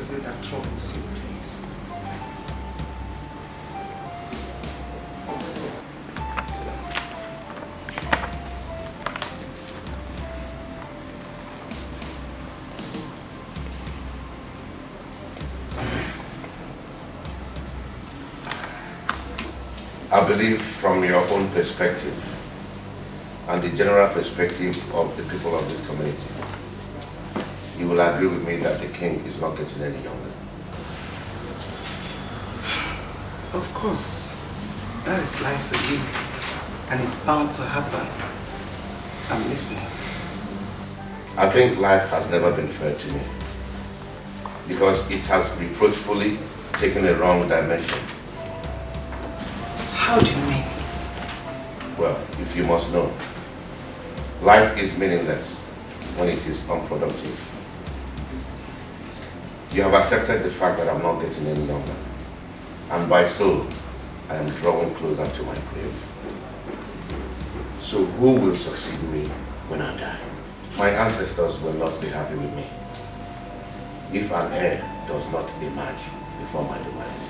is it that troubles you, please? I believe from your own perspective and the general perspective of the people of this community, you will agree with me that the king is not getting any younger. Of course, that is life for you, and it's bound to happen. I'm listening. I think life has never been fair to me because it has reproachfully taken a wrong dimension. How do you mean? Well, if you must know, life is meaningless when it is unproductive. You have accepted the fact that I'm not getting any younger, and by so, I am drawing closer to my grave. So who will succeed me when I die? My ancestors will not be happy with me if an heir does not emerge before my demise.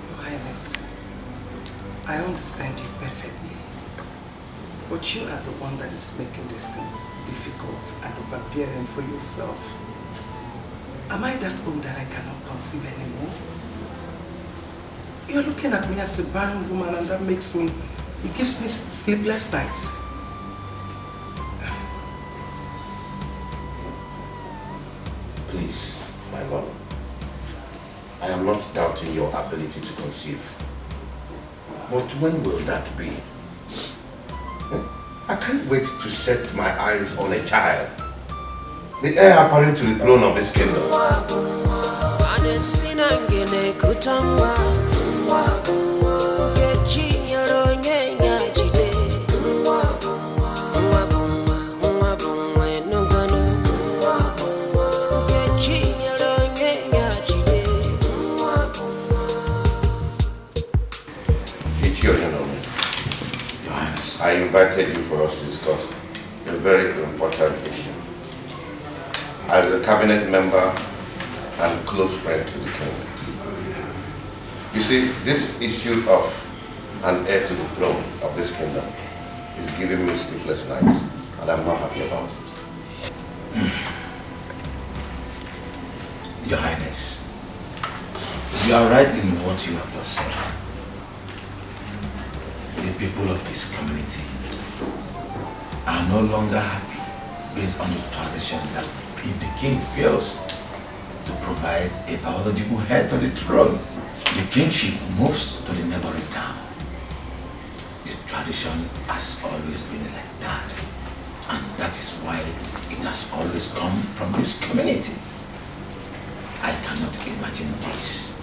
Your Highness, I understand you perfectly, but you are the one that is making these things difficult and overbearing for yourself. Am I that old that I cannot conceive anymore? You're looking at me as a barren woman, and that makes me, it gives me sleepless nights. Please, my lord, I am not doubting your ability to conceive. But when will that be? I can't wait to set my eyes on a child, the heir apparent to the throne of this kingdom. I invited you for us to discuss a very important issue. As a cabinet member and close friend to the king. You see, this issue of an heir to the throne of this kingdom is giving me sleepless nights, and I'm not happy about it. Your Highness, you are right in what you have just said. The people of this community are no longer happy based on the tradition that if the king fails to provide a biological heir to the throne, the kingship moves to the neighboring town. The tradition has always been like that, and that is why it has always come from this community. I cannot imagine this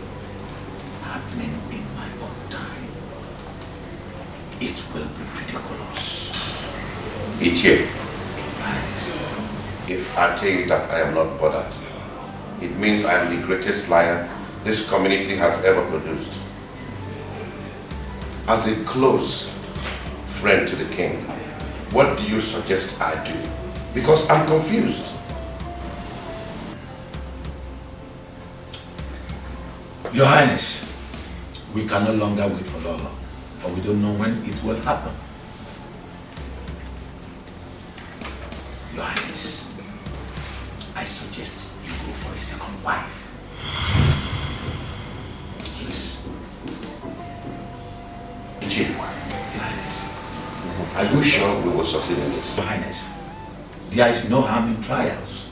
happening in my own time. It will be ridiculous. Ichie, if I tell you that I am not bothered, it means I am the greatest liar this community has ever produced. As a close friend to the king, what do you suggest I do? Because I'm confused. Your Highness, we can no longer wait for Lolo, for we don't know when it will happen. Your Highness, I suggest you go for a second wife. Yes. Ichie, Your Highness, are you sure we will succeed in this? Your Highness, there is no harm in trials.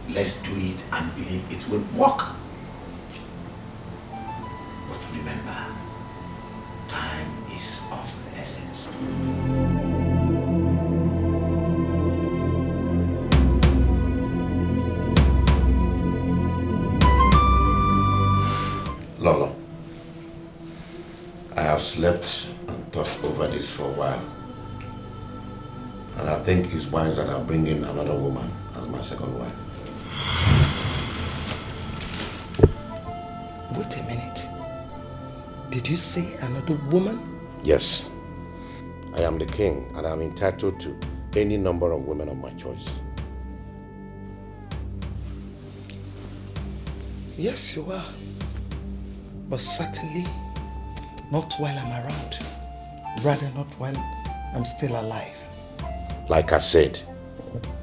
Let's do it and believe it will work. But remember, time is of the essence. Lolo, I have slept and thought over this for a while. And I think it's wise that I bring in another woman as my second wife. Wait a minute. Did you say another woman? Yes. I am the king and I am entitled to any number of women of my choice. Yes, you are. But certainly not while I'm around. Rather not while I'm still alive. Like I said,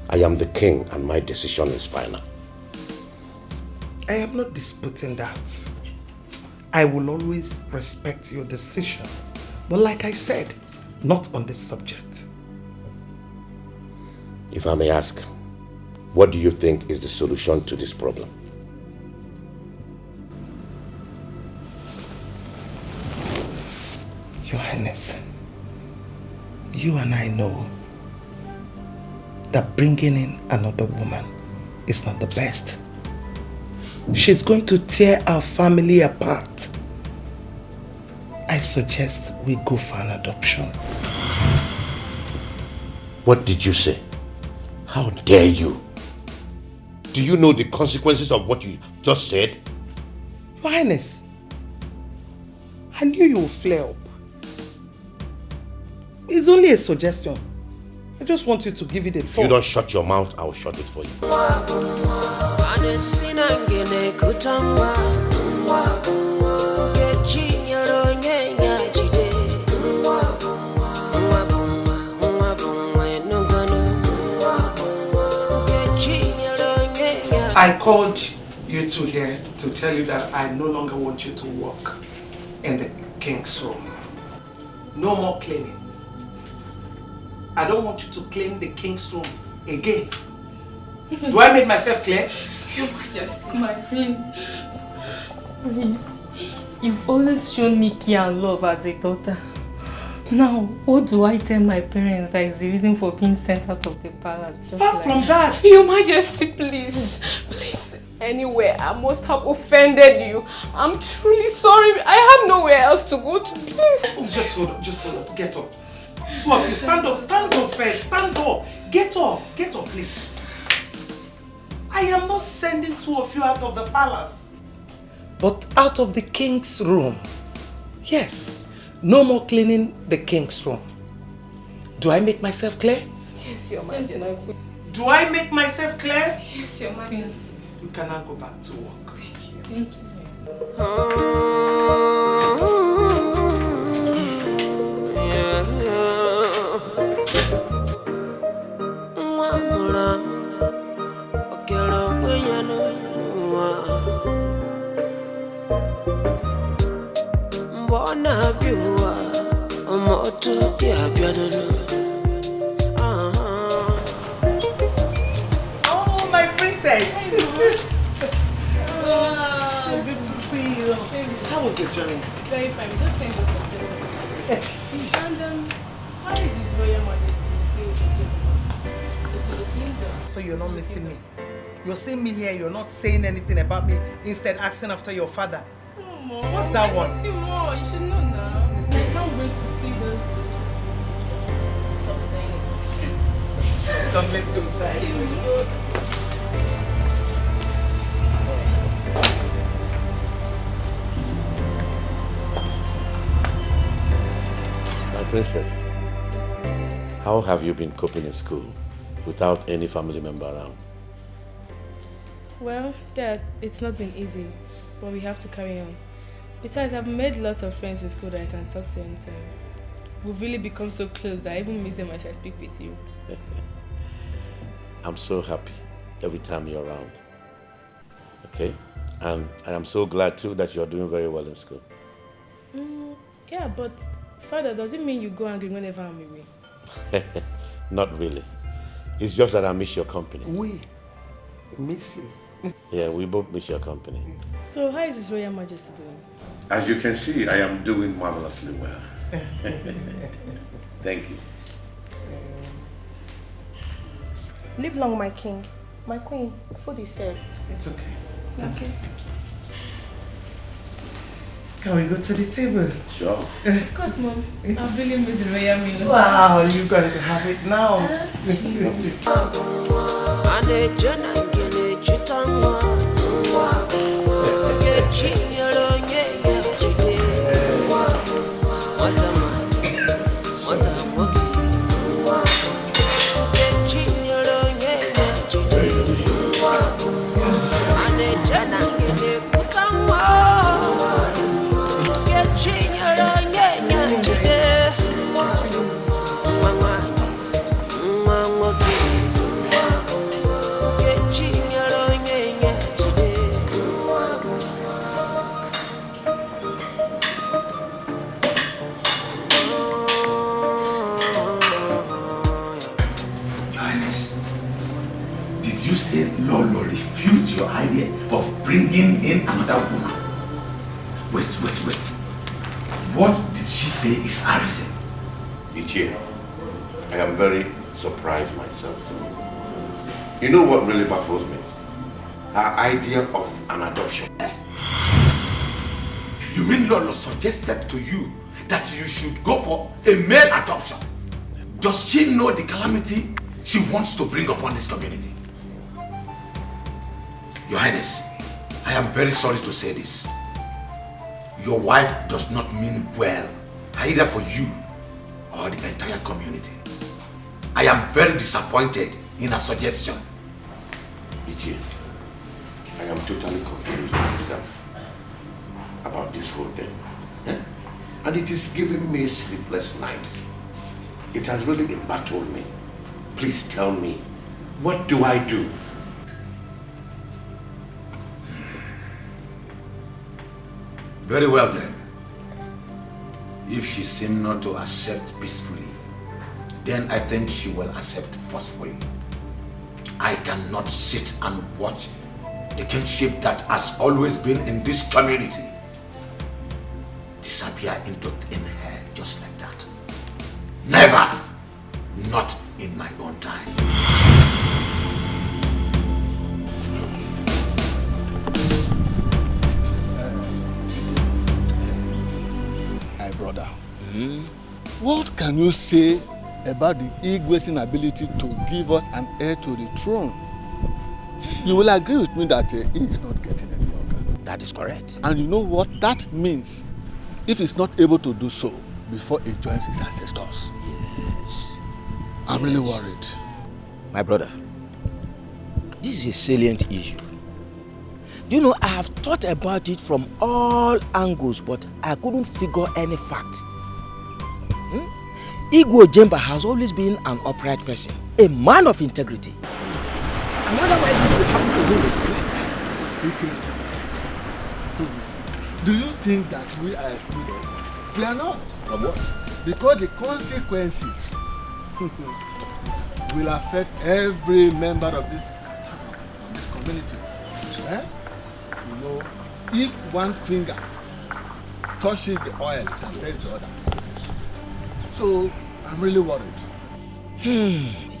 I am the king and my decision is final. I am not disputing that. I will always respect your decision. But like I said, not on this subject. If I may ask, what do you think is the solution to this problem? Your Highness, you and I know that bringing in another woman is not the best. She's going to tear our family apart. I suggest we go for an adoption. What did you say? How dare you? Do you know the consequences of what you just said? Your Highness, I knew you would flare up. It's only a suggestion. I just want you to give it a thought. If you don't shut your mouth, I'll shut it for you. I called you two here to tell you that I no longer want you to work in the king's room. No more cleaning. I don't want you to clean the king's room again. Do I make myself clear? Your Majesty, my queen, please. You've always shown me care and love as a daughter. Now, what do I tell my parents that is the reason for being sent out of the palace? Far from that. Your Majesty, please. Please. Anywhere I must have offended you. I'm truly sorry. I have nowhere else to go to. Please. Just hold up. Get up. Two of you, stand up first. Stand up. Get up, please. I am not sending two of you out of the palace, but out of the king's room. Yes, no more cleaning the king's room. Do I make myself clear? Yes, Your Majesty. Do I make myself clear? Yes, Your Majesty. You can now go back to work. Thank you, sir. Oh, my princess! Good to see you. How was your journey? Very fine. Just thank God for joining. And how is His Royal Majesty? This is the kingdom. So you're not missing me. You're seeing me here, you're not saying anything about me, instead asking after your father. Oh, Mom, What's that one? I miss you more. You should know now. I can't wait to see those someday. Come, let's go inside. My princess, how have you been coping in school without any family member around? Well, Dad, it's not been easy, but we have to carry on. Besides, I've made lots of friends in school that I can talk to anytime. We've really become so close that I even miss them as I speak with you. I'm so happy every time you're around. Okay? And I am so glad too that you're doing very well in school. Yeah, but Father, does it mean you go angry whenever I'm away? Not really. It's just that I miss your company. We miss you. Yeah, we both miss your company. So how is His Royal Majesty doing? As you can see, I am doing marvelously well. Thank you. Live long, my king. My queen, food is served. It's okay. Okay. Can we go to the table? Sure. Of course, Mom. I've really missed the royal meals. Wow, you're going to have it now. idea of bringing in another woman. Wait. What did she say is arson? Dikeh, I am very surprised myself. You know what really baffles me? Her idea of an adoption. You mean Lolo suggested to you that you should go for a male adoption? Does she know the calamity she wants to bring upon this community? Your Highness, I am very sorry to say this. Your wife does not mean well, either for you or the entire community. I am very disappointed in her suggestion. Dikeh, I am totally confused myself about this whole thing. And it is giving me sleepless nights. It has really embattled me. Please tell me, what do I do? Very well then. If she seems not to accept peacefully, then I think she will accept forcefully. I cannot sit and watch the kingship that has always been in this community disappear into thin air just like that. Never! Not in my own time. My brother, what can you say about the Igwe's inability to give us an heir to the throne? You will agree with me that he is not getting any younger. That is correct. And you know what that means if he's not able to do so before he joins his ancestors? Yes. I'm really worried. My brother, this is a salient issue. Do you know, I have thought about it from all angles, but I couldn't figure any fact. Igwe Jemba has always been an upright person, a man of integrity. I wonder why this will happen to him in his lifetime. Do you think that we are excluded? We are not. From what? Because the consequences will affect every member of this town, this community. You know, if one finger touches the oil, it affects the others. So, I'm really worried.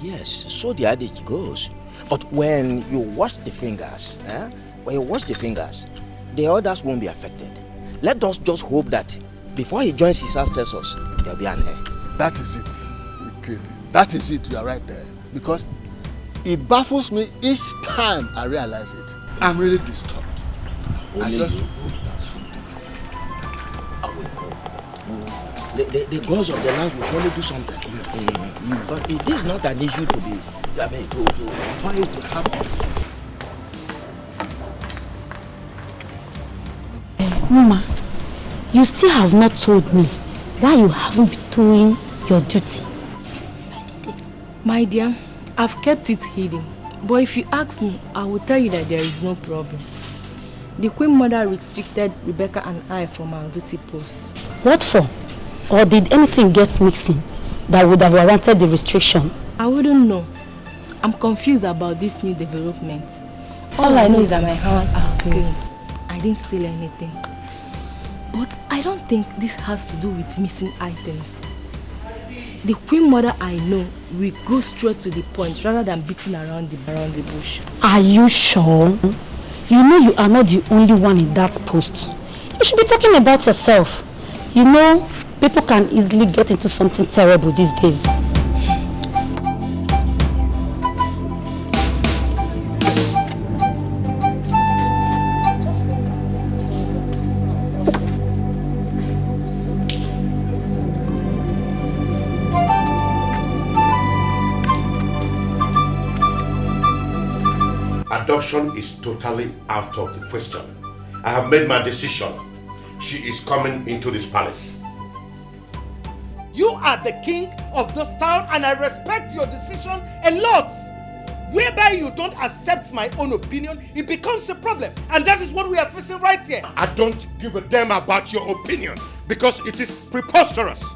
Yes, so the adage goes. But when you wash the fingers, the others won't be affected. Let us just hope that before he joins his ancestors, there'll be an heir. That is it, Ikedi. That is it, you are right there. Because it baffles me each time I realize it. I'm really disturbed. I just hope that something happens. The gods of the land will surely do something. Yes. But it is not an issue to be, to happen. Mama, you still have not told me why you haven't been doing your duty. My dear, I've kept it hidden. But if you ask me, I will tell you that there is no problem. The Queen Mother restricted Rebecca and I from our duty post. What for? Or did anything get mixing that would have warranted the restriction? I wouldn't know. I'm confused about this new development. All I know is that my hands are clean. I didn't steal anything. But I don't think this has to do with missing items. The Queen Mother I know will go straight to the point rather than beating around the bush. Are you sure? You know you are not the only one in that post. You should be talking about yourself. You know, people can easily get into something terrible these days. Adoption is totally out of the question. I have made my decision. She is coming into this palace. You are the king of this town and I respect your decision a lot. Whereby you don't accept my own opinion, it becomes a problem. And that is what we are facing right here. I don't give a damn about your opinion because it is preposterous.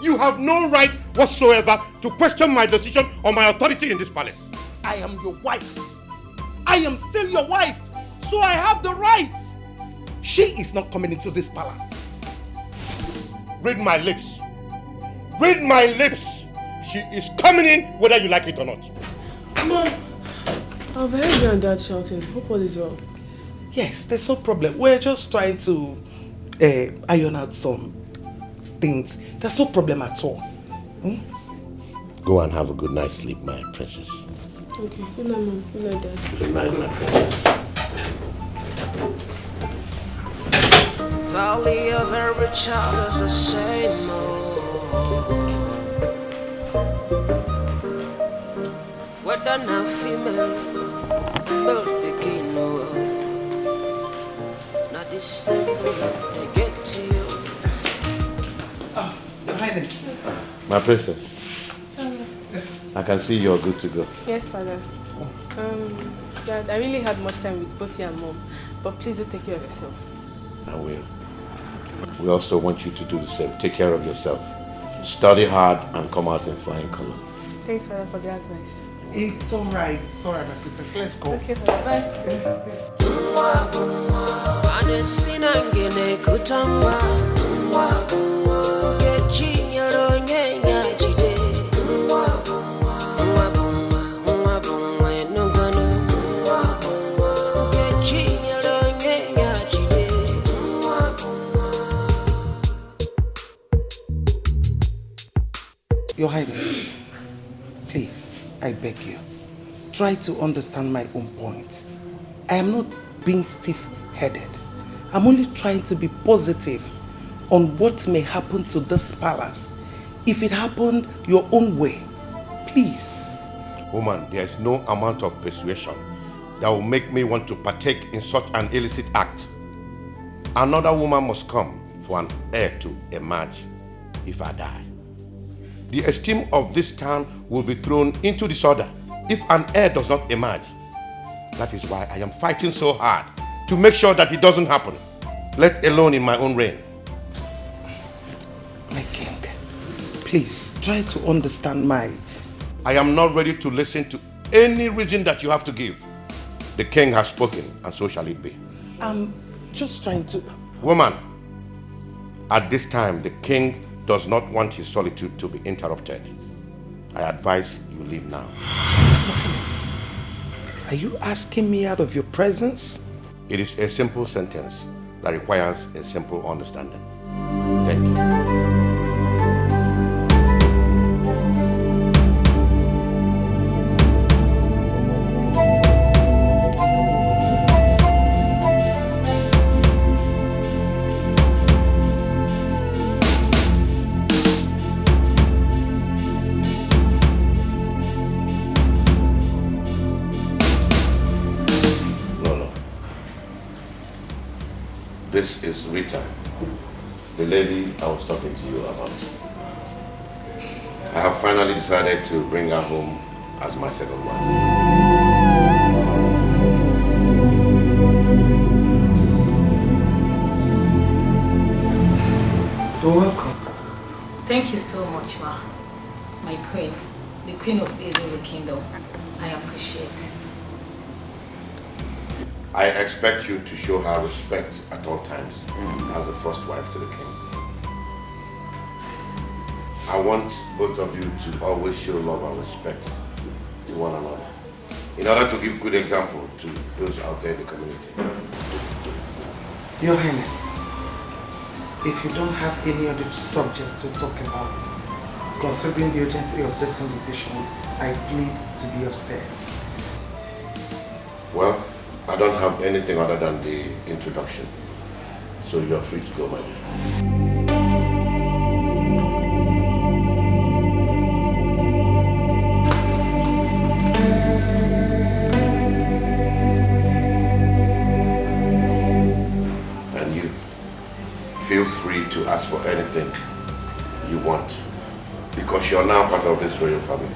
You have no right whatsoever to question my decision or my authority in this palace. I am your wife. I am still your wife. So I have the right. She is not coming into this palace. Read my lips. Read my lips. She is coming in whether you like it or not. Mom, I've heard you and Dad shouting. Hope all is well. Yes, there's no problem. We're just trying to iron out some things. There's no problem at all. Go and have a good night's sleep, my princess. Okay, good night, Mom. Good night, Dad. Good night, my princess. Valley of every child is the same. Whether now female, male begin, not the same they get to you. Oh, Your Highness. My princess. I can see you're good to go. Yes, Father. Dad, I really had much time with both you and Mom, but please do take care of yourself. I will. Okay. We also want you to do the same. Take care of yourself. Study hard and come out in flying color. Thanks, Father, for the advice. It's alright. It's alright, my princess. Let's go. Okay, Father. Bye. Your Highness, please, I beg you, try to understand my own point. I am not being stiff-headed. I'm only trying to be positive on what may happen to this palace if it happened your own way. Please. Woman, there is no amount of persuasion that will make me want to partake in such an illicit act. Another woman must come for an heir to emerge if I die. The esteem of this town will be thrown into disorder if an heir does not emerge. That is why I am fighting so hard to make sure that it doesn't happen, let alone in my own reign. My king, please try to understand my... I am not ready to listen to any reason that you have to give. The king has spoken, and so shall it be. I'm just trying to... Woman, at this time, the king does not want his solitude to be interrupted. I advise you leave now. Your Highness, are you asking me out of your presence? It is a simple sentence that requires a simple understanding. Thank you. This is Rita, the lady I was talking to you about. I have finally decided to bring her home as my second wife. You're welcome. Thank you so much, Ma. My queen, the queen of the kingdom. I appreciate. I expect you to show her respect at all times as the first wife to the king. I want both of you to always show love and respect to one another in order to give good example to those out there in the community. Your Highness, if you don't have any other subject to talk about, considering the urgency of this invitation, I plead to be upstairs. Well, I don't have anything other than the introduction, so you're free to go, my dear. And you, feel free to ask for anything you want, because you're now part of this royal family.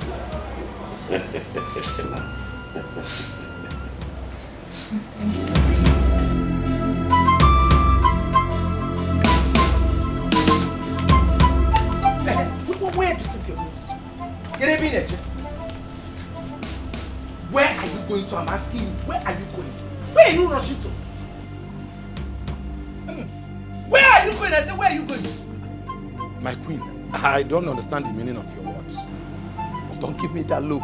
Where do you think you're going? Where are you going to? I'm asking you, where are you going? Where are you rushing to? going? I said, where are you going? My queen, I don't understand the meaning of your words. Don't give me that look.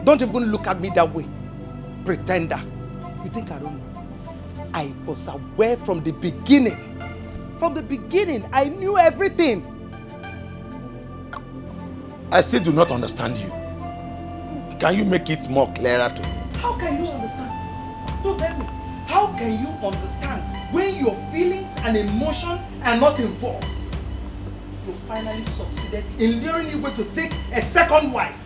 Don't even look at me that way. Pretender. You think I don't know? I was aware from the beginning. From the beginning, I knew everything. I still do not understand you. Can you make it more clearer to me? How can you understand? Don't tell me. How can you understand when your feelings and emotions are not involved? You finally succeeded in luring Igwe to take a second wife,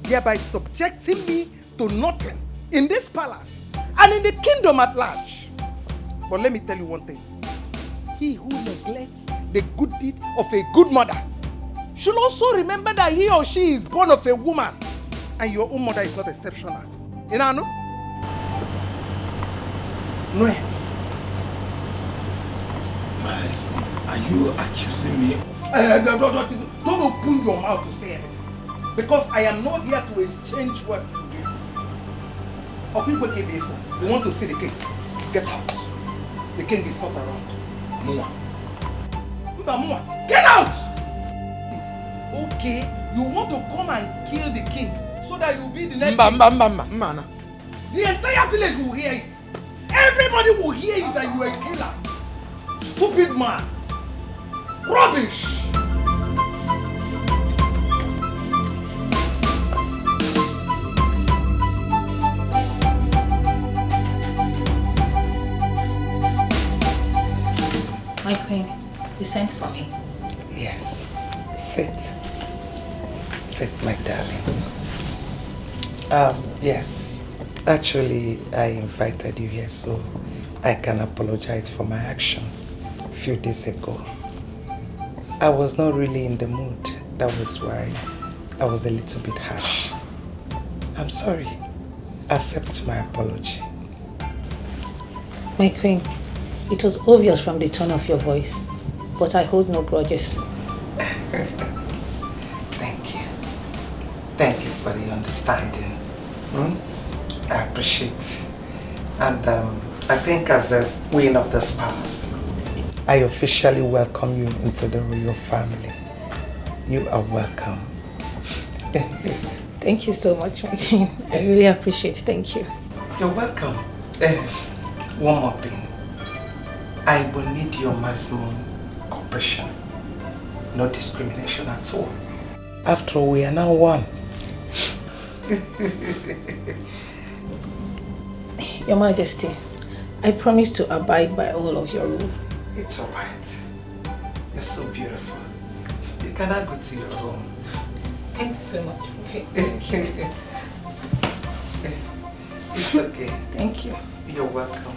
thereby subjecting me to nothing in this palace and in the kingdom at large. But let me tell you one thing. He who neglects the good deed of a good mother should also remember that he or she is born of a woman, and your own mother is not exceptional. You know? No. Are you accusing me of... Don't open your mouth to say anything. Because I am not here to exchange words with you. You want to see the king? Get out. The king is not around. Mua. Get out! Okay, you want to come and kill the king so that you'll be the next king? The entire village will hear it. Everybody will hear it that you are a killer. Stupid man. Rubbish. My queen, you sent for me. Yes. Sit. Sit, my darling. Yes. Actually, I invited you here so I can apologize for my actions a few days ago. I was not really in the mood. That was why I was a little bit harsh. I'm sorry. Accept my apology. My queen, it was obvious from the tone of your voice, but I hold no grudges. Thank you. Thank you for the understanding. I appreciate it. And I think as the queen of this palace, I officially welcome you into the royal family. You are welcome. Thank you so much, my queen. I really appreciate it. Thank you. You're welcome. One more thing. I will need your maximum cooperation. No discrimination at all. After all, we are now one. Your Majesty, I promise to abide by all of your rules. It's all right. You're so beautiful. You cannot go to your room. Thank you so much. Okay. Thank you. It's okay. Thank you. You're welcome.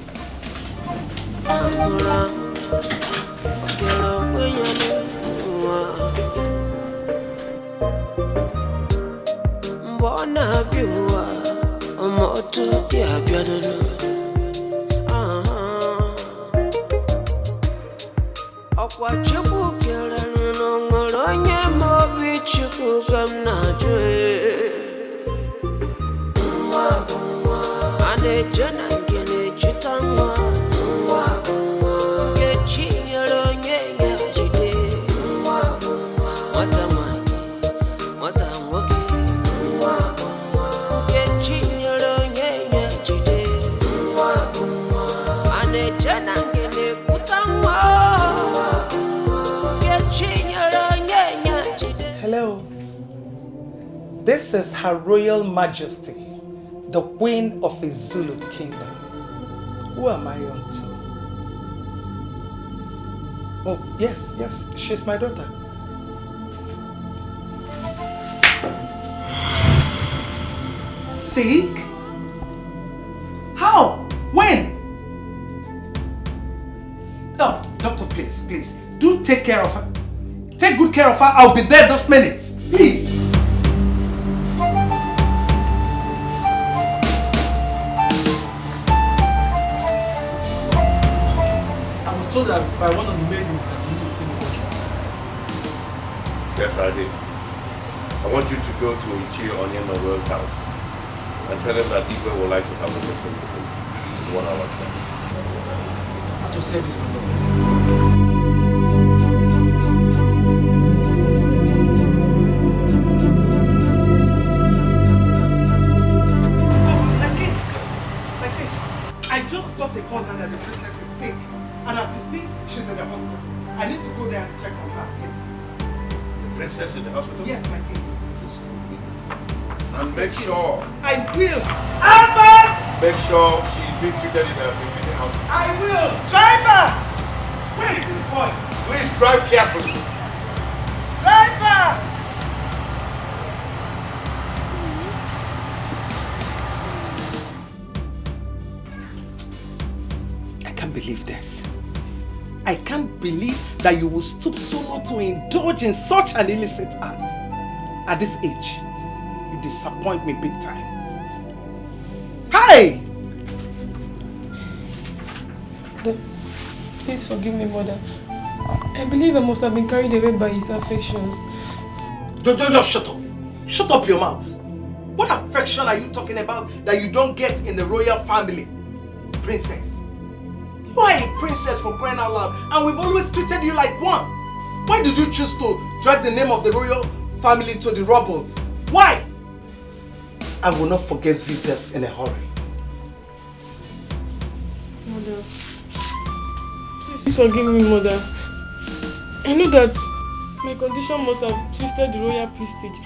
Bona biwa moto dia biadolo akwa chuku kele no ngolonye mo bichuku gamnajwe ane jana ngene chitangwa kechinyelo nyenya jide matamani matamwoke Hello. This is Her Royal Majesty, the Queen of the Zulu Kingdom. Who am I on to? Oh, yes, she's my daughter. Sick? How? When? Oh, doctor, please. Do take care of her. Take good care of her. I'll be there this minute. Please. I was told that by one of the maidens that you need to see me. Yes, I did. I want you to go to Ichie Onny Noel's house and tell him that Igwe would like to have a meeting with him. It's 1 hour time. At your service, my lord. understand that the princess is sick. And as we speak, she's in the hospital. I need to go there and check on her, yes. The princess in the hospital? Yes, my king. And make sure. I will. Albert! Make sure she's being treated in a hospital. I will. Driver! Where is this boy? Please drive carefully. Driver! I can't believe this. I can't believe that you will stoop so low to indulge in such an illicit act. At this age, you disappoint me big time. Hi! Mother, please forgive me, Mother. I believe I must have been carried away by his affections. Don't shut up. Shut up your mouth. What affection are you talking about that you don't get in the royal family? Princess. You are a princess for crying out loud, and we've always treated you like one. Why did you choose to drag the name of the royal family to the rubble? Why? I will not forgive you this in a hurry. Mother, please forgive me, Mother. I know that my condition must have twisted the royal prestige.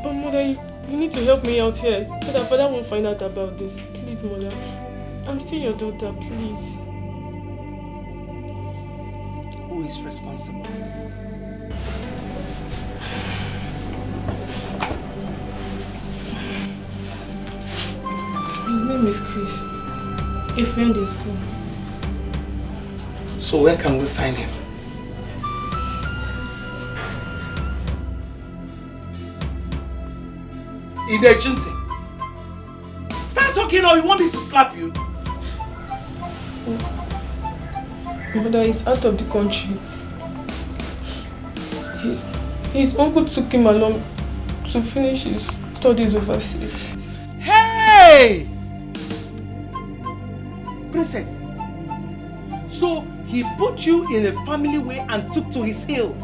But Mother, you need to help me out here so that Father won't find out about this. Please, Mother. I'm still your daughter, please. Who is responsible? His name is Chris, a friend in school. So where can we find him? In Ejinti. Start talking or you want me to slap you? Mother is out of the country. His uncle took him along to finish his studies overseas. Hey! Princess, so he put you in a family way and took to his heels.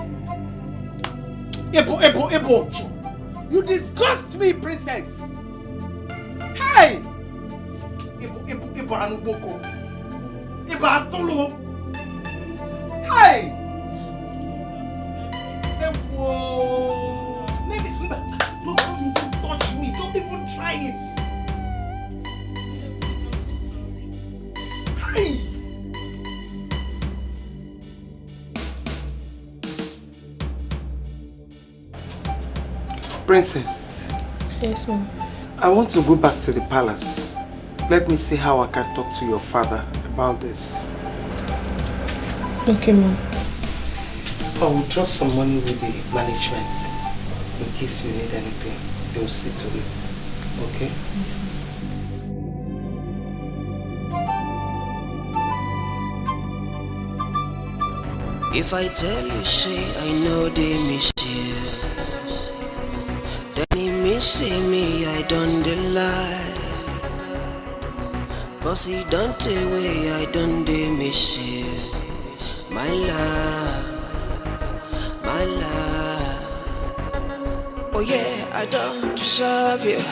Ebo, you disgust me, princess. Hey! Ebo anuboko. Ebo atolo. Hey! Ebo. Maybe, don't even touch me. Don't even try it. Hey! Princess. Yes, ma'am. I want to go back to the palace. Let me see how I can talk to your father about this. Okay, ma'am. I will drop some money with the management in case you need anything. They will see to it. Okay? Yes. If I tell you, say I know they miss you, then he miss me, I don't lie. Cause he don't away, I don't miss you. My love, my love. Oh yeah, I don't deserve you.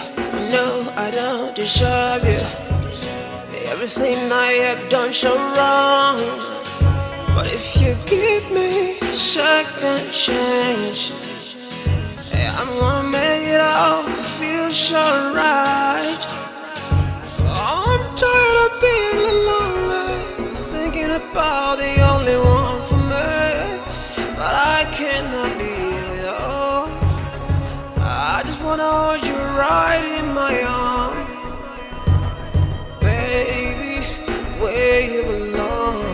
No, I don't deserve you. Everything I have done so wrong. But if you give me a second chance, hey, I'm gonna make it all feel so right. I'm tired of being alone, thinking about the only one for me. But I cannot be it all. I just wanna hold you right in my arms, baby, where you belong.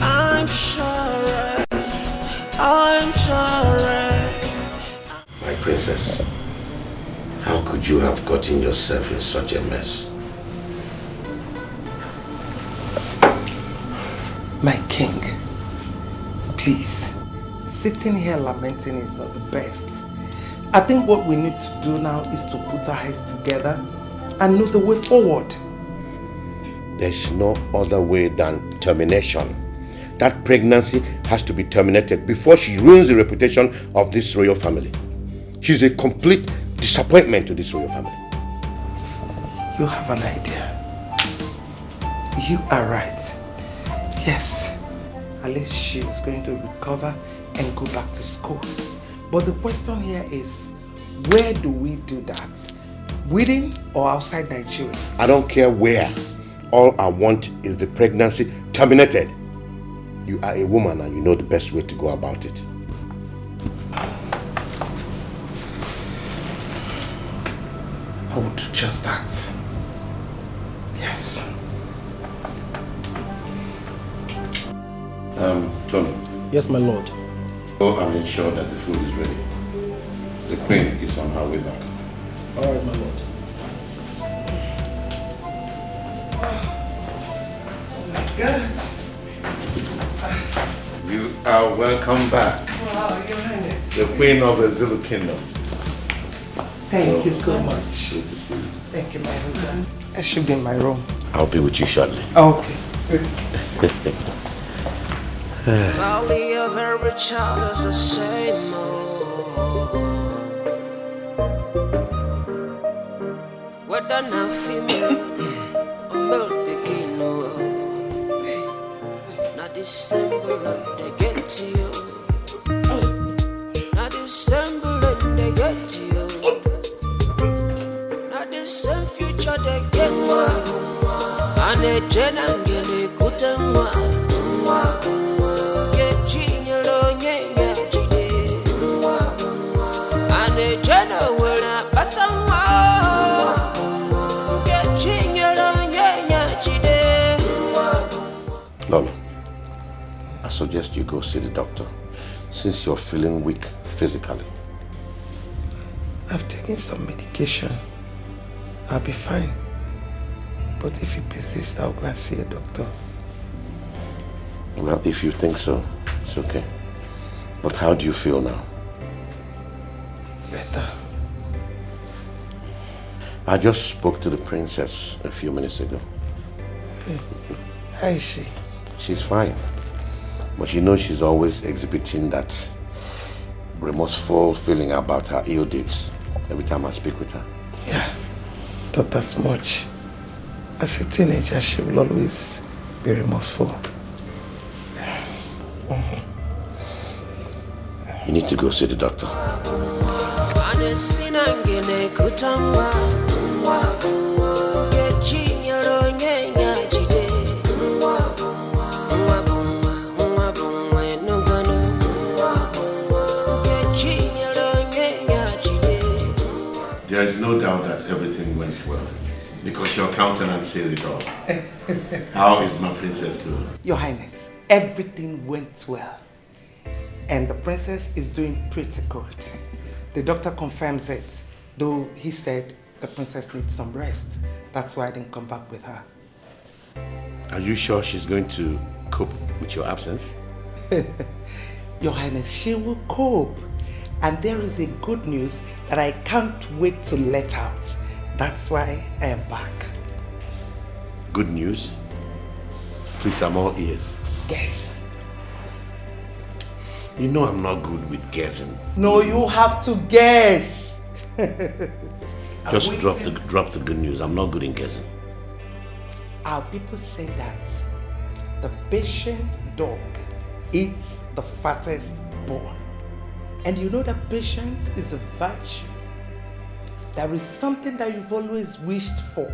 I'm sorry. My princess, how could you have gotten yourself in such a mess? My king, please, sitting here lamenting is not the best. I think what we need to do now is to put our heads together and know the way forward. There's no other way than termination. That pregnancy has to be terminated before she ruins the reputation of this royal family. She's a complete disappointment to this royal family. You have an idea. You are right. Yes. At least she is going to recover and go back to school. But the question here is, where do we do that? Within or outside Nigeria? I don't care where. All I want is the pregnancy terminated. You are a woman and you know the best way to go about it. I will do just that. Yes. Tony. Yes, my lord. Oh, I'm ensure that the food is ready. The queen is on her way back. All right, my lord. Oh my God. You are welcome back. Wow, Your Highness. The queen of the Zulu kingdom. Thank you so much. Good to see you. Thank you, my husband. I should be in my room. I'll be with you shortly. Okay. Valley of every child is the same. Whether now female or male begin, not December they get to you. Not December they get to you. Not the same future they get to you. And a general kutamwa. Lolo, I suggest you go see the doctor since you're feeling weak physically. I've taken some medication. I'll be fine. But if you persist, I'll go and see a doctor. Well, if you think so, it's okay. But how do you feel now? Better. I just spoke to the princess a few minutes ago. How is she? She's fine. But you know she's always exhibiting that remorseful feeling about her ill deeds every time I speak with her. Yeah, not as much. As a teenager, she will always be remorseful. You need to go see the doctor. There is no doubt that everything went well, because your countenance says it all. How is my princess doing? Your Highness, everything went well. And the princess is doing pretty good. The doctor confirms it, though he said the princess needs some rest. That's why I didn't come back with her. Are you sure she's going to cope with your absence? Your Highness, she will cope. And there is a good news that I can't wait to let out. That's why I am back. Good news? Please, I'm all ears. Guess. You know I'm not good with guessing. No, you have to guess. Just drop the good news. I'm not good in guessing. Our people say that the patient dog eats the fattest bone. And you know that patience is a virtue. There is something that you've always wished for,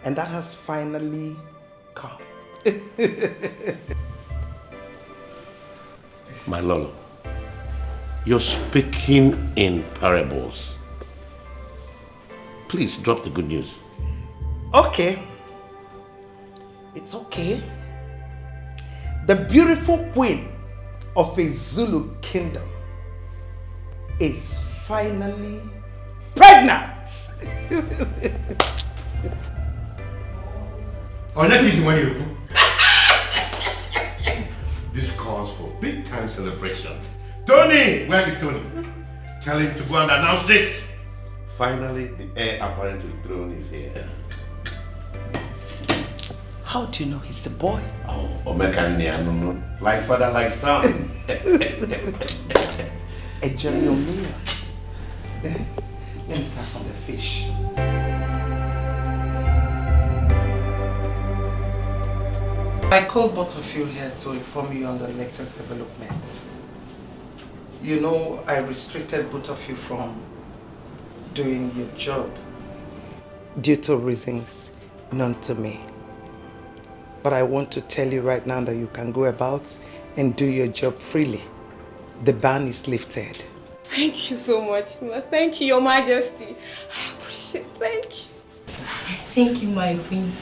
and that has finally come. My Lolo, you're speaking in parables. Please drop the good news. Okay. It's okay. The beautiful queen of a Zulu kingdom is finally pregnant. This calls for big time celebration. Tony! Where is Tony? Tell him to go and announce this. Finally, the heir apparent to the throne is here. How do you know he's a boy? Oh, no. Like father, like son. Enjoy your meal. Then, let me start from the fish. I called both of you here to inform you on the latest developments. You know, I restricted both of you from doing your job due to reasons known to me. But I want to tell you right now that you can go about and do your job freely. The ban is lifted. Thank you so much, Ma. Thank you, Your Majesty. I appreciate it. Thank you. Thank you, my queen.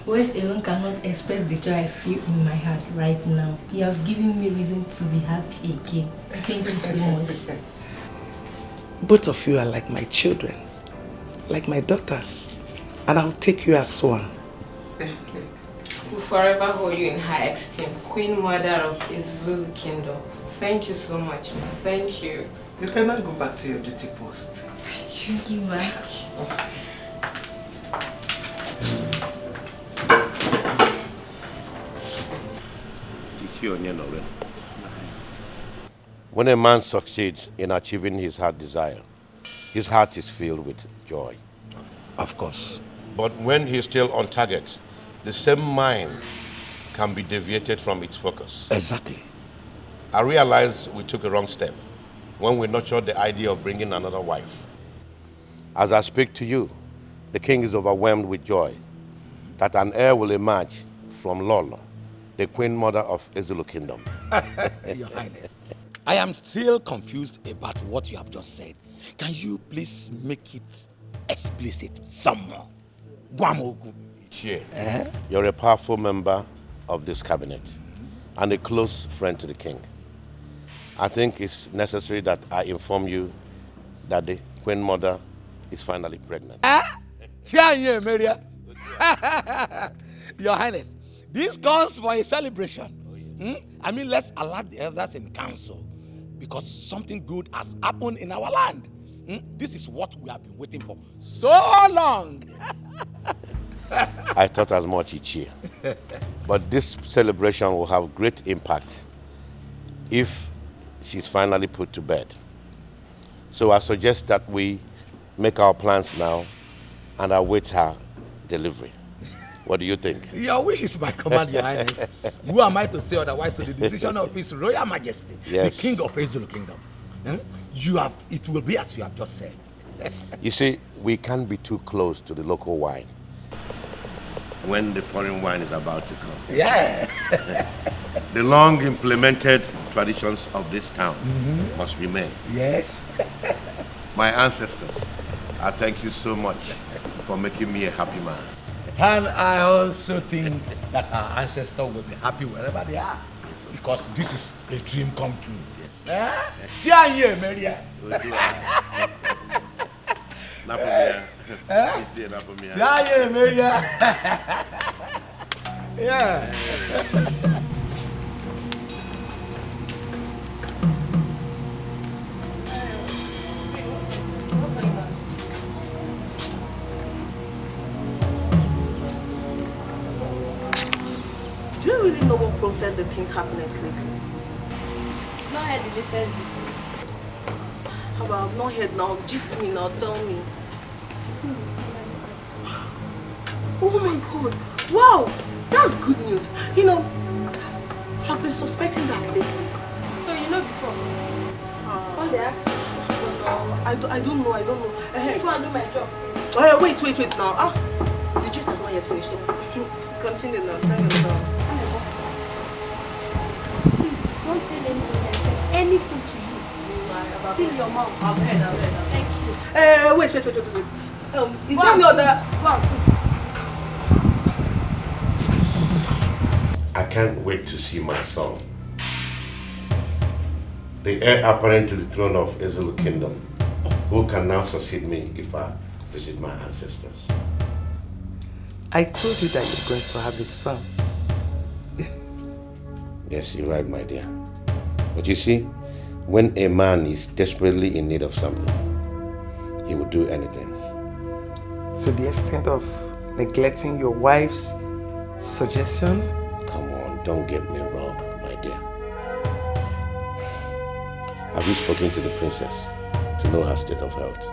Words alone cannot express the joy I feel in my heart right now. You have given me reason to be happy again. Thank you so much. Both of you are like my children, like my daughters, and I'll take you as one. We'll forever hold you in high esteem, Queen Mother of Izulu Kingdom. Thank you so much, Ma. Thank you. You can now go back to your duty post. Thank you, Ma. When a man succeeds in achieving his heart desire, his heart is filled with joy. Of course. But when he's still on target, the same mind can be deviated from its focus. Exactly. I realized we took a wrong step when we nurtured the idea of bringing another wife. As I speak to you, the king is overwhelmed with joy that an heir will emerge from Lolo, the queen mother of Izulu Kingdom. Your Highness, I am still confused about what you have just said. Can you please make it explicit some more? Sure. You're a powerful member of this cabinet and a close friend to the king. I think it's necessary that I inform you that the queen mother is finally pregnant. Your Highness, this calls for a celebration. I mean, let's alert the elders in council because something good has happened in our land. This is what we have been waiting for so long. I thought as much each year. But this celebration will have great impact if she's finally put to bed. So I suggest that we make our plans now and await her delivery. What do you think? Your wish is my command, Your Highness. Who am I to say otherwise to the decision of His Royal Majesty, yes, the King of Izulu Kingdom? It will be as you have just said. You see, we can't be too close to the local wine when the foreign wine is about to come. Yeah. The long implemented traditions of this town must remain. Yes. My ancestors, I thank you so much for making me a happy man. And I also think that our ancestors will be happy wherever they are. Because this is a dream come true. Yes. Maria. Maria. Yeah. Do you really know what prompted the king's happiness lately? Not heard the latest gist. How about I've not heard now? Gist me now, tell me. Oh my god. Wow! That's good news. You know, I've been suspecting that lately. So you know before? When they ask you? No, I don't know. If you want to do my job. Oh, wait now. The gist has not yet finished. Continue now. Tell me now. Please, don't tell anyone I said anything to you. Seal your mouth. I've heard. Thank you. Wait. Is there any other... I can't wait to see my son, the heir apparent to the throne of Izulu Kingdom, who can now succeed me if I visit my ancestors. I told you that you're going to have a son. Yes, you're right, my dear. But you see, when a man is desperately in need of something, he will do anything. To the extent of neglecting your wife's suggestion? Come on, don't get me wrong, my dear. Have you spoken to the princess to know her state of health?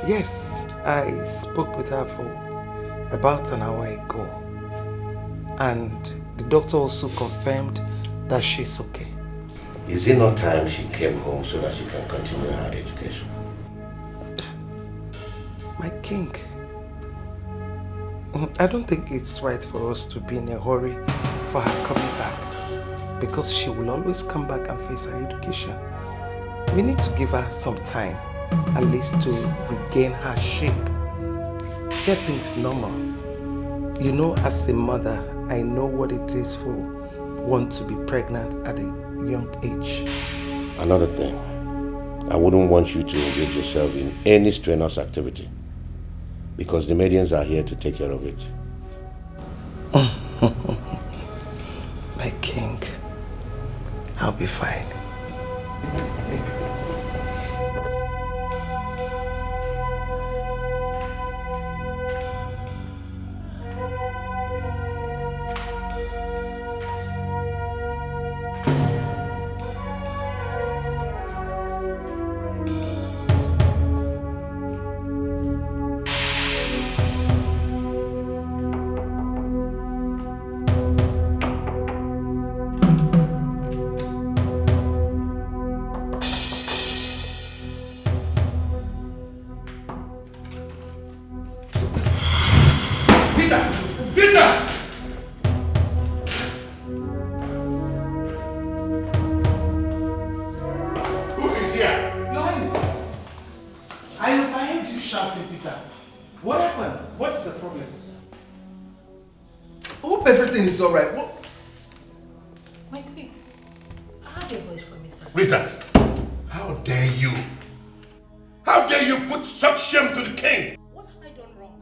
Yes, I spoke with her for about an hour ago. And The doctor also confirmed that she's okay. Is it not time she came home so that she can continue her education? My king, I don't think it's right for us to be in a hurry for her coming back, because she will always come back and face her education. We need to give her some time, at least to regain her shape, get things normal. You know, as a mother, I know what it is for one to be pregnant at a young age. Another thing, I wouldn't want you to engage yourself in any strenuous activity, because the medians are here to take care of it. My king, I'll be fine. It's all right. What? My queen, I heard a voice from inside. Rita, how dare you? How dare you put such shame to the king? What have I done wrong?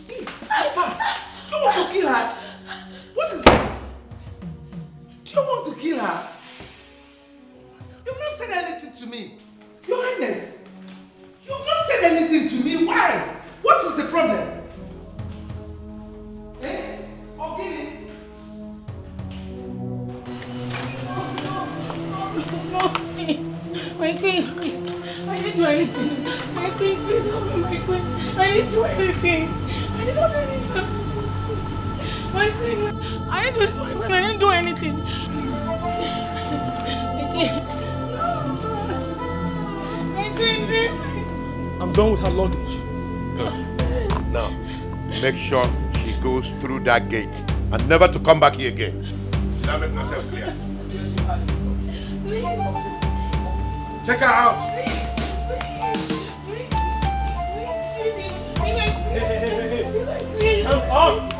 Please, do you want to kill her? What is that? Do you want to kill her? You've not said anything to me. Your Highness, you've not said anything to me. Why? What is the problem? Eh? Okoli? No. My queen, please. I didn't do anything. My queen, please help me, my queen. I didn't do anything. I did not do anything. My queen, I didn't do it, my queen. I didn't do anything. My queen, please. I'm done with her luggage. Now, make sure she goes through that gate and never to come back here again. Did I make myself clear? Check her out. Come on.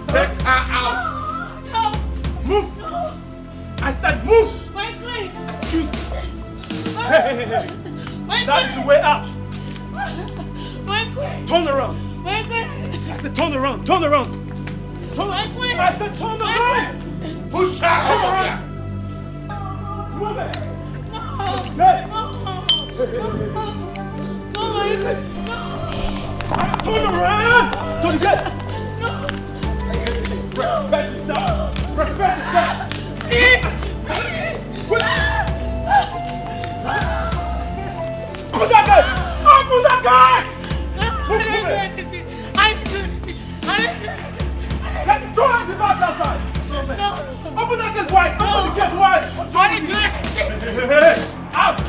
Take her out. Move. I said move. My queen. Excuse me. Hey. That is the way out. My queen. Turn around. My queen. I said turn around. Turn around. Turn my queen. I said turn around. Push her over here. Move it. No. Yes. No, my queen. No. Turn around. To the gate. Respect yourself. Respect yourself. Open that gate! Open that gate! I didn't do anything. I didn't do anything. I didn't do anything. Let the door at the back outside. No. Open that gate wide. Open the gate wide. I didn't do anything. Hey. Out.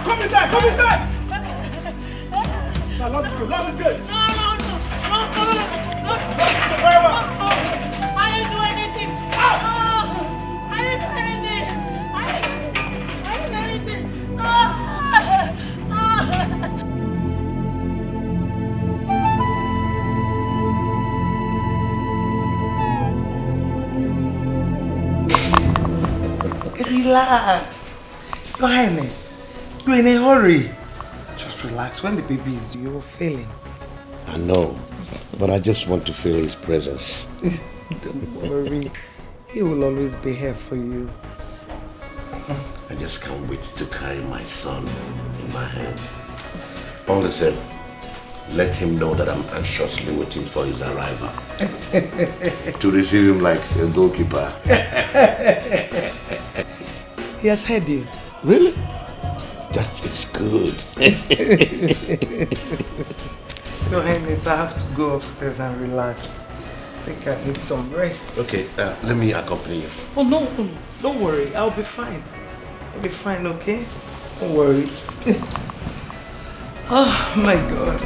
Come inside. Come inside. Now lock this gate. Lock this gate. No. Very well. I didn't do anything. Out. I didn't do anything. I didn't do anything. Relax. Your Highness, you're in a hurry. Just relax. When the baby is due, you're failing. I know, but I just want to feel his presence. Don't worry. He will always be here for you. I just can't wait to carry my son in my hands. All the same, let him know that I'm anxiously waiting for his arrival. To receive him like a goalkeeper. He has heard you. Really? That is good. good. Your Highness, I have to go upstairs and relax. I think I need some rest. Okay, let me accompany you. Oh, no, don't worry. I'll be fine. I'll be fine, okay? Don't worry. Oh, my God.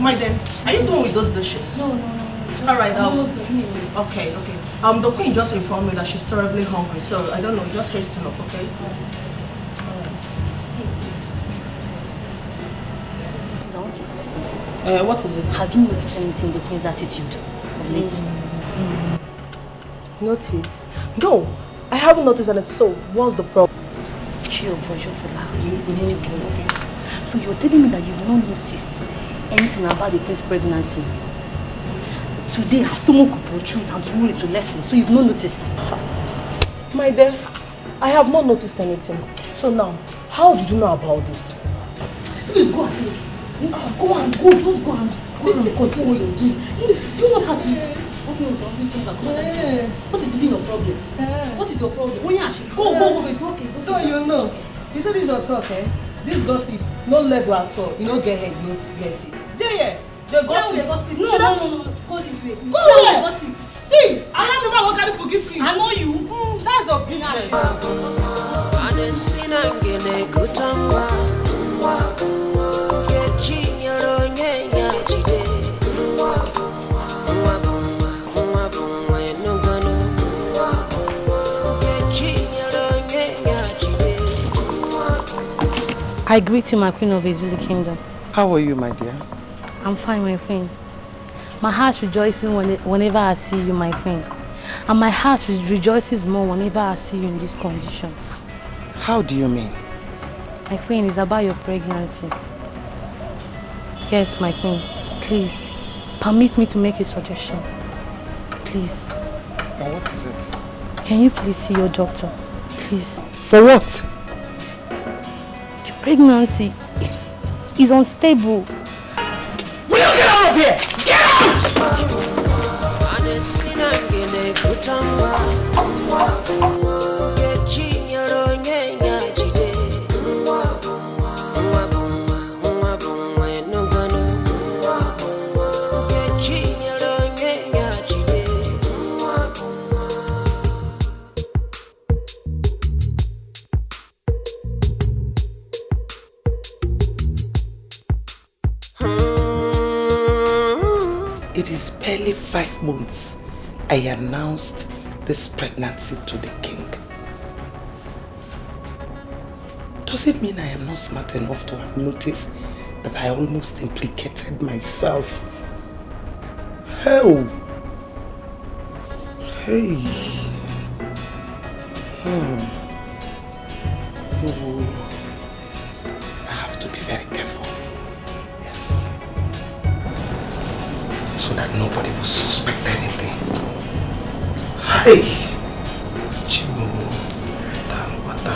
Maid, are you done with those dishes? No. Alright, okay. The queen just informed me that she's terribly hungry, so I don't know, just hasten up, okay? Please, I want to ask something. What is it? Have you noticed anything in the queen's attitude of late? Noticed? No, I haven't noticed anything, so what's the problem? Chill, just relax. This is your case. So you're telling me that you've not noticed anything about the queen's pregnancy? Today her stomach will protrude and tomorrow it will lessen, so you've not noticed? My dear, I have not noticed anything. So now, how did you know about this? Please go and play. Just go and continue what you're doing. Do you know how to... Okay, what is the problem? What is your problem? Go, it's okay. So you know, you said this is your talk, eh? This gossip, no level at all. You don't get head, you don't get it. Jay, the gossip. No, go this way. Go where? Gossip. See, allow me to go forgive you. I know you. That's your business. I greet you, my queen of Zulu kingdom. How are you, my dear? I'm fine, my queen. My heart rejoices whenever I see you, my queen. And my heart rejoices more whenever I see you in this condition. How do you mean? My queen, it's about your pregnancy. Yes, my queen. Please, permit me to make a suggestion. Please. And what is it? Can you please see your doctor? Please. For what? Your pregnancy is unstable. Will you get out of here? Get out! It is barely 5 months I announced this pregnancy to the king. Does it mean I am not smart enough to have noticed that I almost implicated myself? Hell! Hey! Oh. I have to be very careful. Yes. So that nobody will suspect anything. Hey! Chimo. Dalwata.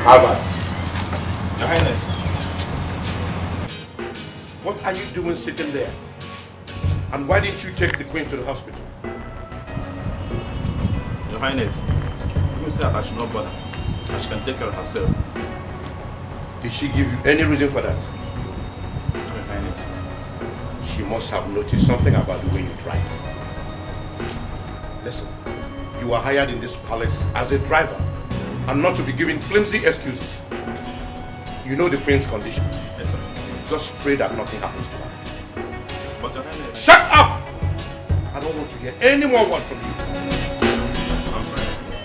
Albert. Your Highness. What are you doing sitting there? And why didn't you take the Queen to the hospital? Your Highness, you said I should not bother. That she can take care of herself. Did she give you any reason for that? Your Highness. She must have noticed something about the way you drive. Listen, you are hired in this palace as a driver and not to be given flimsy excuses. You know the Queen's condition. Yes, sir. Just pray that nothing happens to her. But Your Highness... Shut up! I don't want to hear any more words from you. I'm sorry, Your Highness.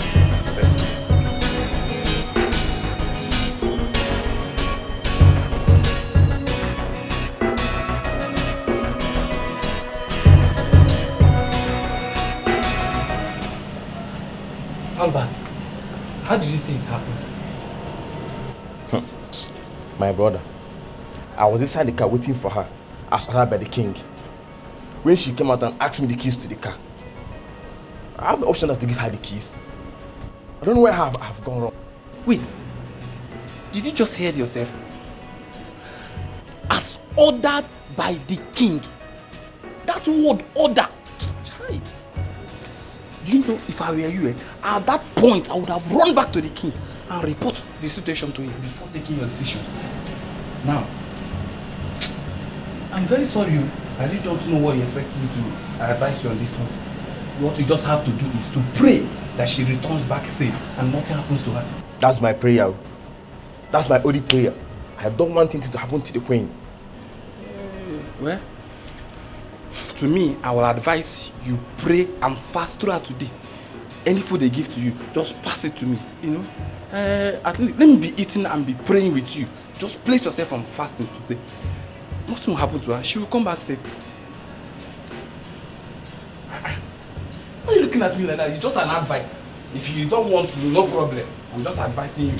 Hilbert, how did you say it happened? My brother, I was inside the car waiting for her, as ordered by the king. When she came out and asked me the keys to the car, I have the option to give her the keys. I don't know where I have gone wrong. Wait, did you just hear yourself? As ordered by the king. That word order. Chai. Do you know if I were you, at that point I would have run back to the king and report the situation to him before taking your decisions. Now, I'm very sorry. I really don't know what you expect me to advise you on this note. What you just have to do is to pray that she returns back safe and nothing happens to her. That's my prayer. That's my only prayer. I don't want anything to happen to the queen. Well, to me, I will advise you pray and fast throughout today. Any food they give to you, just pass it to me. You know, at least let me be eating and be praying with you. Just place yourself on fasting today. Nothing will happen to her. She will come back safe. Why are you looking at me like that? It's just an advice. If you don't want to, no problem. I'm just advising you.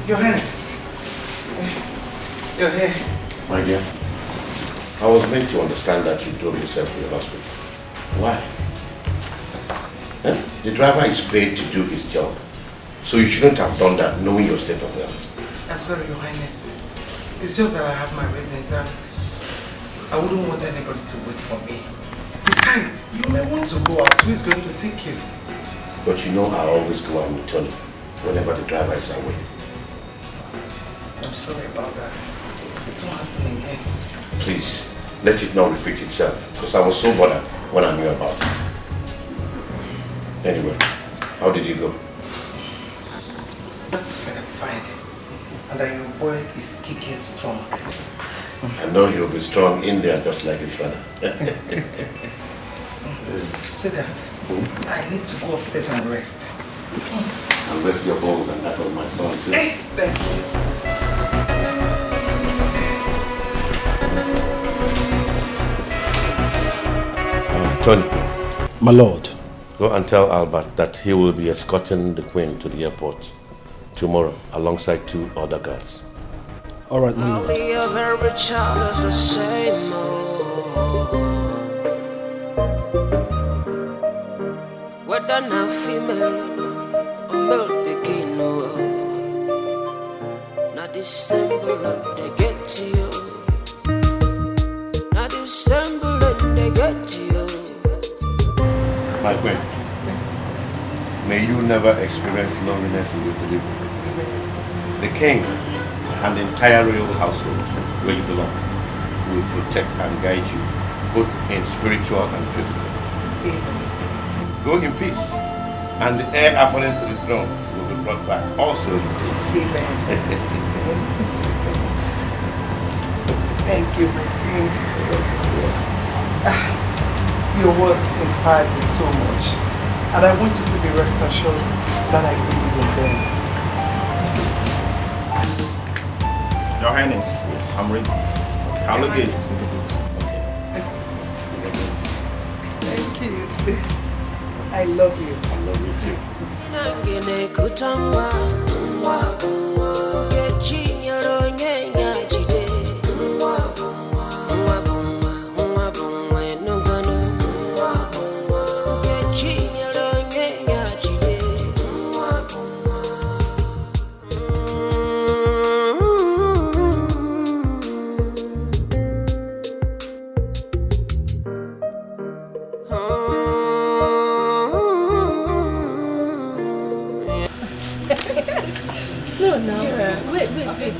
Your Highness. You're here. My dear, I was meant to understand that you drove yourself to the hospital. Why? The driver is paid to do his job. So you shouldn't have done that knowing your state of health. I'm sorry, Your Highness. It's just that I have my reasons and I wouldn't want anybody to wait for me. Besides, you may want to go out. Who is going to take you? But you know I always go out with Tony whenever the driver is away. I'm sorry about that. It won't happen again. Please, let it not repeat itself, because I was so bothered when I knew about it. Anyway, how did you go? Doctor said I'm fine. And that your boy is kicking strong. I know he'll be strong in there just like his father. Sweetheart, I need to go upstairs and rest. And rest your bones and that of my son too. Hey, thank you. Tony. My lord. Go and tell Albert that he will be escorting the Queen to the airport tomorrow alongside 2 other guards. All right, my lord. Only of every child is the same old. Whether now female or male begin, not December they get to you. Not December they get to you. My Queen, may you never experience loneliness in your delivery. The King and the entire royal household where you belong will protect and guide you both in spiritual and physical. Go in peace, and the heir appointed to the throne will be brought back also in peace. Thank you, my king. Your words inspired me so much. And I want you to be rest assured that I believe in them. Your Highness, I'm ready. I'll look at you. Thank you. I love you. I love you too.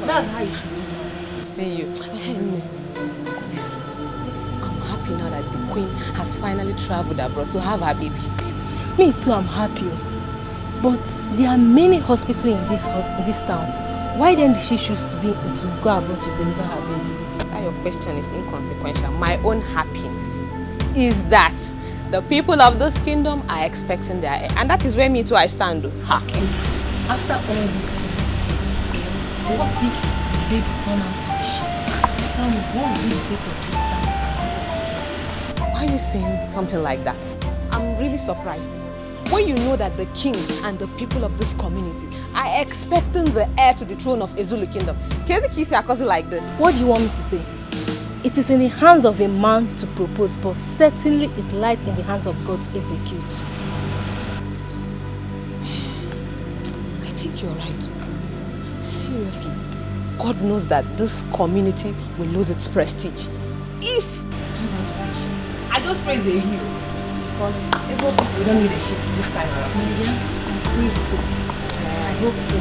That's how you should see you. Honestly, I'm happy now that the Queen has finally traveled abroad to have her baby. Me too, I'm happy. But there are many hospitals in this town. Why then did she choose to go abroad to deliver her baby? your question is inconsequential. My own happiness is that the people of this kingdom are expecting their heir. And that is where me too I stand. Okay. After all these things, what if the baby turn out to be sheep? Tell me, what will be the fate of this town? Why are you saying something like that? I'm really surprised. When you know that the king and the people of this community are expecting the heir to the throne of Ezulu Kingdom, can you kiss your cousin like this? What do you want me to say? It is in the hands of a man to propose, but certainly it lies in the hands of God to execute. I think you're right. Seriously, God knows that this community will lose its prestige if it turns out to be a sheep. I just praise the hero. Because we don't need a ship this time around. My dear, I pray so. I hope so.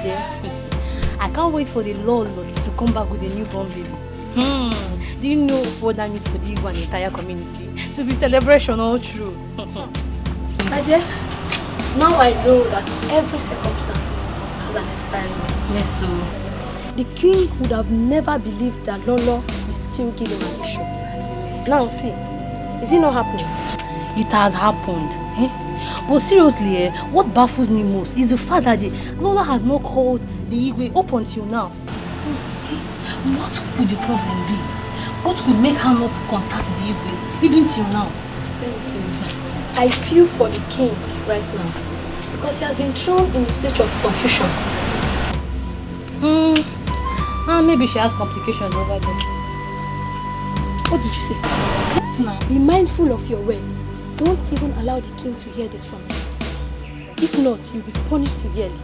Yes, I can't wait for the Lord to come back with a newborn baby. Do you know what that means for the Igbo and the entire community? To be celebration all through. My dear, now I know that every circumstances has an expiry date. Yes, so. The king would have never believed that Lolo will still give him an issue. Now see, is it not happening? It has happened. But seriously, what baffles me most is the fact that Lolo has not called the Igwe up until now. What could the problem be? What could make her not contact the Igwe even till now? I feel for the king right now because he has been thrown in a state of confusion. Maybe she has complications over there. What did you say? Yes, now. Be mindful of your words. Don't even allow the king to hear this from you. If not, you'll be punished severely.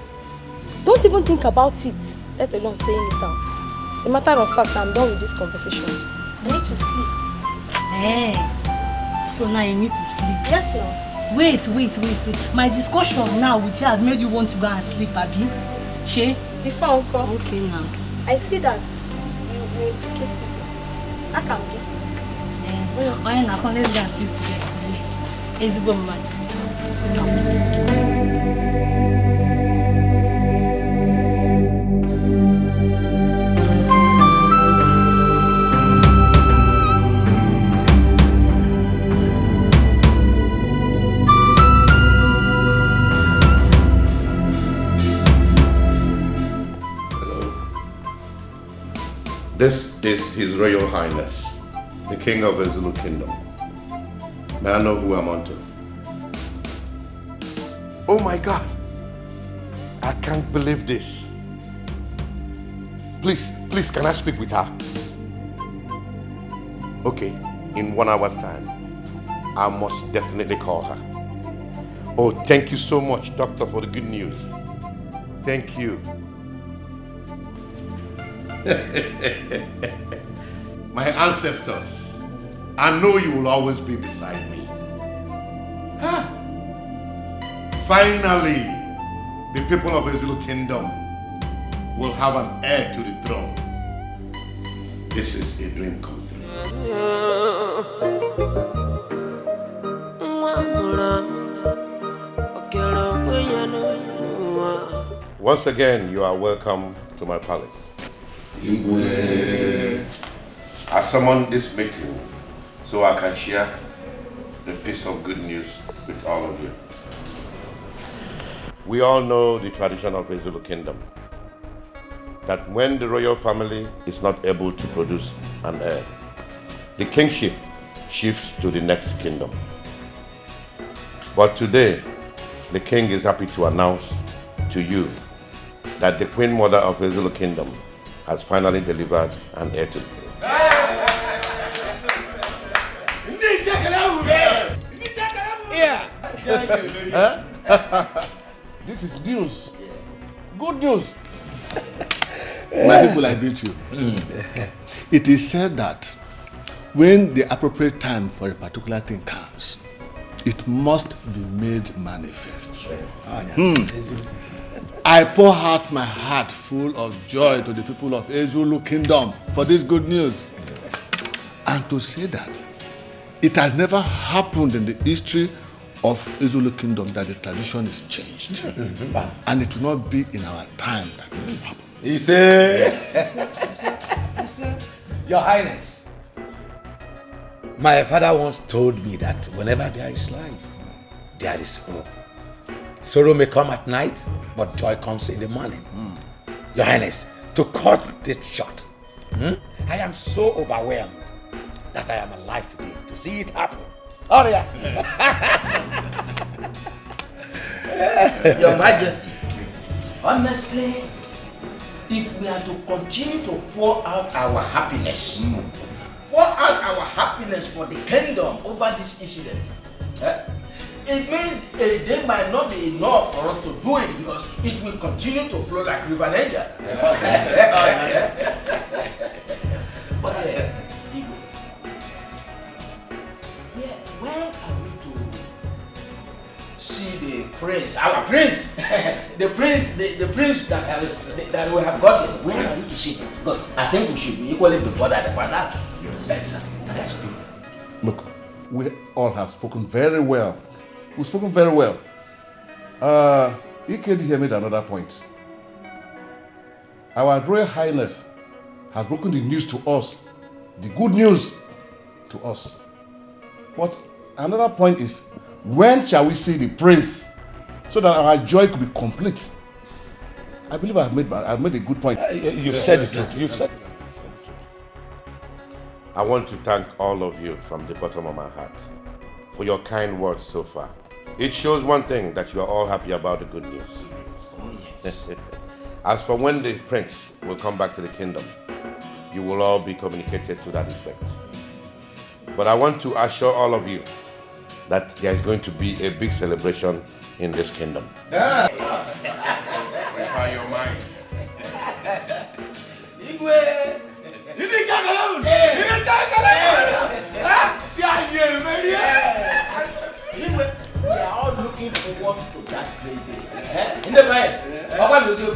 Don't even think about it, let alone saying it out. As a matter of fact, I'm done with this conversation. I need to sleep. So now you need to sleep? Yes, now. Wait. My discussion now with you has made you want to go and sleep, Abi. She? Before Uncle. Okay, now. I see that you implicate people. That can be. Let's go and sleep together. It's good, man. This is His Royal Highness, the King of the Zulu Kingdom. May I know who I'm on to? Oh my God! I can't believe this. Please, can I speak with her? Okay, in 1 hour's time, I must definitely call her. Oh, thank you so much, Doctor, for the good news. Thank you. My ancestors, I know you will always be beside me. Finally, the people of the Zulu Kingdom will have an heir to the throne. This is a dream come true. Once again, you are welcome to my palace. I summoned this meeting so I can share the piece of good news with all of you. We all know the tradition of the Zulu Kingdom, that when the royal family is not able to produce an heir, the kingship shifts to the next kingdom. But today, the king is happy to announce to you that the Queen Mother of the Zulu Kingdom has finally delivered an heir to the throne. This is news. Good news. My people, I greet you. It is said that when the appropriate time for a particular thing comes, it must be made manifest. I pour out my heart full of joy to the people of Ezulu Kingdom for this good news. And to say that it has never happened in the history of Ezulu Kingdom that the tradition is changed. And it will not be in our time that it will happen. He said, Yes. Your Highness, my father once told me that whenever there is life, there is hope. Sorrow may come at night, but joy comes in the morning. Your Highness, to cut this short, I am so overwhelmed that I am alive today to see it happen. Oh, yeah. Your Majesty, honestly, if we are to continue to pour out our happiness, for the kingdom over this incident, it means a day might not be enough for us to do it because it will continue to flow like River Niger. But Igwe, when are we to see the prince, our prince, the prince that we have gotten? When are we to see him? Because I think we should be equally be bothered about that. Yes, that's true. Look, we all have spoken very well. We've spoken very well. EKD here made another point. Our Royal Highness has broken the news to us, the good news to us. But another point is, when shall we see the prince so that our joy could be complete? I believe I've made a good point. You've said the truth. You've said it. I want to thank all of you from the bottom of my heart for your kind words so far. It shows one thing, that you are all happy about the good news. Oh, yes. As for when the prince will come back to the kingdom, you will all be communicated to that effect. But I want to assure all of you that there is going to be a big celebration in this kingdom. Prepare your mind. Igwe! We are all looking forward to that great day. In the mind, Papa knows you.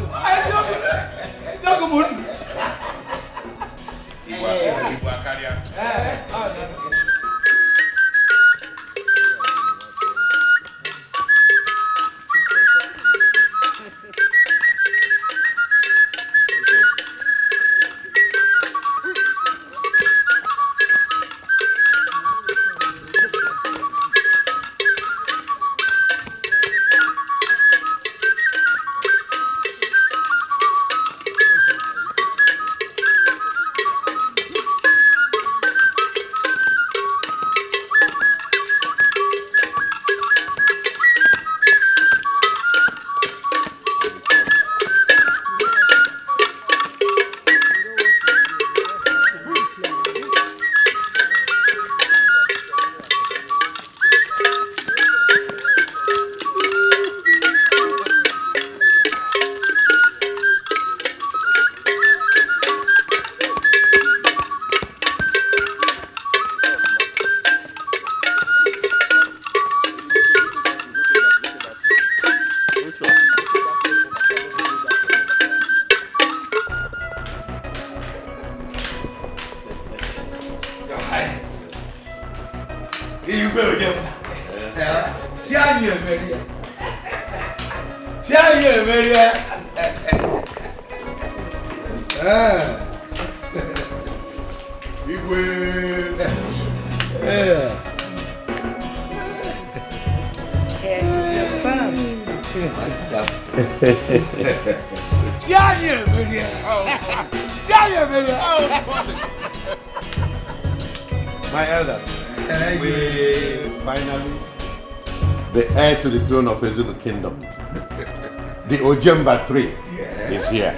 My elders, finally, the heir to the throne of Ezulu Kingdom, the Ojemba 3, is here.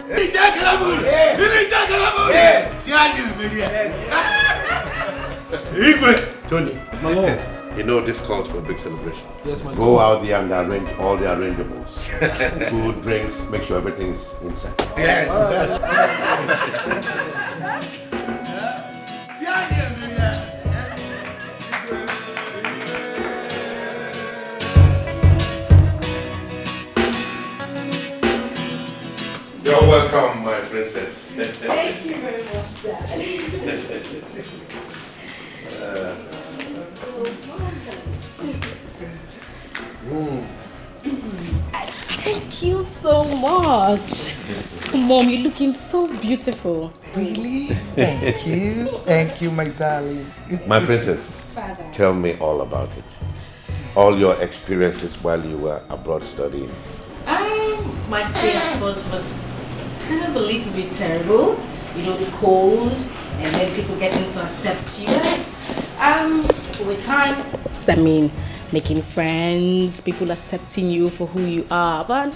Tony, you know this calls for a big celebration. Yes, my Go out there and arrange all the arrangeables. Food, drinks, make sure everything's inside. Yes. You're welcome, my princess. Thank you very much, Dad. Thank you so much. Mom, you're looking so beautiful. Really? Thank you. Thank you, my darling. My princess, Father. tell me all about it. All your experiences while you were abroad studying. My stay at first was kind of a little bit terrible. You know, the cold, and then people getting to accept you. With time, I mean, making friends, people accepting you for who you are. But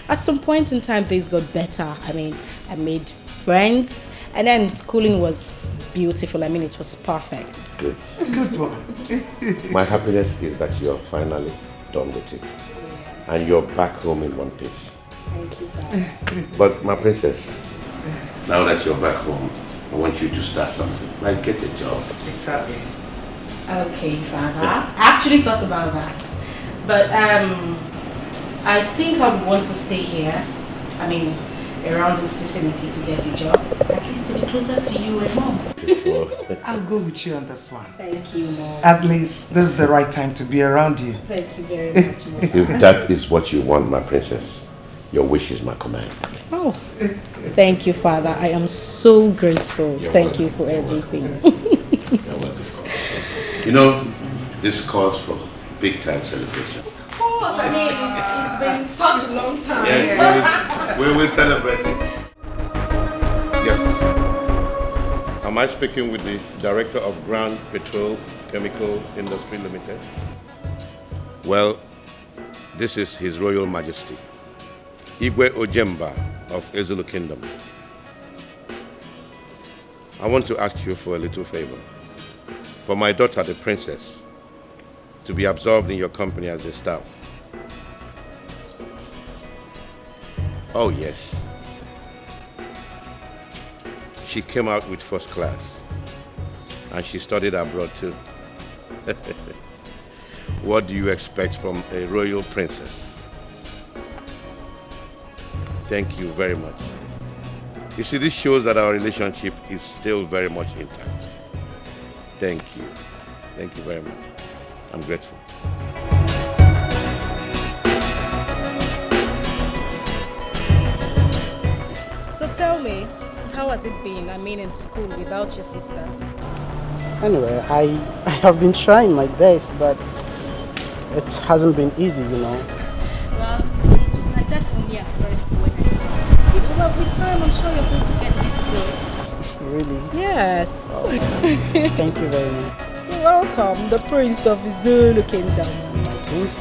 at some point in time, things got better. I mean, I made friends, and then schooling was beautiful. I mean, it was perfect. Good. Good one. My happiness is that you're finally done with it. And you're back home in one piece. Thank you, Father. But my princess, now that you're back home, I want you to start something. Like get a job. Exactly. Okay, Father. I actually thought about that. But I think I would want to stay here. I mean, around this vicinity to get a job. At least to be closer to you and Mom. I'll go with you on this one. Thank you, Mom. At least this is the right time to be around you. Thank you very much, Mom. If that is what you want, my princess, your wish is my command. Oh, thank you, Father. I am so grateful. Thank you for everything. You know, this calls for big time celebration. Of course, I mean, it's been such a long time. Yes, we will celebrate it. Yes. Am I speaking with the Director of Grand Petrol Chemical Industry Limited? Well, this is His Royal Majesty, Igwe Ojemba of Ezulu Kingdom. I want to ask you for a little favor. For my daughter, the princess, to be absorbed in your company as a staff. Oh, yes. She came out with first class, and she studied abroad too. What do you expect from a royal princess? Thank you very much. You see, this shows that our relationship is still very much intact. Thank you. Thank you very much. I'm grateful. So tell me, how has it been? I mean, in school without your sister? Anyway, I have been trying my best, but it hasn't been easy, you know. Well, it was like that for me at first when I started. You know, but with time, I'm sure you're going to get used to it. Really? Yes. Oh. Thank you very much. You're welcome. The Prince of Zulu Kingdom. My prince?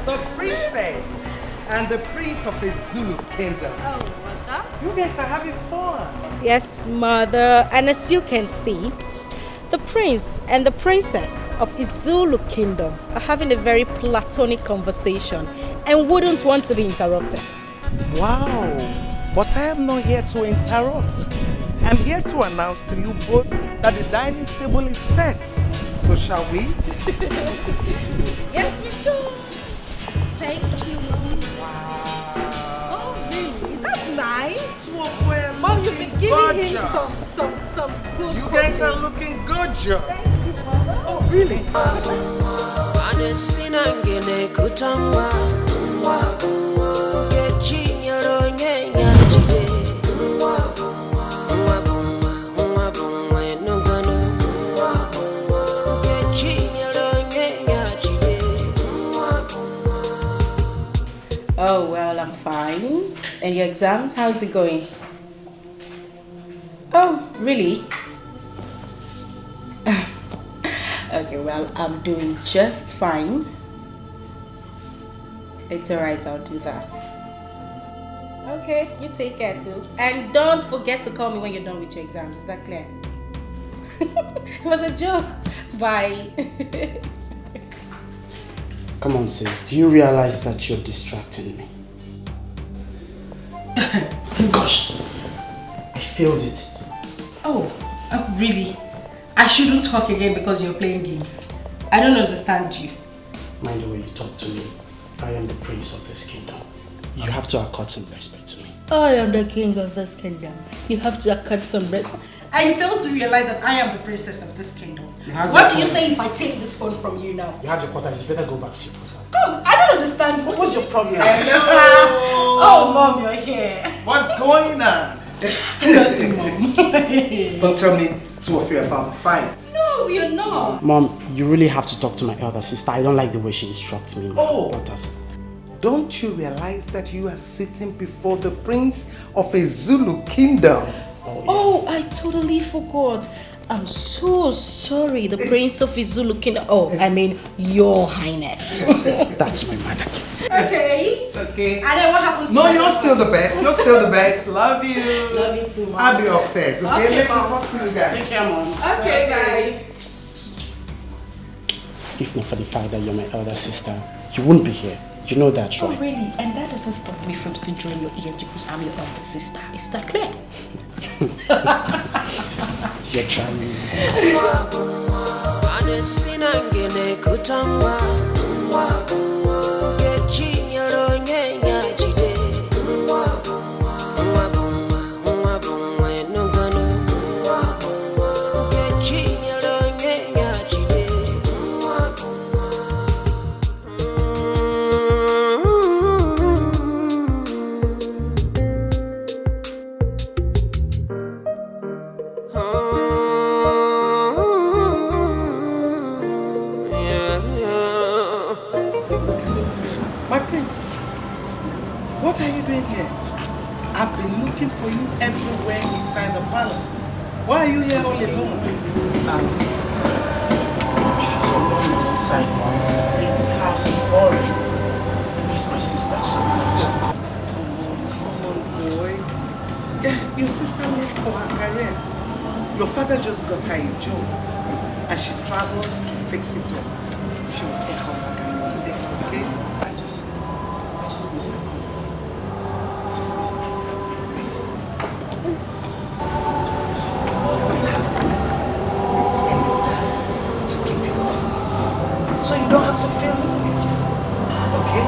The princess and the prince of a Zulu kingdom. Oh, what's that? You guys are having fun. Yes, Mother. And as you can see, the prince and the princess of Zulu Kingdom are having a very platonic conversation and wouldn't want to be interrupted. Wow, but I am not here to interrupt. I'm here to announce to you both that the dining table is set. So shall we? Yes, we should. Thank you. Wow. Oh, really? That's nice. Well, Mom, you've been giving him gorgeous. some good You guys cooking. are looking gorgeous. Thank you, Mother. Oh, really? Oh, well, I'm fine. And your exams, how's it going? Oh, really? Okay, well, I'm doing just fine. It's alright, I'll do that. Okay, you take care too. And don't forget to call me when you're done with your exams, is that clear? It was a joke. Bye. Come on, sis. Do you realize that you're distracting me? Gosh, I failed it. Oh, really? I shouldn't talk again because you're playing games. I don't understand you. Mind the way you talk to me. I am the prince of this kingdom. You have to accord some respect to me. I am the king of this kingdom. You have to accord some respect. And you fail to realize that I am the princess of this kingdom. What do you say if I take this phone from you now? You have your quarters. You better go back to your quarters. Come, I don't understand. What's your problem? Hello. Oh, Mom, you're here. What's going on? Nothing, Mom. Don't tell me two of you about the fight. No, we are not. Mom, you really have to talk to my elder sister. I don't like the way she instructs me. Quarters. Don't you realize that you are sitting before the prince of a Zulu kingdom? Oh, I totally forgot. I'm so sorry. The prince of Izulu kingdom. Oh, I mean, your highness. That's my mother. Okay. It's okay. And then what happens to No, my you're mother? still the best. You're still the best. Love you. Love you too, Mom. I'll be upstairs, okay? Okay, Let's Mom. talk to you guys. Take care, Mom. Okay, bye. If not for the fact that you're my elder sister, you wouldn't be here. You know that, Oh, right? really? And that doesn't stop me from still drawing your ears because I'm your elder sister. Is that clear? You're trying. My prince, what are you doing here? I've been looking for you everywhere inside the palace. Why are you here all alone? It's so lonely inside, Mom. The house is boring. I miss my sister so much. Come on, boy. Yeah, your sister left for her career. Your father just got her a job, and she traveled to fix it up. She will soon come back and you will see her, okay? I just miss her. I just miss her. So you don't have to feel it, okay?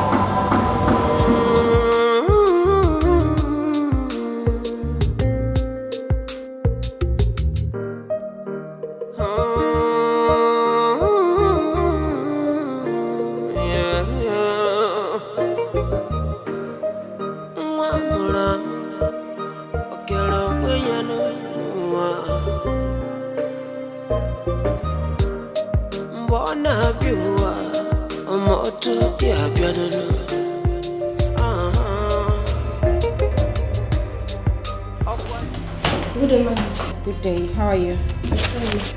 Good day, how are you?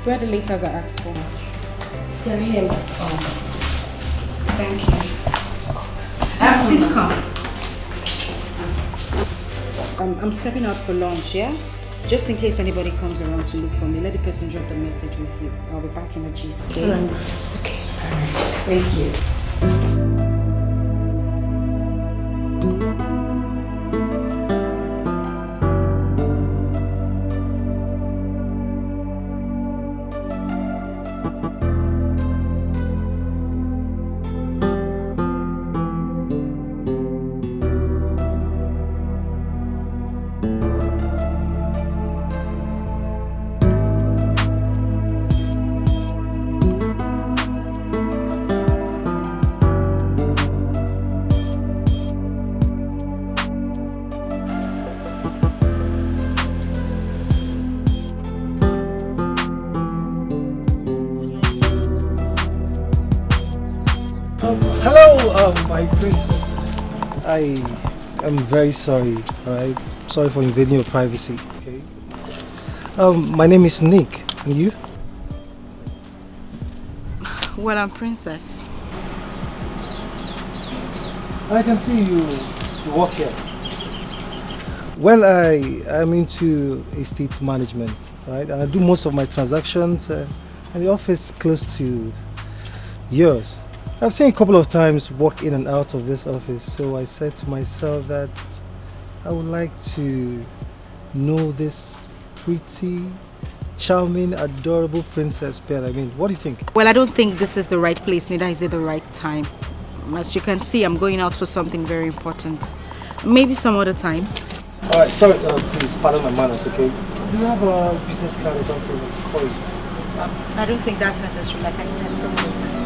Where are the letters I asked for? They're here. Thank you. Please come. I'm stepping out for lunch, yeah? Just in case anybody comes around to look for me, let the person drop the message with you. I'll be back in a jiff, okay? Okay. Thank you. My princess, I am very sorry, alright? Sorry for invading your privacy, okay? My name is Nick, and you? Well, I'm Princess. I can see you work here. Well, I'm into estate management, right? And I do most of my transactions and the office close to yours. I've seen a couple of times walk in and out of this office, so I said to myself that I would like to know this pretty charming, adorable princess Pearl. I mean, what do you think? Well, I don't think this is the right place, neither is it the right time. As you can see, I'm going out for something very important. Maybe some other time. Alright, sorry, please, pardon my manners, okay? So do you have a business card or something I can call you? I don't think that's necessary, like I said, some other time.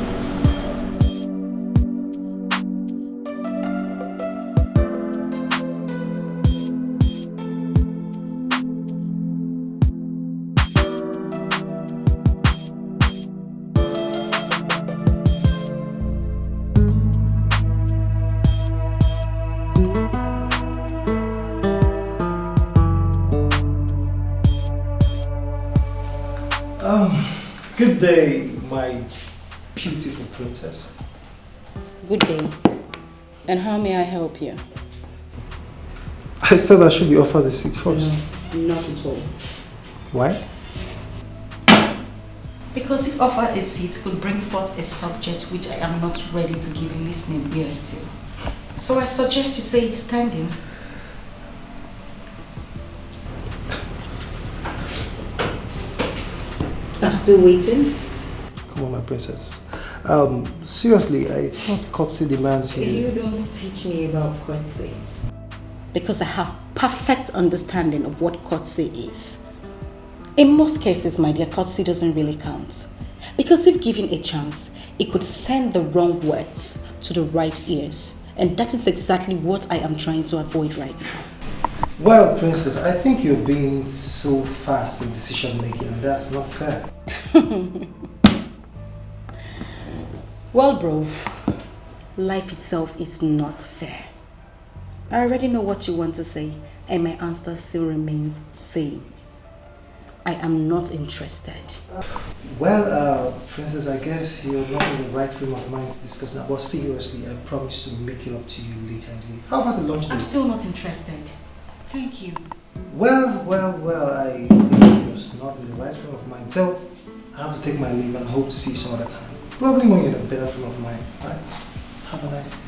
Good day, my beautiful princess. Good day. And how may I help you? I thought I should be offered a seat first. No, not at all. Why? Because if offered a seat could bring forth a subject which I am not ready to give listening ears to. So I suggest you say it standing. I'm still waiting. Come on, my princess. Seriously, I thought courtesy demands you. You don't teach me about courtesy. Because I have perfect understanding of what courtesy is. In most cases, my dear, courtesy doesn't really count. Because if given a chance, it could send the wrong words to the right ears. And that is exactly what I am trying to avoid right now. Well, princess, I think you're being so fast in decision making, and that's not fair. Well, bro, life itself is not fair. I already know what you want to say, and my answer still remains same. I am not interested. Well, princess, I guess you're not in the right frame of mind to discuss now. But seriously, I promise to make it up to you later in the day. How about the lunch date? I'm still not interested. Thank you. Well, I think you're not in the right frame of mind. So, I have to take my leave and hope to see you some other time. Probably when you're in a better frame of mind. Right? Have a nice day.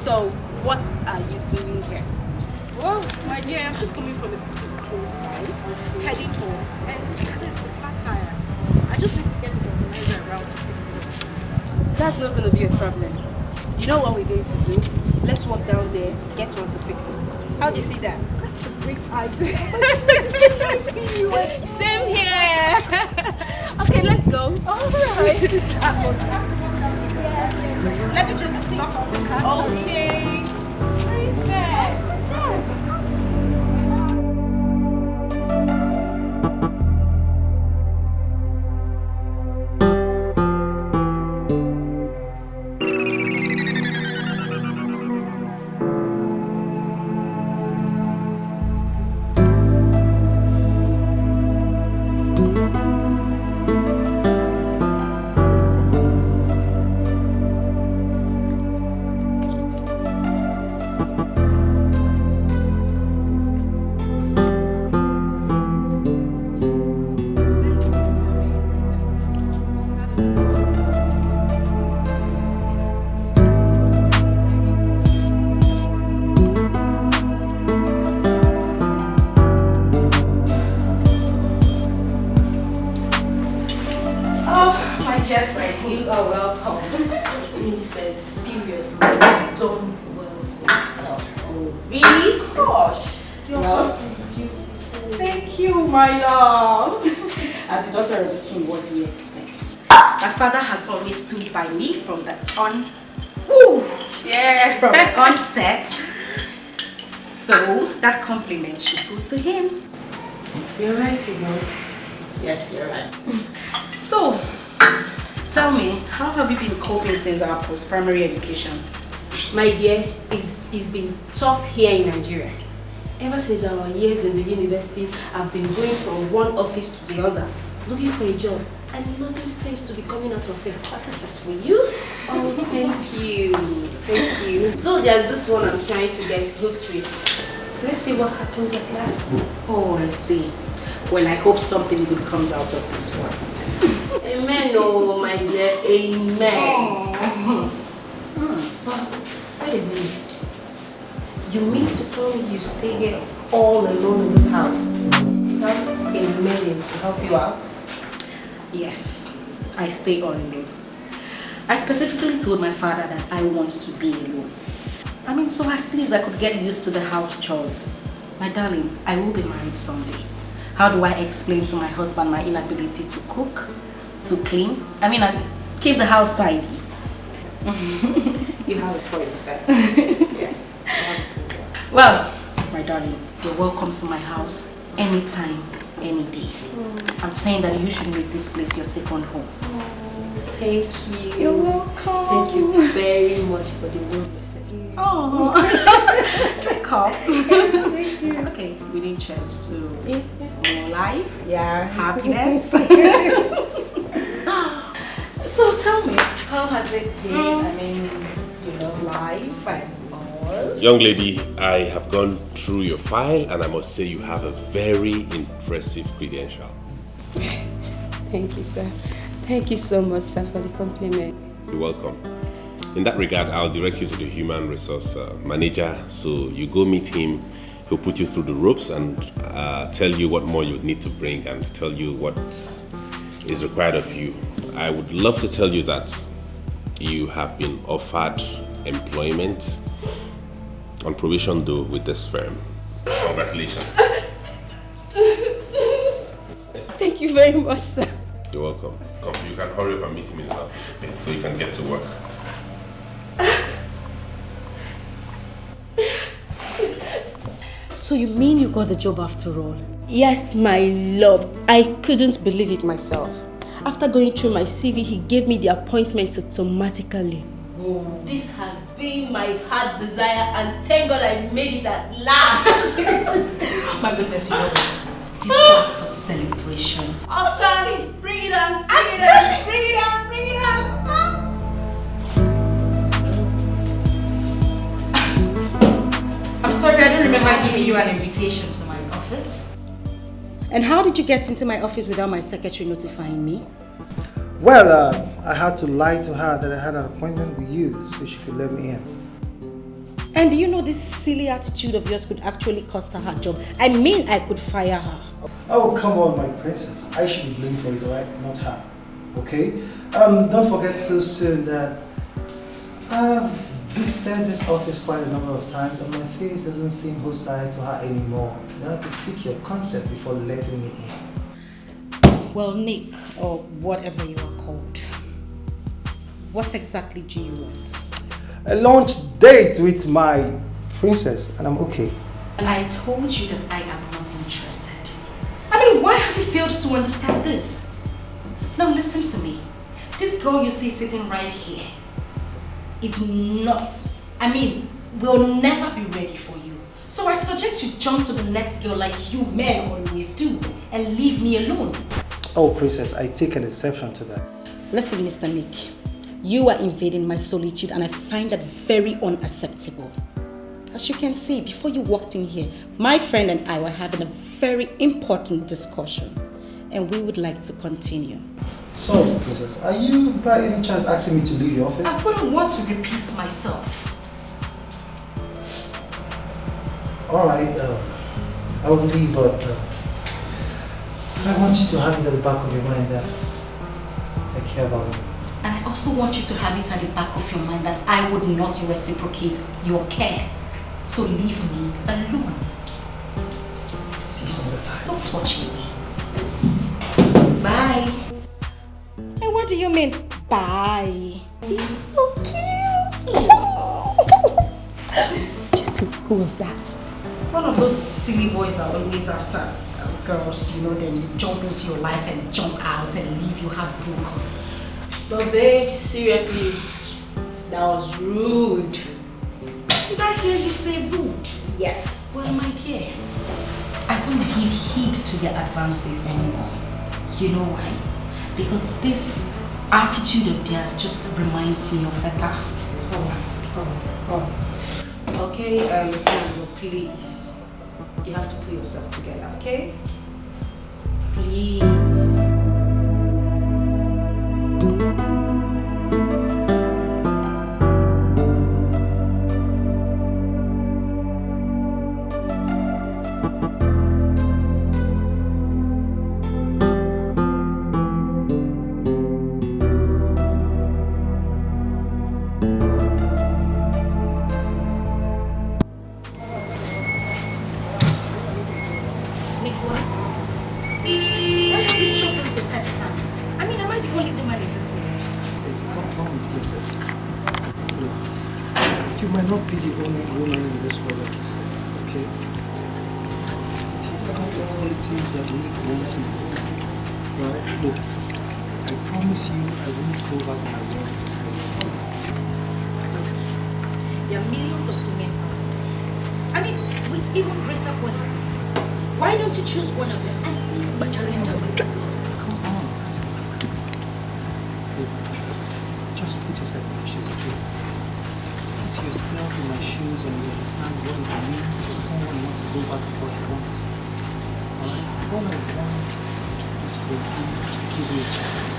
So, what are you doing here? Well, my dear, I'm just coming from a boutique close by, heading home, and there's a flat tire. I just need to get the organizer around to fix it. That's not going to be a problem. You know what we're going to do? Let's walk down there, get one to fix it. How do you see that? That's a great idea. It's so nice to see you. Same here. Okay, let's go. All right. Let me just lock up the car. Okay. Princess. Seriously, you've done well for yourself. Oh, really? Gosh, your house is beautiful. Thank you, my love. As a daughter of the king, what do you expect? My father has always stood by me from the from the onset. So that compliment should go to him. You're right, you know. Yes, you're right. So, tell me, how have you been coping since our post-primary education? My dear, it's been tough here in Nigeria. Ever since our years in the university, I've been going from one office to the other, looking for a job, and nothing seems to be coming out of it. This is for you. Oh, thank you. Thank you. Though there's this one I'm trying to get hooked with. Let's see what happens at last. Oh, I see. Well, I hope something good comes out of this one. Amen, oh my dear. Amen. Wait a minute. You mean to tell me you stay here all alone in this house without a million to help you out? Yes, I stay all alone. I specifically told my father that I want to be alone. I mean, so at least I could get used to the house chores. My darling, I will be married someday. How do I explain to my husband my inability to cook, to clean? I mean, I keep the house tidy. You have a point there. Yes. Well, my darling, you're welcome to my house anytime, any day. I'm saying that you should make this place your second home. Thank you. You're welcome. Thank you very much for the warm reception. Oh, drink up. Thank you. Okay, we need cheers to more life, happiness. So tell me, how has it been? I mean, you love life and all. Young lady, I have gone through your file and I must say you have a very impressive credential. Thank you, sir. Thank you so much, sir, for the compliment. You're welcome. In that regard, I'll direct you to the human resource manager. So you go meet him, he'll put you through the ropes and tell you what more you need to bring and tell you what is required of you. I would love to tell you that you have been offered employment on probation though with this firm. Congratulations. Thank you very much, sir. You're welcome. Come, you can hurry up and meet him in his office, okay? So you can get to work. So you mean you got the job after all? Yes, my love. I couldn't believe it myself. After going through my CV, he gave me the appointment automatically. Oh, this has been my heart desire and thank God I made it at last. My goodness, you know what? This calls for celebration. Ushers, bring it on, bring it on, bring it on, bring it on. I'm sorry, I don't remember giving you an invitation to my office. And how did you get into my office without my secretary notifying me? Well, I had to lie to her that I had an appointment with you so she could let me in. And do you know this silly attitude of yours could actually cost her her job? I mean, I could fire her. Oh, come on, my princess. I should be blamed for it, right? Not her. Okay? Don't forget so soon that I've visited this office quite a number of times and my face doesn't seem hostile to her anymore. You have to seek your consent before letting me in. Well, Nick, or whatever you are called, what exactly do you want? A launch date with my princess, and I'm okay. And I told you that I am not interested. I mean, why have you failed to understand this? Now listen to me. This girl you see sitting right here, it's not, will never be ready for you. So I suggest you jump to the next girl like you men always do and leave me alone. Oh, princess, I take an exception to that. Listen, Mr. Nick, you are invading my solitude and I find that very unacceptable. As you can see, before you walked in here, my friend and I were having a very important discussion and we would like to continue. So, princess, are you by any chance asking me to leave your office? I wouldn't want to repeat myself. Alright, I will leave, but I want you to have it at the back of your mind that I care about you. And I also want you to have it at the back of your mind that I would not reciprocate your care. So leave me alone. See you some other time. Stop touching me. Bye. And what do you mean, bye? He's so cute. Who was that? One of those silly boys that are always after girls, you know, then jump into your life and jump out and leave you heartbroken. But babe, seriously, that was rude. Did I hear you say rude? Yes. Well, my dear, I don't give heed to their advances anymore. You know why? Because this attitude of theirs just reminds me of the past. Okay, I understand, but please, you have to put yourself together, okay? Please. There are millions of women out there. I mean, with even greater qualities. Why don't you choose one of them and leave Bacharenda? Come on, princess. Look, just put yourself in my shoes, okay? Put yourself in my shoes and you understand what it means for someone not to go back with what he wants. Alright? All I want is for you to give me a chance.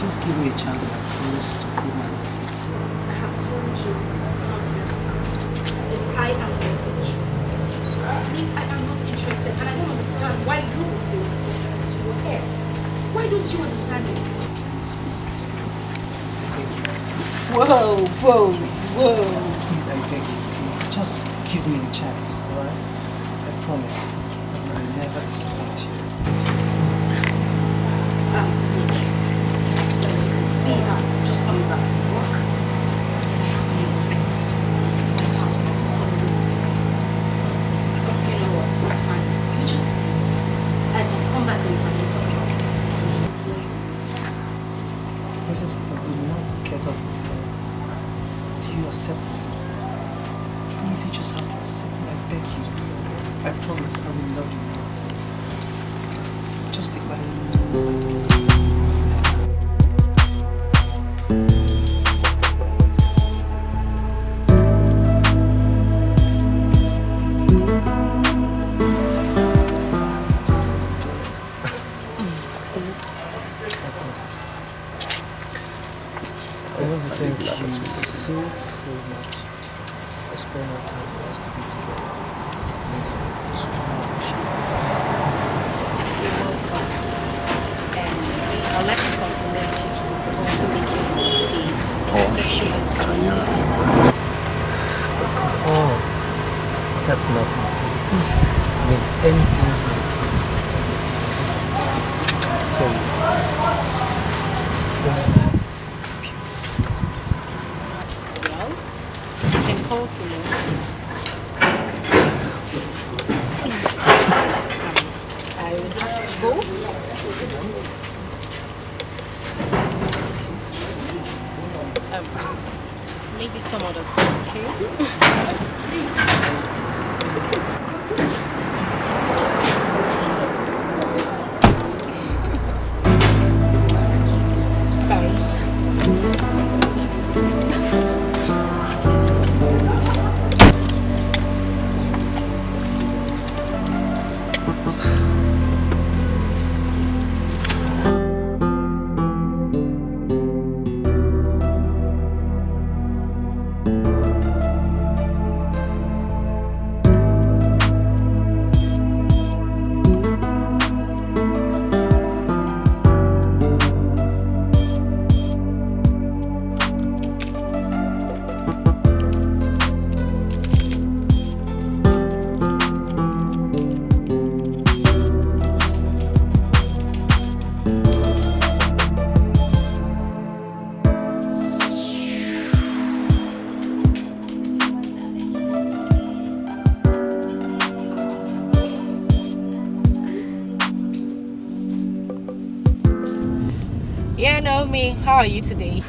Just give me a chance and I promise to prove my love. I have told you countless times that I am not interested. I am not interested and I don't understand why you feel to get it into your head. Why don't you understand it? Whoa. Please, I beg you, okay? Just give me a chance, alright? I promise I will never disappoint you. As you can see, I'm just coming back from work. And I have news. This is my house. It's all in space. But you know what? That's fine. You just leave. And then come back later and we'll talk about it. Princess, I will not get up with her till you accept me. Please, you just have to accept me. I beg you. I promise I will love you. Just take my hand. I want to thank you so much for spending our time for us to be together. It's really appreciated. You're welcome. And I'd like to compliment you too for also making a sexual scene. Come on. That's nothing. I mean, anything for the princess. So, it's beautiful. Well, you can call to me. I will have to go. Maybe some other time, okay? Yeah, Naomi, how are you today?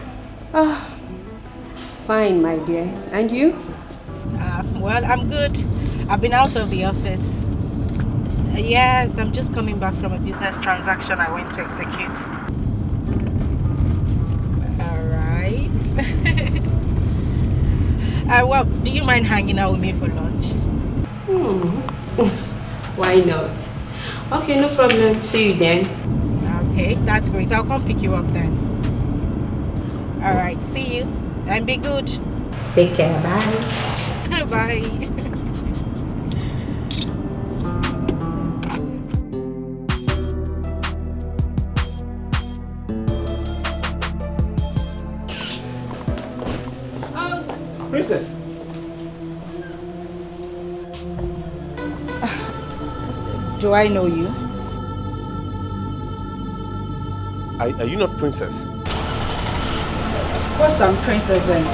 Fine, my dear. And you? Well, I'm good. I've been out of the office. Yes, I'm just coming back from a business transaction I went to execute. Alright. Well, do you mind hanging out with me for lunch? Why not? Okay, no problem. See you then. Okay, that's great. I'll come pick you up then. Alright, see you. And be good. Take care. Bye. Bye. Princess. Do I know you? Are you not Princess? Of course I'm Princess and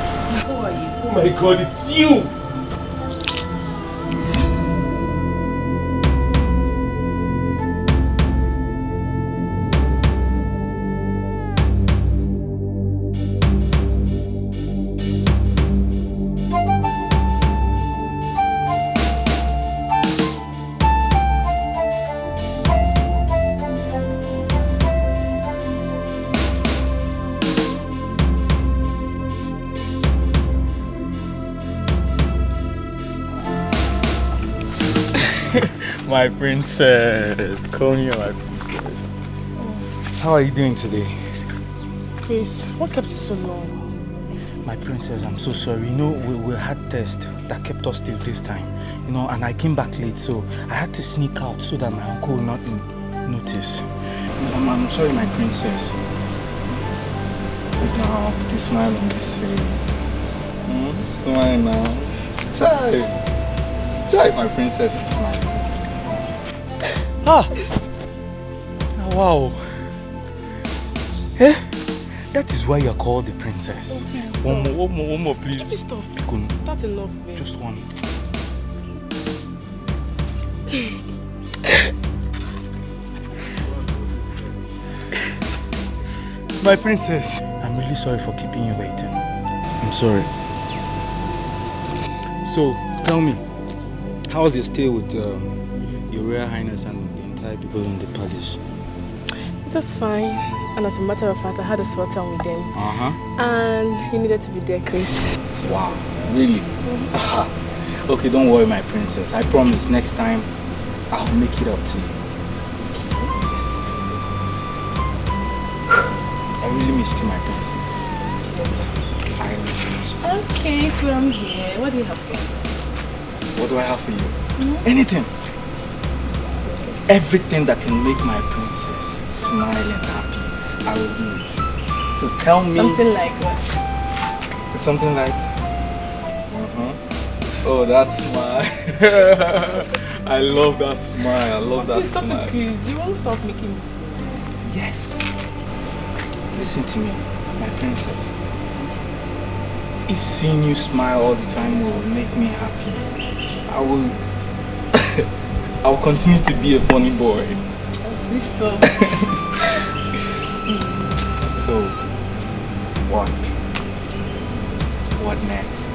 who are you? Oh my God, it's you! My princess, Konya, my princess. How are you doing today? Chris, what kept you so long? My princess, I'm so sorry. You know, we had tests that kept us till this time. You know, and I came back late, so I had to sneak out so that my uncle will not notice. I'm sorry, my princess. Please now, put a smile on this face. Smile now. Try. Try, my princess, to smile. Ah! Wow. Eh? That is why you're called the princess. Okay, one more, please. Please stop. That's enough, babe. Just one. My princess. I'm really sorry for keeping you waiting. I'm sorry. So, tell me, how was your stay with Your Royal Highness and the entire people in the palace? It was fine. And as a matter of fact, I had a sort time with them. Uh-huh. And you needed to be there, Chris. Wow, really? Aha. Okay, don't worry, my princess. I promise next time I'll make it up to you. Yes. I really missed you, my princess. I really missed you. Okay, so I'm here. What do you have for me? What do I have for you? Anything. Everything that can make my princess smile and happy, I will do it. So tell me. Something like what? Something like. Oh, that smile. I love that smile. I love that stop smile. It, please. You won't stop making it. Yes. Listen to me, my princess. If seeing you smile all the time will make me happy, I will continue to be a funny boy. Please stop. So, what? What next?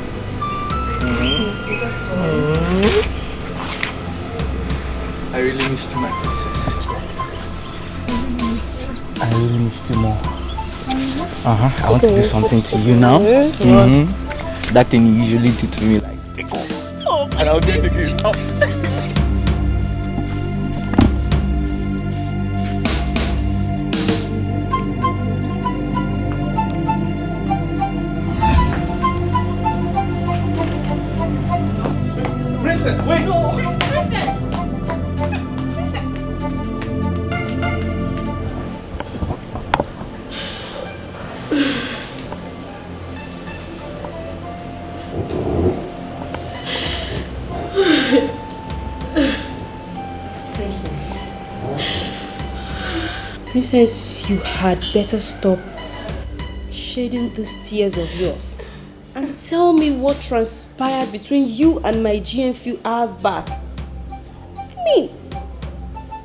I really missed you, my princess. I really missed you more. I want to do something to you now. That thing you usually do to me, like tickles. And I'll do it again. Princess, wait! No! Princess! Princess, you had better stop shedding these tears of yours and tell me what transpired between you and my GM few hours back. I mean,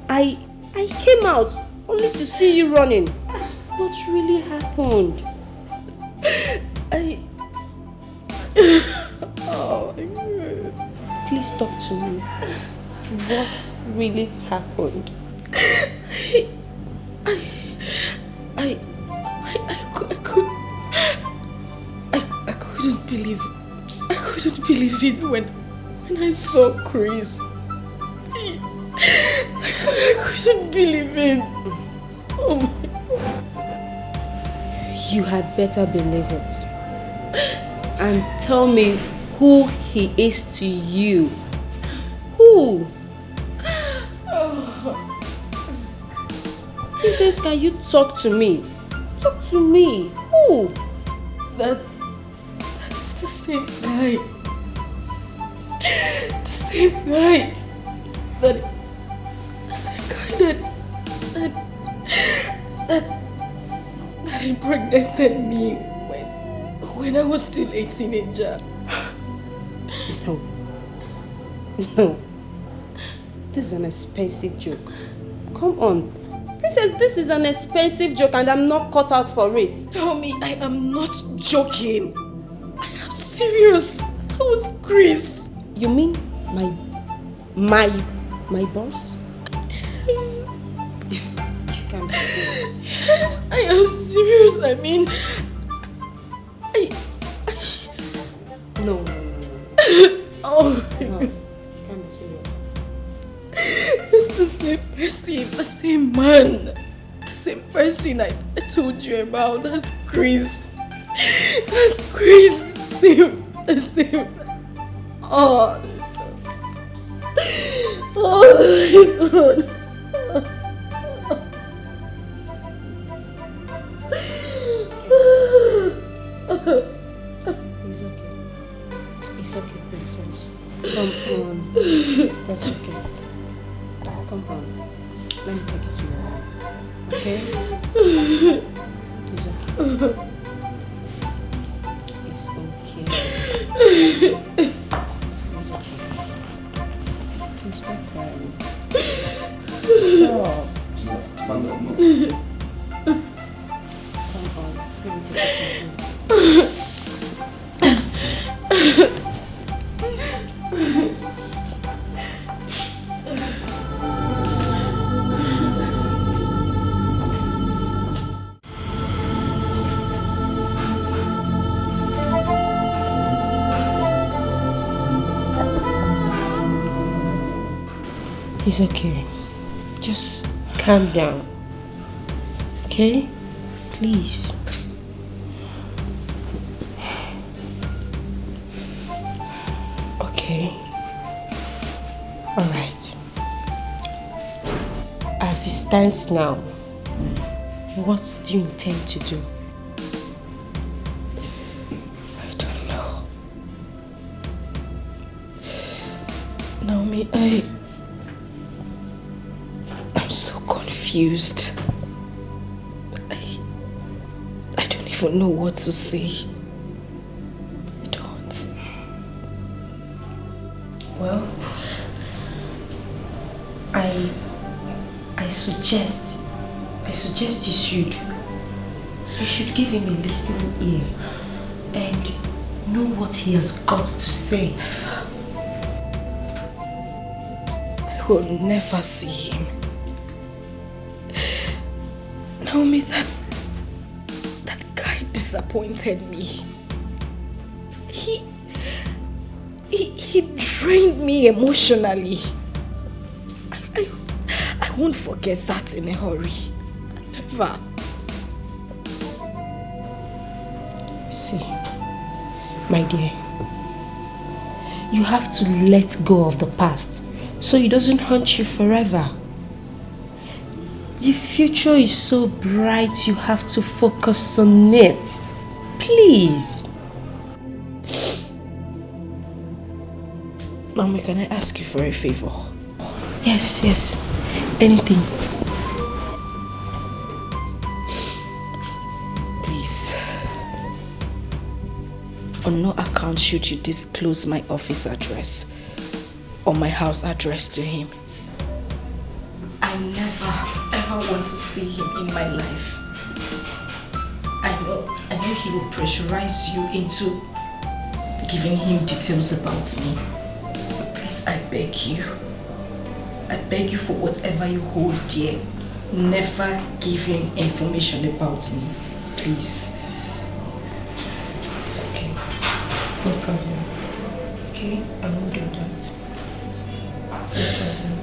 I came out only to see you running. What really happened? Oh my God. Please talk to me. What really happened? I couldn't believe it when I saw Chris. I couldn't believe it. Oh my. You had better believe it. And tell me who he is to you. Who? Oh. Princess, can you talk to me? Talk to me. Who? That is the same guy. The same guy that impregnated me when I was still a teenager. No. This is an expensive joke. Come on. Princess, this is an expensive joke and I'm not cut out for it. Tell me, I am not joking. I am serious. That was Chris. You mean my boss? Yes. You can't be serious. Yes, I am serious. I mean, No. Oh. No. You can't be serious. It's the same person, the same man, the same person I told you about. That's Chris. That's Chris. The same. Oh. Oh my God. It's okay. It's okay, Princess. Come on. That's okay. Come on. Let me take it to your room. Okay? It's okay. It's okay. It's okay. Please stop crying. Stop. Stand up, Mom. Come on. Let me take it to your room. It's okay. Just calm down. Okay? Please. Okay. Alright. As it stands now, what do you intend to do? I don't know. Naomi, I'm so confused. I don't even know what to say. I don't. Well, I suggest you should give him a listening ear and know what he has got to say. I will never see him. Naomi, that guy disappointed me. He drained me emotionally. I won't forget that in a hurry. Never. See, my dear, you have to let go of the past so it doesn't haunt you forever. The future is so bright, you have to focus on it. Please. Mama, can I ask you for a favor? Yes. Anything. Please. On no account should you disclose my office address or my house address to him. I never ever want to see him in my life. I know he will pressurize you into giving him details about me. But please, I beg you. I beg you for whatever you hold dear. Never give him information about me. Please. It's okay. No problem. Okay? I won't do that. No problem.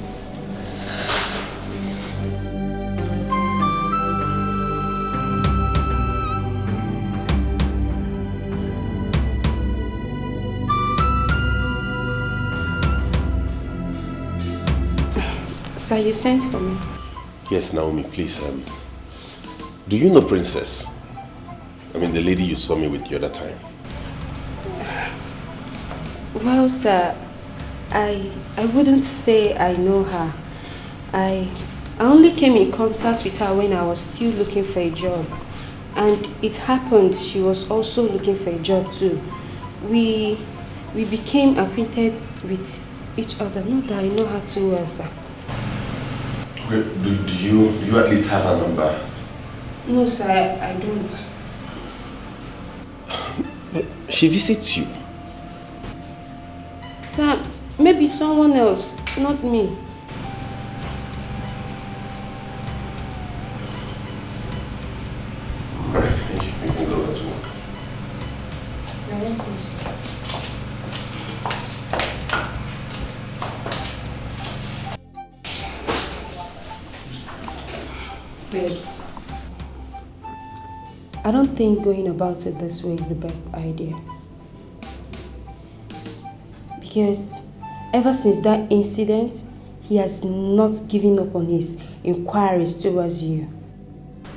Sir, you sent for me. Yes, Naomi, please. Do you know Princess? I mean, the lady you saw me with the other time. Well, sir, I wouldn't say I know her. I only came in contact with her when I was still looking for a job. And it happened she was also looking for a job too. We became acquainted with each other. Not that I know her too well, sir. Okay, do you at least have her number? No, sir, I don't. But she visits you. Sir, maybe someone else, not me. Alright, thank you. You can go back to work. You're welcome. Babes, I don't think going about it this way is the best idea. Because ever since that incident, he has not given up on his inquiries towards you.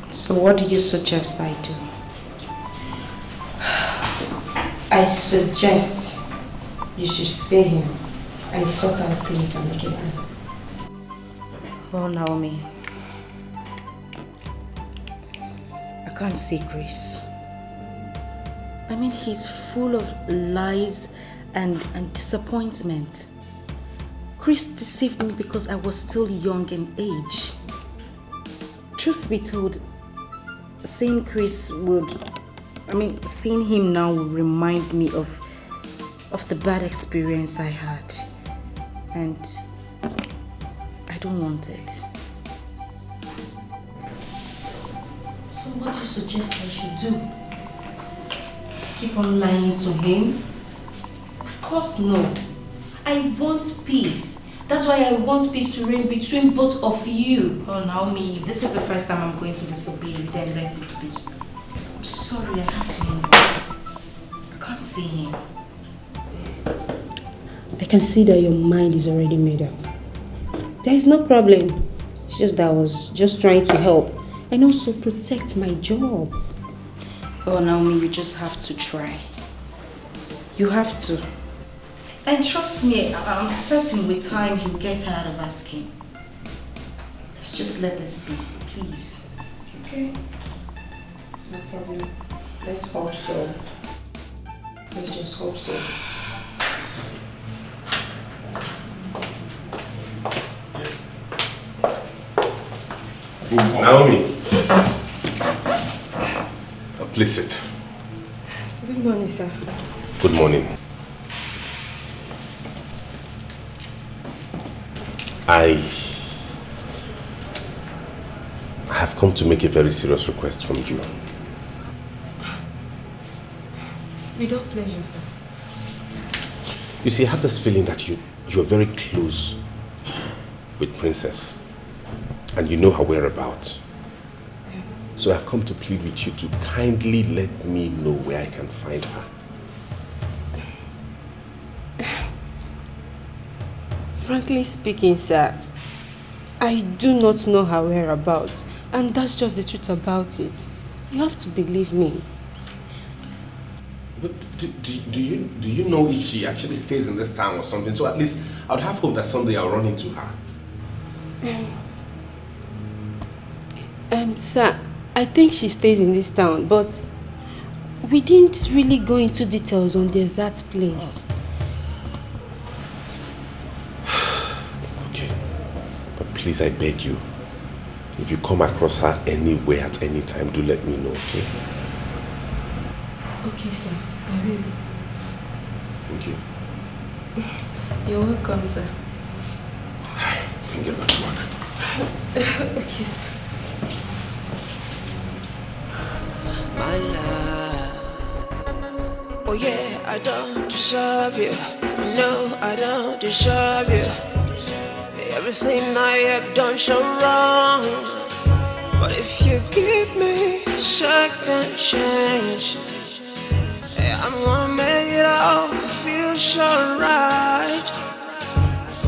So what do you suggest I do? I suggest you should see him and sort out things amicably. Oh, Naomi. I can't see Chris. I mean, he's full of lies and disappointment. Chris deceived me because I was still young in age. Truth be told, seeing him now would remind me of the bad experience I had. And I don't want it. So what do you suggest I should do? Keep on lying to him? Of course no. I want peace. That's why I want peace to reign between both of you. Oh, Naomi, if this is the first time I'm going to disobey you, then let it be. I'm sorry, I have to move on. I can't see him. I can see that your mind is already made up. There is no problem. It's just that I was just trying to help and also protect my job. Oh, Naomi, you just have to try. You have to. And trust me, I'm certain with time he'll get tired of asking. Let's just let this be, please. Okay. No problem. Let's hope so. Let's just hope so. Naomi. Please sit. Good morning, sir. Good morning. I have come to make a very serious request from you. Without pleasure, sir. You see, I have this feeling that you're very close with Princess and you know her whereabouts. So I've come to plead with you to kindly let me know where I can find her. Frankly speaking, sir, I do not know her whereabouts, and that's just the truth about it. You have to believe me. But do you know if she actually stays in this town or something? So at least I would have hope that someday I'll run into her. Sir, I think she stays in this town, but we didn't really go into details on the exact place. Okay, but please, I beg you, if you come across her anywhere at any time, do let me know, okay? Okay, sir. I will. Thank you. You're welcome, sir. I can get back to work. Okay, sir. My love, oh yeah, I don't deserve you. No, I don't deserve you. Everything I have done so wrong. But if you give me a second chance, I'm gonna make it all feel so right.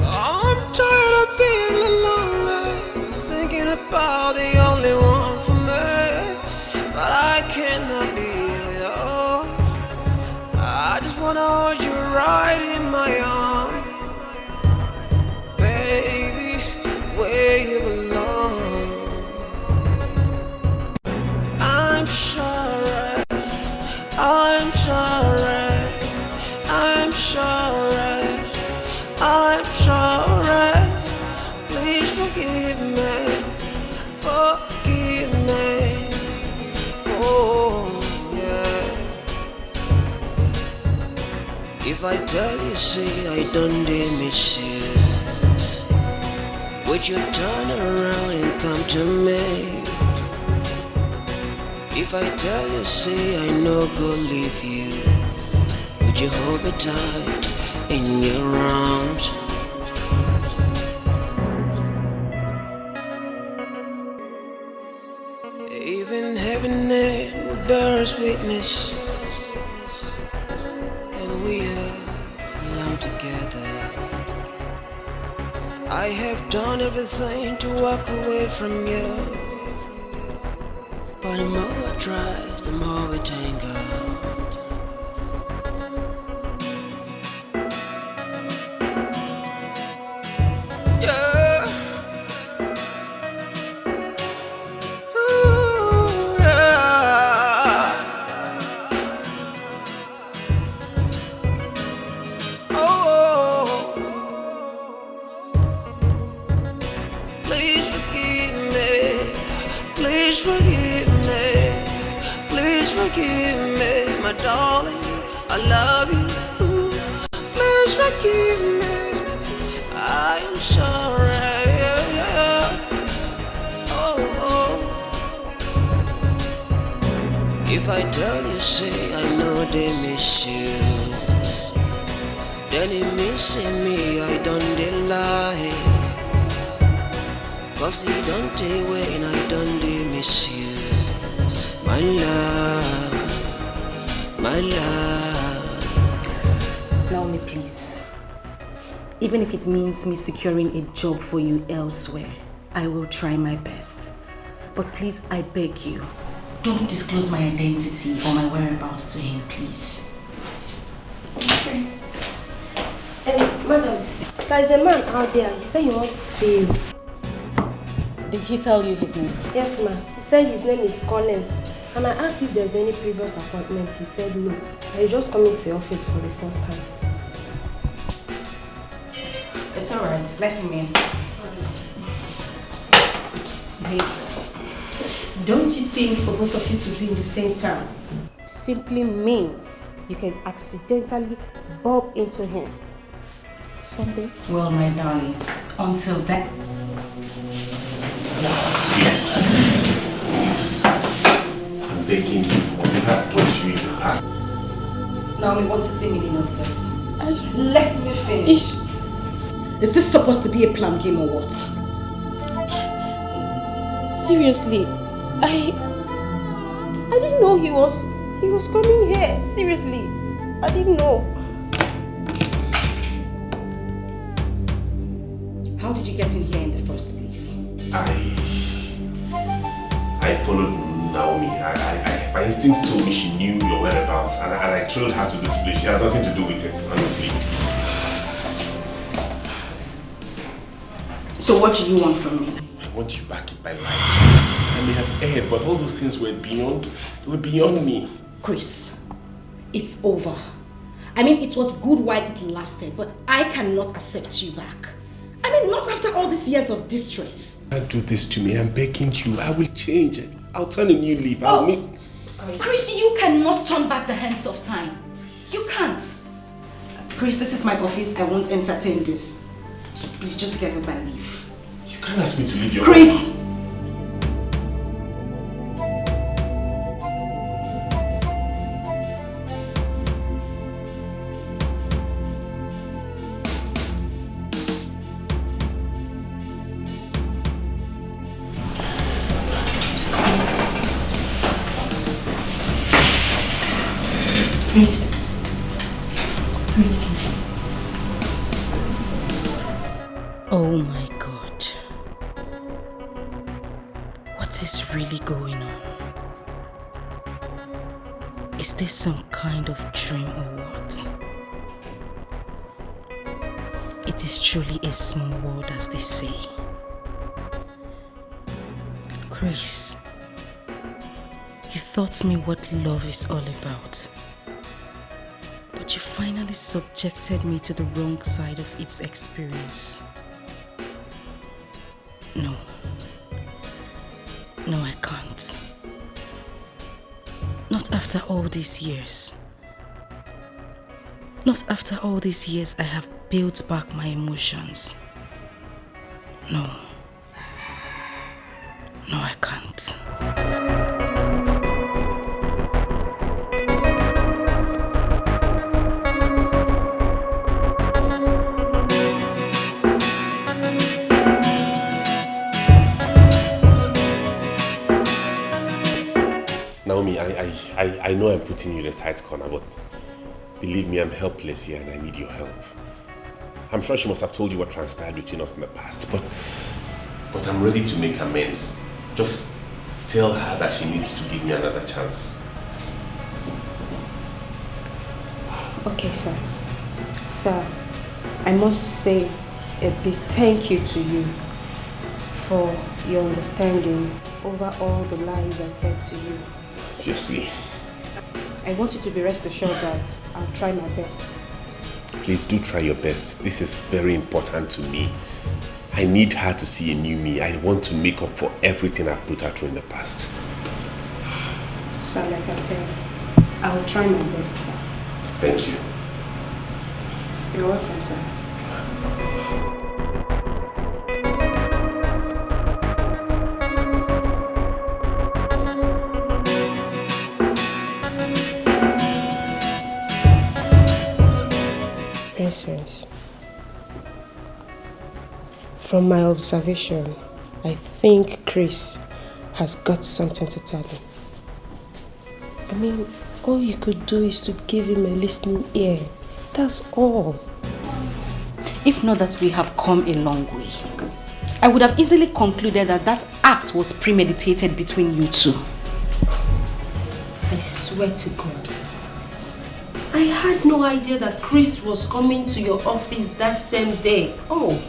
I'm tired of being alone, thinking about the only one for me. But I cannot be with you. I just wanna hold you right in my arms, baby, where you belong. I'm sorry, I'm sorry, I'm sorry, I'm sorry. Please forgive me, forgive me. Oh, yeah. If I tell you, say I don't miss you, would you turn around and come to me? If I tell you, say I no go leave you, would you hold me tight in your arms? Even heaven will bear us witness, and we are alone together. I have done everything to walk away from you, but the more I try, the more we tangle. Yeah. Ooh, yeah. Oh, please forgive me. Please forgive me, please forgive me, my darling, I love you. Ooh, please forgive me, I am sorry. Oh, if I tell you, say I know they miss you, then it means me, I don't lie. Cause they don't take away and I don't miss you. My love, my love. Naomi, please. Even if it means me securing a job for you elsewhere, I will try my best. But please, I beg you, don't disclose my identity or my whereabouts to him, please. Okay. Madam, there is a man out there. He said he wants to see you. Did he tell you his name? Yes, ma'am. He said his name is Queeneth. And I asked if there's any previous appointment. He said no. He's just coming to your office for the first time. It's alright. Let him in. Babes, don't you think for both of you to be in the same town simply means you can accidentally bump into him someday? Well, my darling, until then. Please, please, I'm begging you for what you have taught you in the past. Naomi, what is the meaning of this? Let me finish. Is this supposed to be a planned game or what? Seriously, I didn't know he was coming here. Seriously, I didn't know. How did you get in here in the first place? I followed Naomi. My instinct told me she knew your whereabouts, and I trailed her to this place. She has nothing to do with it, honestly. So what do you want from me? I want you back in my life. I may have erred, but all those things were beyond me. Chris, it's over. I mean, it was good while it lasted, but I cannot accept you back. I mean, not after all these years of distress. Don't do this to me. I'm begging you. I will change. I'll turn a new leaf. Chris, you cannot turn back the hands of time. You can't. Chris, this is my office. I won't entertain this. Please just get up and leave. You can't ask me to leave your Chris! home. Chris. Chris. Oh my God. What is really going on? Is this some kind of dream or what? It is truly a small world, as they say. Chris, you taught me what love is all about. But you finally subjected me to the wrong side of its experience. No. No, I can't. Not after all these years. Not after all these years I have built back my emotions. No. No, I can't. Naomi, I know I'm putting you in a tight corner, but believe me, I'm helpless here and I need your help. I'm sure she must have told you what transpired between us in the past, but I'm ready to make amends. Just tell her that she needs to give me another chance. Okay, sir. Sir, I must say a big thank you to you for your understanding over all the lies I said to you. Obviously. I want you to be rest assured that I'll try my best. Please do try your best. This is very important to me. I need her to see a new me. I want to make up for everything I've put her through in the past. Sir, like I said, I will try my best, sir. Thank you. You're welcome, sir. Essence. From my observation, I think Chris has got something to tell me. I mean, all you could do is to give him a listening ear. That's all. If not that we have come a long way, I would have easily concluded that that act was premeditated between you two. I swear to God, I had no idea that Chris was coming to your office that same day. Oh.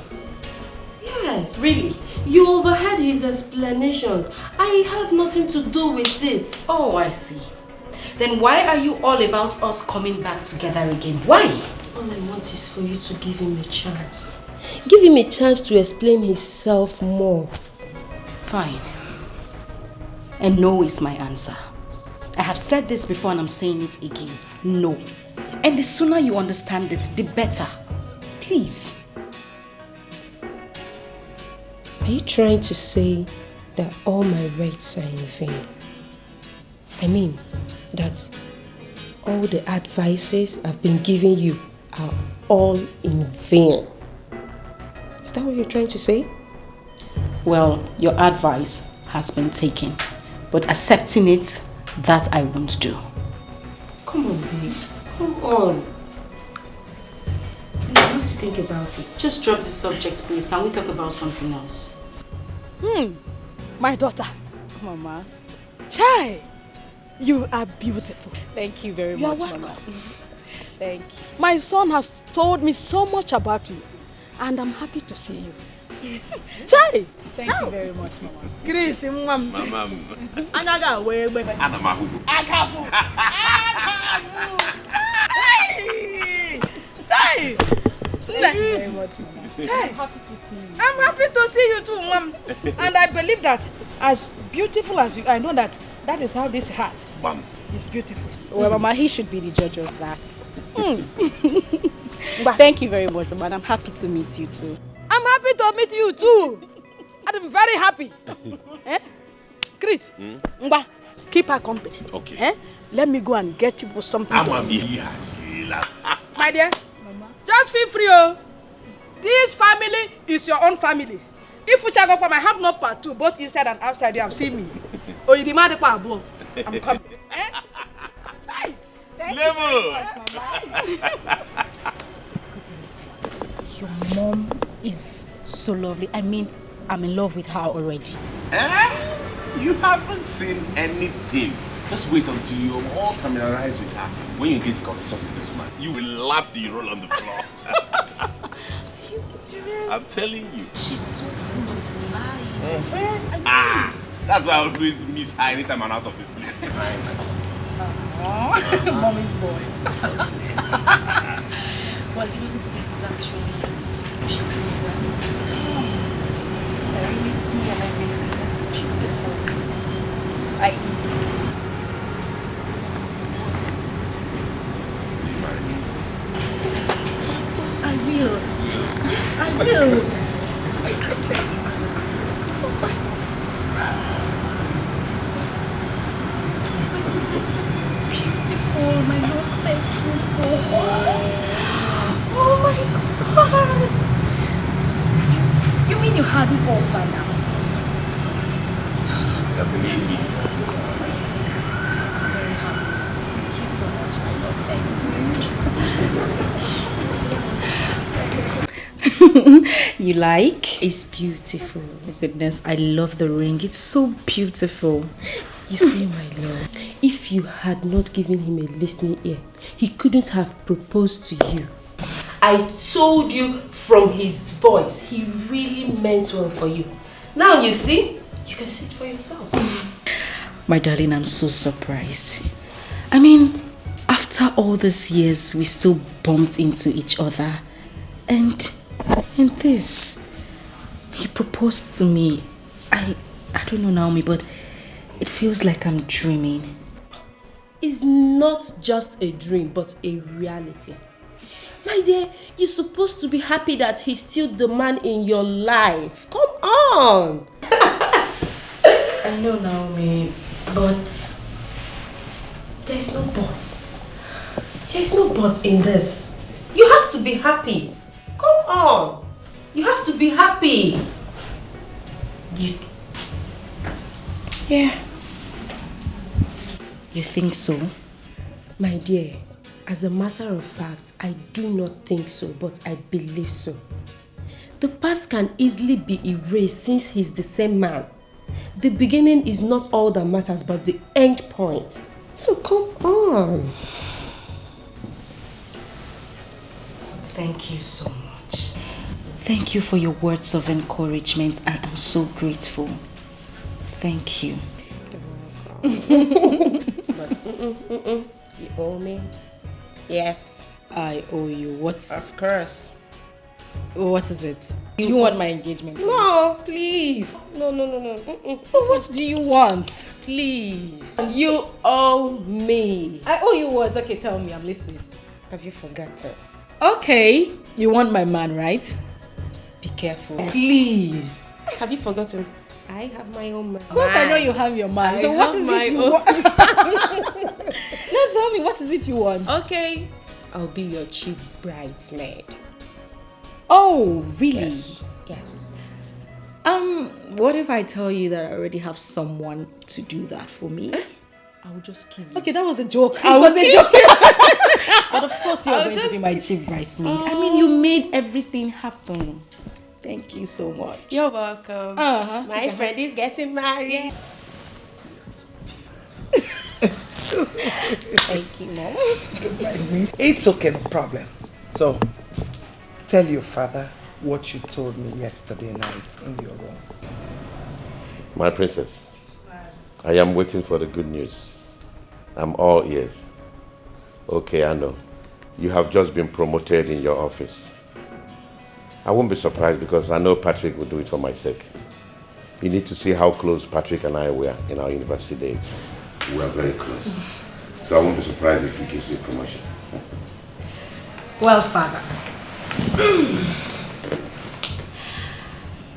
Yes. Really? You overheard his explanations. I have nothing to do with it. Oh, I see. Then why are you all about us coming back together again? Why? All I want is for you to give him a chance. Give him a chance to explain himself more. Fine. And no is my answer. I have said this before and I'm saying it again. No. And the sooner you understand it, the better. Please. Are you trying to say that all my rights are in vain? I mean, that all the advices I've been giving you are all in vain. Is that what you're trying to say? Well, your advice has been taken, but accepting it, that I won't do. Come on, babes. Come on. You have to think about it. Just drop the subject, please. Can we talk about something else? My daughter. Mama. Chai, you are beautiful. Thank you very You are much, welcome. Mama. Thank you. My son has told me so much about you, and I'm happy to see you. Chai! Thank you very much, Mama. Chris, Mama. Anaga, where? Anamahu. Akafu! Chai! Thank you very much, Mama. Hey. I'm happy to see you. I'm happy to see you too, Mom. And I believe that as beautiful as you are, I know that That is how this hat is beautiful. Well, Mama, he should be the judge of that. Thank you very much, Mama. And I'm happy to meet you too. I'm happy to meet you too. I'm very happy. Chris, Ngba, keep her company. Okay. Let me go and get you something. My dear, just feel free. Oh. This family is your own family. If you check up, I have no part two, both inside and outside. You have seen me. Oh, you demand it, I'm coming. Thank you very much, Mama. Your mom is so lovely. I mean, I'm in love with her already. You haven't seen anything. Just wait until you're all familiarized with her. When you get the conversation with this woman, you will laugh till you roll on the floor. He's serious. I'm telling you. She's so full of life. That's why I always miss her anytime I'm out of this place. Mommy's boy. Well, you know, this place is actually beautiful. Serenity and everything. It's beautiful. Yes, I will. Yes, I will. This is beautiful, my love. Thank you so much. Oh my God. This is beautiful. You mean you had this all planned out? Definitely. I'm very happy. Thank you so much, my love. Thank you. You like? It's beautiful. Oh, goodness, I love the ring. It's so beautiful. You see, my love, if you had not given him a listening ear, he couldn't have proposed to you. I told you from his voice, he really meant well for you. Now you see, you can see it for yourself. My darling, I'm so surprised. I mean, after all these years, we still bumped into each other. And this, he proposed to me. I don't know, Naomi, but it feels like I'm dreaming. It's not just a dream, but a reality. My dear, you're supposed to be happy that he's still the man in your life. Come on! I know, Naomi, but there's no but. There's no but in this. You have to be happy. Come on. You have to be happy. Yeah. You think so? My dear, as a matter of fact, I do not think so, but I believe so. The past can easily be erased since he's the same man. The beginning is not all that matters, but the end point. So come on. Thank you so much. Thank you for your words of encouragement. I am so grateful. Thank you. But you owe me. Yes. I owe you. What? Of course. What is it? Do you want my engagement? No, please. No. So what do you want? Please. You owe me. I owe you what? Okay, tell me. I'm listening. Have you forgotten? Okay. You want my man, right? Be careful. Yes. Please. Have you forgotten? I have my own man. Of course I know you have your man. So what is it you want? Now tell me, what is it you want? Okay. I'll be your chief bridesmaid. Oh, really? Yes. What if I tell you that I already have someone to do that for me? I will just kill you. Okay, that was a joke. But of course you're going to be my chief bridesmaid. I mean, you made everything happen. Thank you so much. You're welcome. My friend is getting married. Yeah. Thank you, Mom. It's okay, no problem. So, tell your father what you told me yesterday night in your room. My princess, I am waiting for the good news. I'm all ears. Okay, I know. You have just been promoted in your office. I won't be surprised because I know Patrick will do it for my sake. You need to see how close Patrick and I were in our university days. We were very close. So I won't be surprised if he gives you a promotion. Well, Father,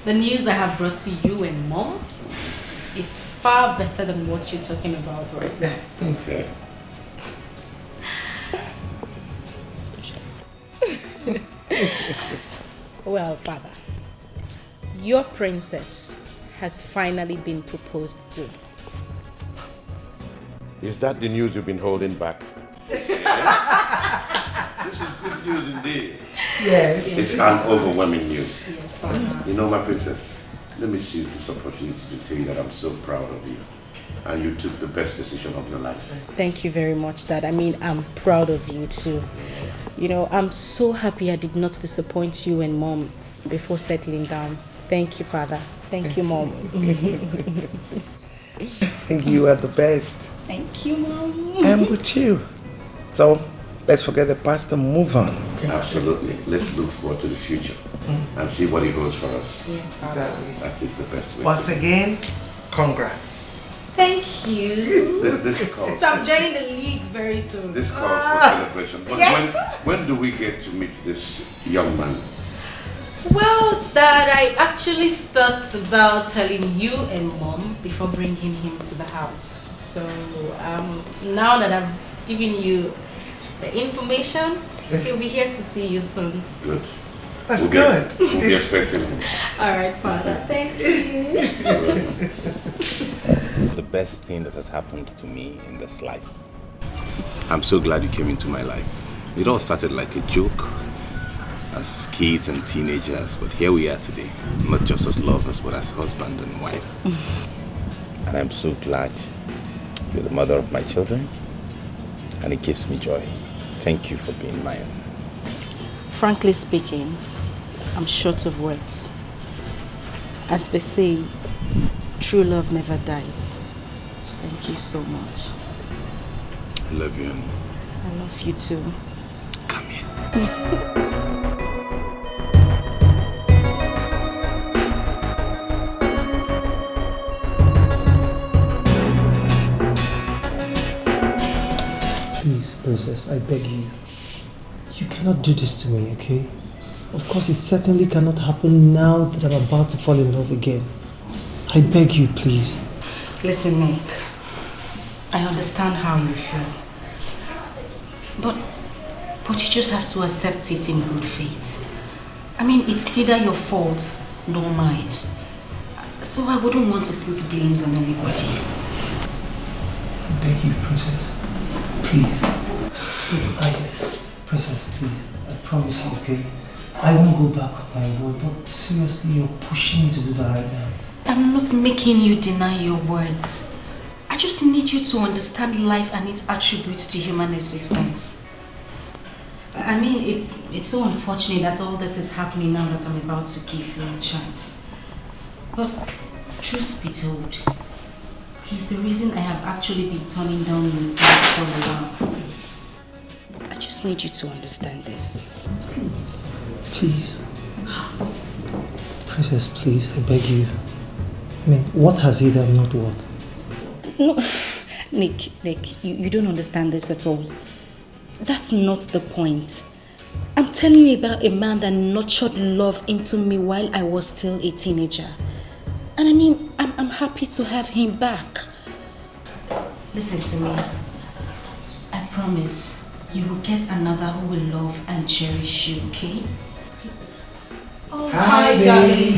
the news I have brought to you and Mom is far better than what you're talking about right now. Okay. Well, Father, your princess has finally been proposed to. Is that the news you've been holding back? This is good news indeed. Yes. It's an overwhelming news. Yes, Father. You know, my princess, let me seize this opportunity to tell you that I'm so proud of you. And you took the best decision of your life. Thank you very much, Dad. I mean, I'm proud of you too. You know, I'm so happy I did not disappoint you and Mom before settling down. Thank you, Father. Thank you, Mom. You are the best. Thank you, Mom. I'm with you. So, let's forget the past and move on. Absolutely. Let's look forward to the future and see what it holds for us. Yes, Father. Exactly. That is the best way. Once again, congrats. Thank you. This calls. So I'm joining the league very soon. This calls for celebration. But yes. when do we get to meet this young man? Well, Dad, I actually thought about telling you and Mom before bringing him to the house. So now that I've given you the information, he'll be here to see you soon. Good. That's good. We'll be expecting him. All right, Father. Thank you. The best thing that has happened to me in this life. I'm so glad you came into my life. It all started like a joke as kids and teenagers, but here we are today. Not just as lovers, but as husband and wife. And I'm so glad you're the mother of my children, and it gives me joy. Thank you for being mine. Frankly speaking, I'm short of words. As they say, true love never dies. Thank you so much. I love you, Onny. I love you too. Come here. Please, Princess, I beg you. You cannot do this to me, okay? Of course, it certainly cannot happen now that I'm about to fall in love again. I beg you, please. Listen, Nick. I understand how you feel. But you just have to accept it in good faith. I mean, it's neither your fault nor mine. So I wouldn't want to put blames on anybody. I beg you, Princess. Please. Princess, please. I promise you, okay? I won't go back on my word, but seriously, you're pushing me to do that right now. I'm not making you deny your words. I just need you to understand life and its attributes to human existence. I mean, it's so unfortunate that all this is happening now that I'm about to give you a chance. But truth be told, he's the reason I have actually been turning down your dates for a while. I just need you to understand this. Please. Please. Princess, please, I beg you. I mean, what has he done, not what? No, Nick, you don't understand this at all. That's not the point. I'm telling you about a man that nurtured love into me while I was still a teenager. And I mean, I'm happy to have him back. Listen to me. I promise you will get another who will love and cherish you, okay? Oh, hi, darling.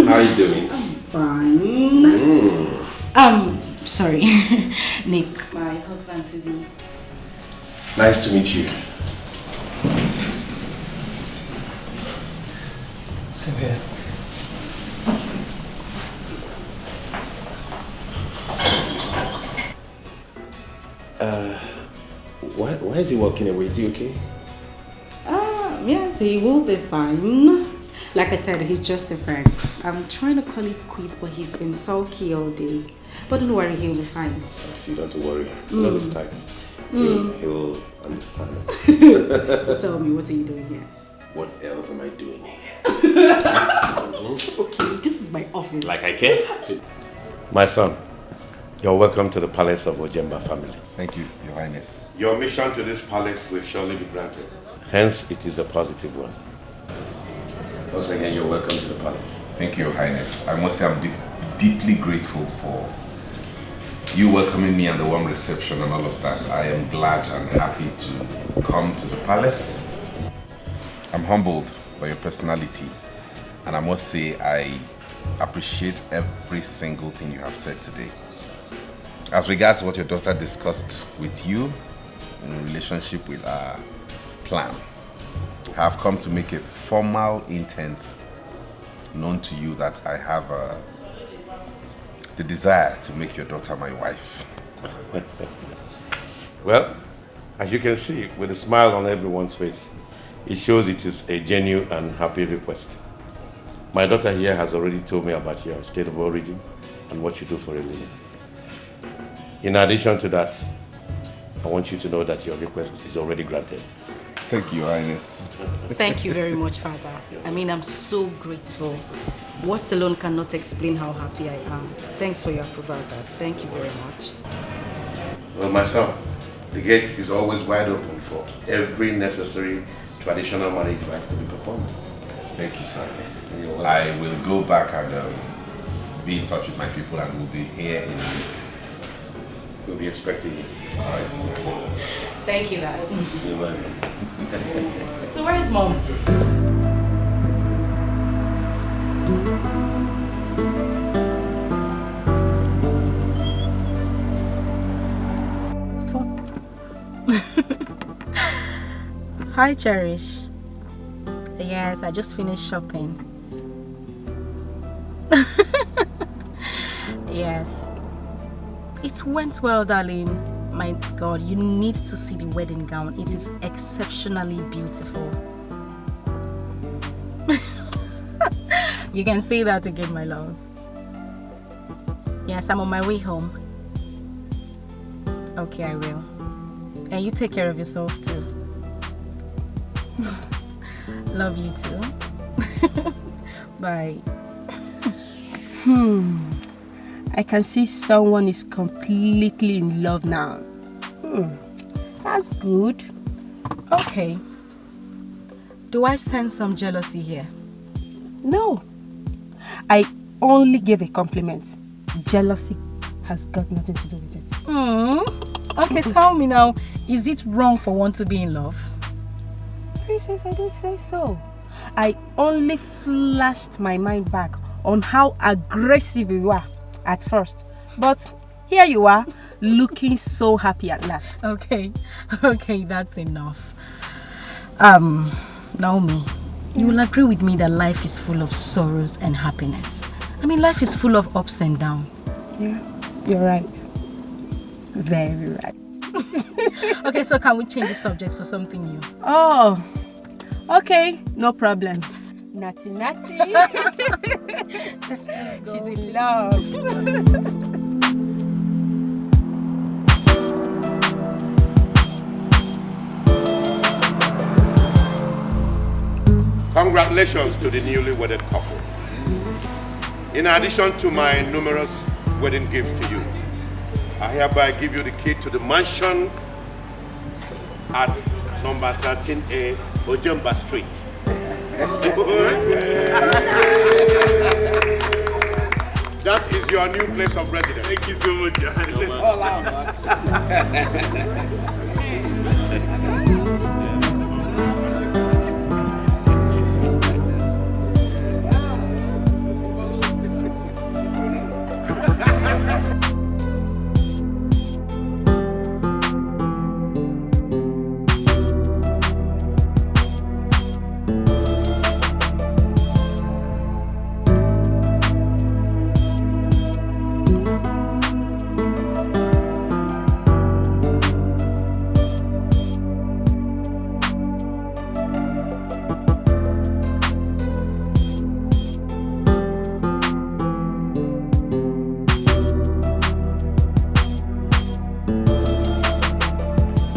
How are you doing? Fine. Sorry. Nick, my husband to be. Nice to meet you. Same here. Why is he walking away? Is he okay? Yes, he will be fine. Like I said, he's just a friend. I'm trying to call it quits, but he's been sulky all day. But don't worry, he'll be fine. See, don't worry. You know this time. He'll understand. So tell me, what are you doing here? What else am I doing here? office. Like I care. My son, you're welcome to the palace of Ojemba family. Thank you, Your Highness. Your mission to this palace will surely be granted. Hence, it is a positive one. Once again, you're welcome to the palace. Thank you, Your Highness. I must say I'm deeply grateful for you welcoming me and the warm reception and all of that. I am glad and happy to come to the palace. I'm humbled by your personality, and I must say I appreciate every single thing you have said today. As regards what your daughter discussed with you in relationship with our plan, I have come to make a formal intent known to you that I have the desire to make your daughter my wife. Well, as you can see, with a smile on everyone's face, it shows it is a genuine and happy request. My daughter here has already told me about your state of origin and what you do for a living. In addition to that, I want you to know that your request is already granted. Thank you, Your Highness. Thank you very much, Father. I mean, I'm so grateful. Words alone cannot explain how happy I am. Thanks for your approval, Dad. Thank you very much. Well, my son, the gate is always wide open for every necessary traditional marriage rites to be performed. Thank you, sir. I will go back and be in touch with my people, and we'll be here in a week. We'll be expecting you. All right. Thank you, Dad. You're welcome. So where is Mom? Hi, Cherish. Yes, I just finished shopping. Yes. It went well, darling. My God, you need to see the wedding gown. It is exceptionally beautiful. You can say that again, my love. Yes, I'm on my way home. Okay, I will. And you take care of yourself too. Love you too. Bye. I can see someone is completely in love now. That's good. Okay. Do I sense some jealousy here? No. I only gave a compliment. Jealousy has got nothing to do with it. Okay, tell me now, is it wrong for one to be in love? Princess, I didn't say so. I only flashed my mind back on how aggressive you were at first. But here you are, looking so happy at last. Okay, that's enough. Naomi, you will agree with me that life is full of sorrows and happiness. I mean, life is full of ups and downs. Yeah, you're right. Very right. Okay, so can we change the subject for something new? Oh, okay, no problem. Natty. Let's just go. She's in love. Congratulations to the newly wedded couple. In addition to my numerous wedding gifts to you, I hereby give you the key to the mansion at number 13A, Ojemba Street. That is your new place of residence. Thank you so much, Your Highness. All out,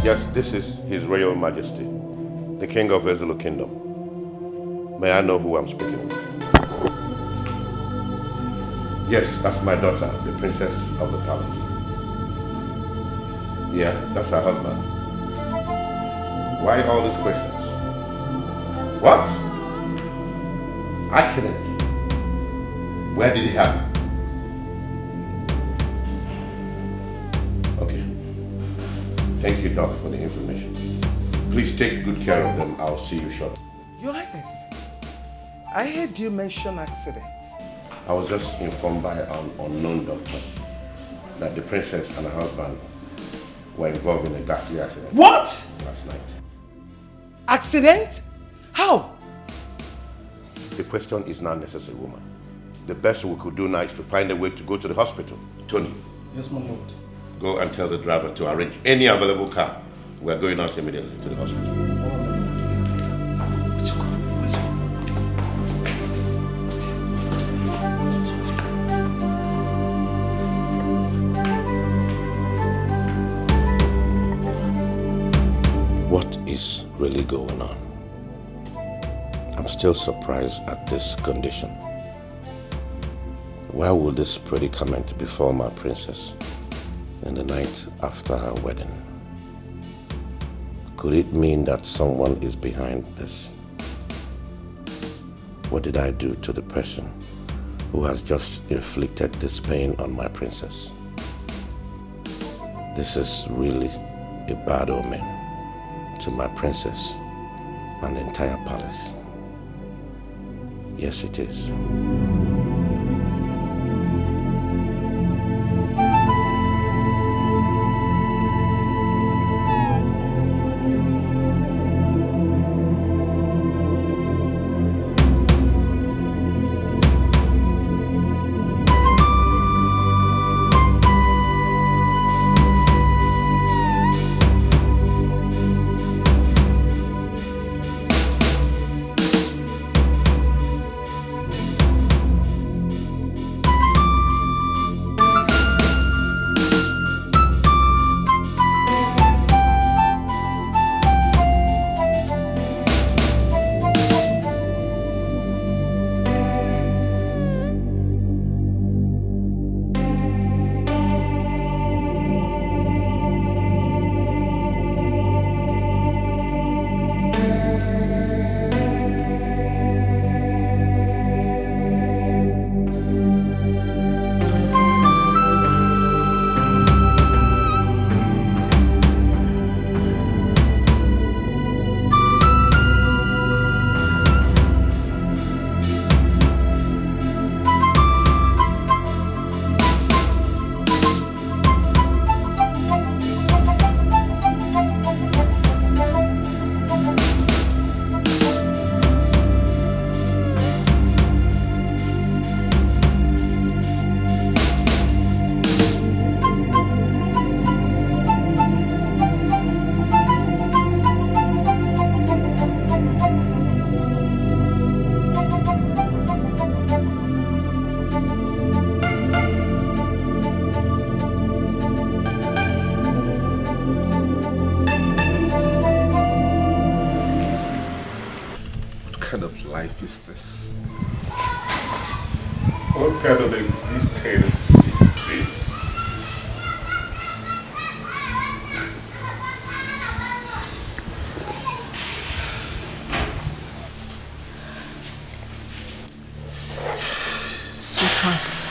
Yes, this is His Royal Majesty, the King of Ezulu Kingdom. May I know who I'm speaking with? Yes, that's my daughter, the princess of the palace. Yeah, that's her husband. Why all these questions? What? Accident? Where did it happen? Okay. Thank you, Doc, for the information. Please take good care of them. I'll see you shortly. Your Highness, I heard you mention accident. I was just informed by an unknown doctor that the princess and her husband were involved in a ghastly accident. What? Last night. Accident? How? The question is not necessary, woman. The best we could do now is to find a way to go to the hospital. Tony. Yes, my lord. Go and tell the driver to arrange any available car. We're going out immediately to the hospital. What is really going on? I'm still surprised at this condition. Why would this predicament befall my princess in the night after her wedding? Could it mean that someone is behind this? What did I do to the person who has just inflicted this pain on my princess? This is really a bad omen to my princess and the entire palace. Yes, it is. life is this? What kind of existence is this? Sweetheart,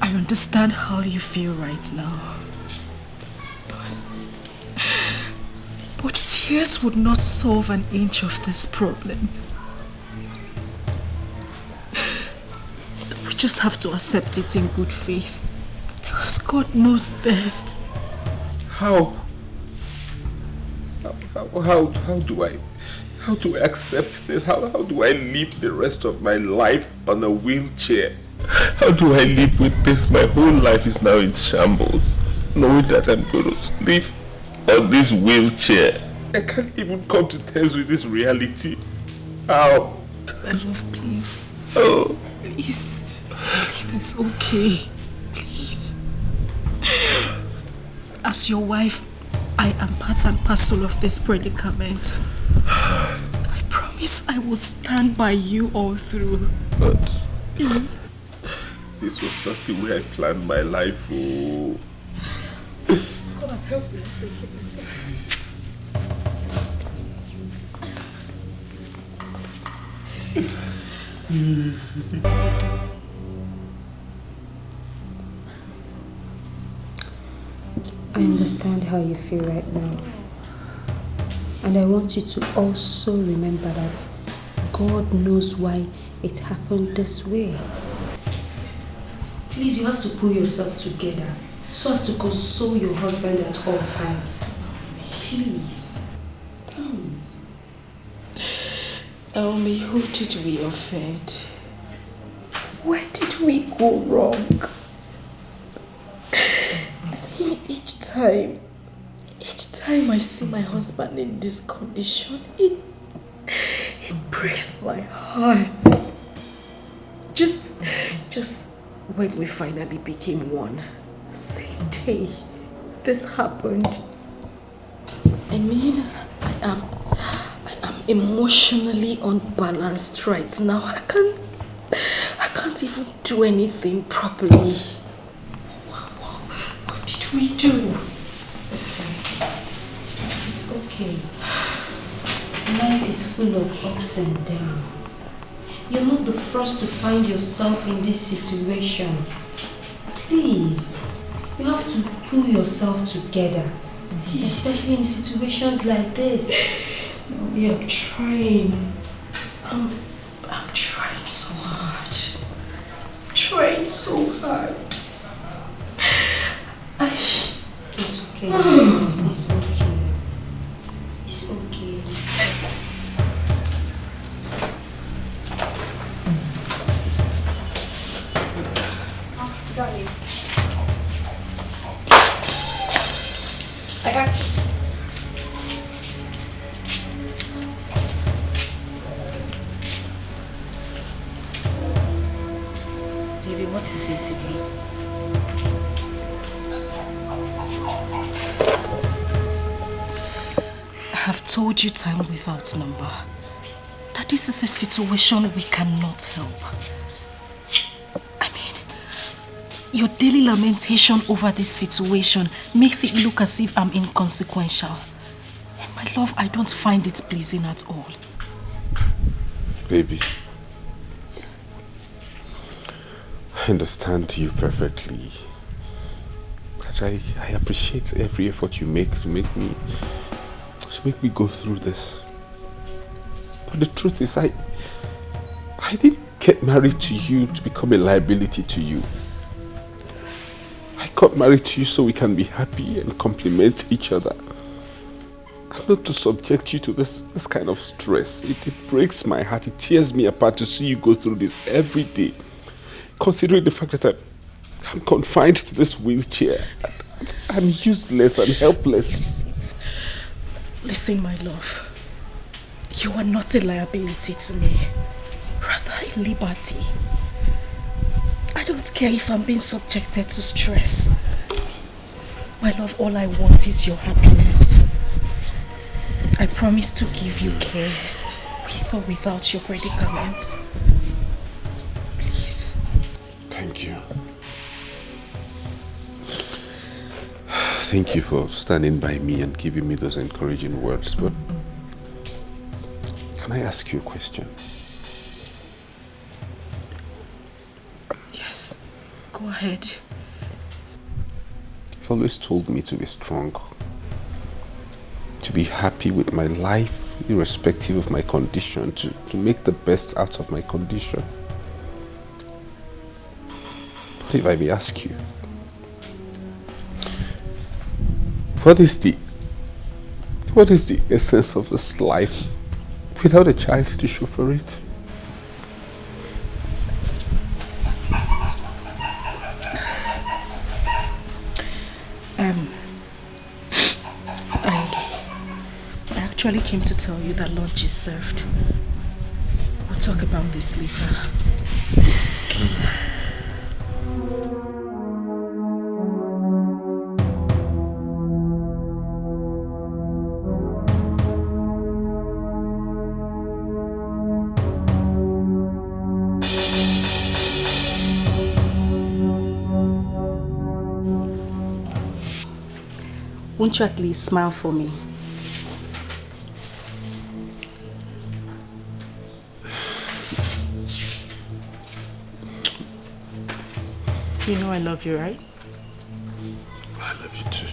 I understand how you feel right now. But tears would not solve an inch of this problem. We just have to accept it in good faith, because God knows best. How do I accept this? How do I live the rest of my life on a wheelchair? How do I live with this? My whole life is now in shambles, knowing that I'm going to live on this wheelchair. I can't even come to terms with this reality. How? My love, please. Oh. Please. Please, it's okay. Please. As your wife, I am part and parcel of this predicament. I promise. promise I will stand by you all through. But Yes. this was not the way I planned my life. Oh. Come and help me. Let's take it. I understand how you feel right now. And I want you to also remember that God knows why it happened this way. Please, you have to pull yourself together so as to console your husband at all times. Please. Please. Naomi, who did we offend? Where did we go wrong? Each time I see my husband in this condition, it breaks my heart. Just when we finally became one, same day this happened. I mean, I am emotionally unbalanced right now. I can't even do anything properly. What did we do? It's okay. Life is full of ups and downs. You're not the first to find yourself in this situation. Please, you have to pull yourself together, especially in situations like this. We are trying. I'm trying so hard. Trying so hard. It's okay. It's okay. It's okay. Got you. I got you. Baby, what is it again? I have told you time without number that this is a situation we cannot help. I mean, your daily lamentation over this situation makes it look as if I'm inconsequential. And my love, I don't find it pleasing at all. Baby, I understand you perfectly. That I appreciate every effort you make to make me go through this. But the truth is, I didn't get married to you to become a liability to you. I got married to you so we can be happy and complement each other. And not to subject you to this kind of stress. It breaks my heart, it tears me apart to see you go through this every day. Considering the fact that I'm confined to this wheelchair. I'm useless and helpless. Listen, my love. You are not a liability to me. Rather, a liberty. I don't care if I'm being subjected to stress. My love, all I want is your happiness. I promise to give you care, with or without your predicament. Please. Thank you. Thank you for standing by me and giving me those encouraging words, but can I ask you a question? Yes, go ahead. You've always told me to be strong, to be happy with my life, irrespective of my condition, to make the best out of my condition. But if I may ask you, what is the essence of this life without a child to show for it? I actually came to tell you that lunch is served. We'll talk about this later. Won't you at least smile for me? You know I love you, right? I love you too.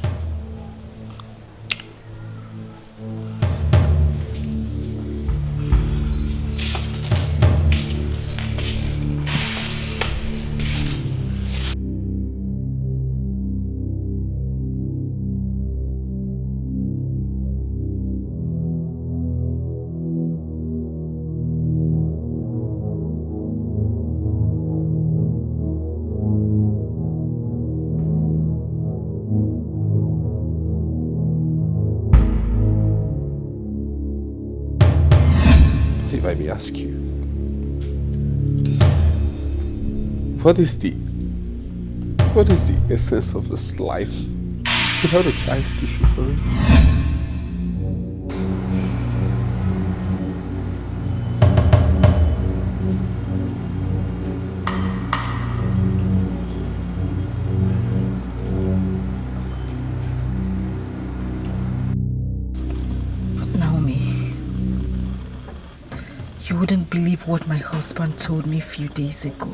Let me ask you, what is the essence of this life without a child to show for it? You wouldn't believe what my husband told me a few days ago.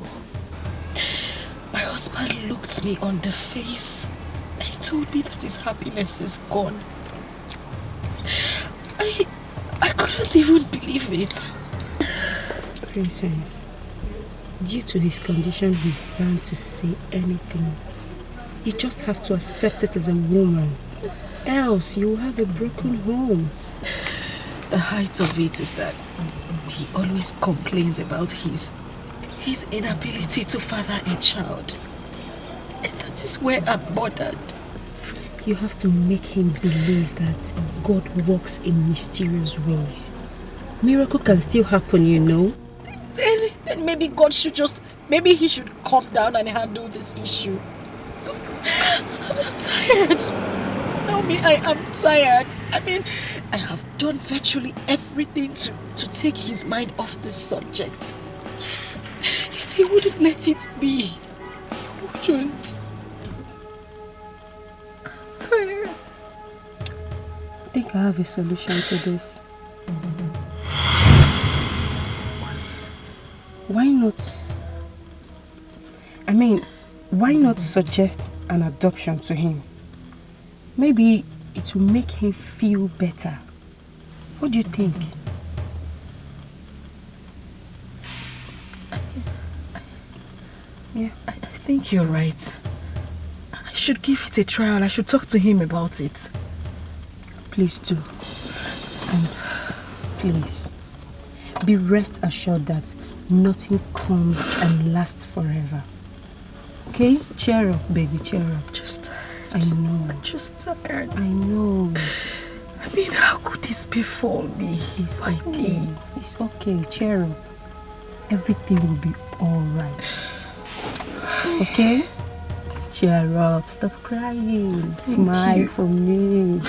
My husband looked me on the face and told me that his happiness is gone. I couldn't even believe it. Princess, due to his condition, he's bound to say anything. You just have to accept it as a woman. Else, you'll have a broken home. The height of it is that he always complains about his inability to father a child. And that is where I'm bothered. You have to make him believe that God works in mysterious ways. Miracle can still happen, you know. Then maybe God should maybe he should calm down and handle this issue. I'm tired. Naomi, I am tired. I mean, I have done virtually everything to take his mind off this subject. Yet he wouldn't let it be. He wouldn't. I'm tired. I think I have a solution to this. Why not suggest an adoption to him? Maybe it will make him feel better. What do you think? Yeah, I think you're right. I should give it a trial. I should talk to him about it. Please do. And please, be rest assured that nothing comes and lasts forever. Okay? Cheer up, baby, cheer up. Just tired. I know. I'm just tired. I know. I mean, how could this befall me? It's okay. It's okay. Cheer up. Everything will be alright. Okay? Cheer up. Stop crying. Smile for me.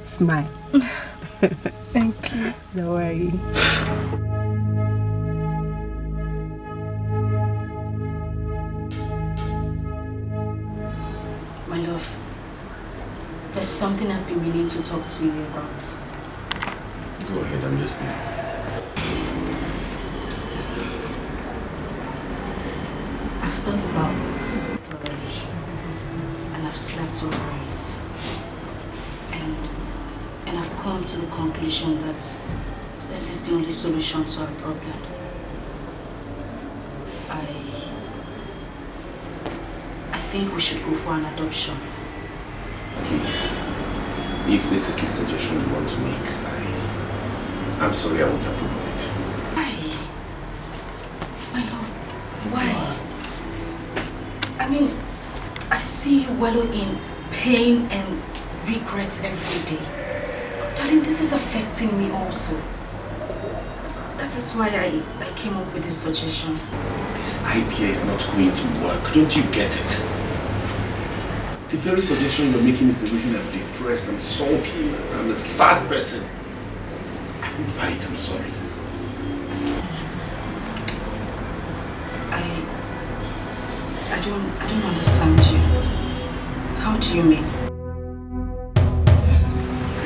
Smile. Thank you. Don't worry. My love, there's something I've been meaning to talk to you about. Go ahead, I'm listening. I've thought about this thoroughly, and I've slept over it. And I've come to the conclusion that this is the only solution to our problems. I think we should go for an adoption. Please, if this is the suggestion you want to make, I'm sorry, I won't approve of it. Why? My lord, why? I mean, I see you wallow in pain and regrets every day. Darling, this is affecting me also. That is why I came up with this suggestion. This idea is not going to work. Don't you get it? The very suggestion you're making is the reason I'm depressed and sulky. I'm a sad person. I won't buy it, I'm sorry. I don't understand you. How do you mean?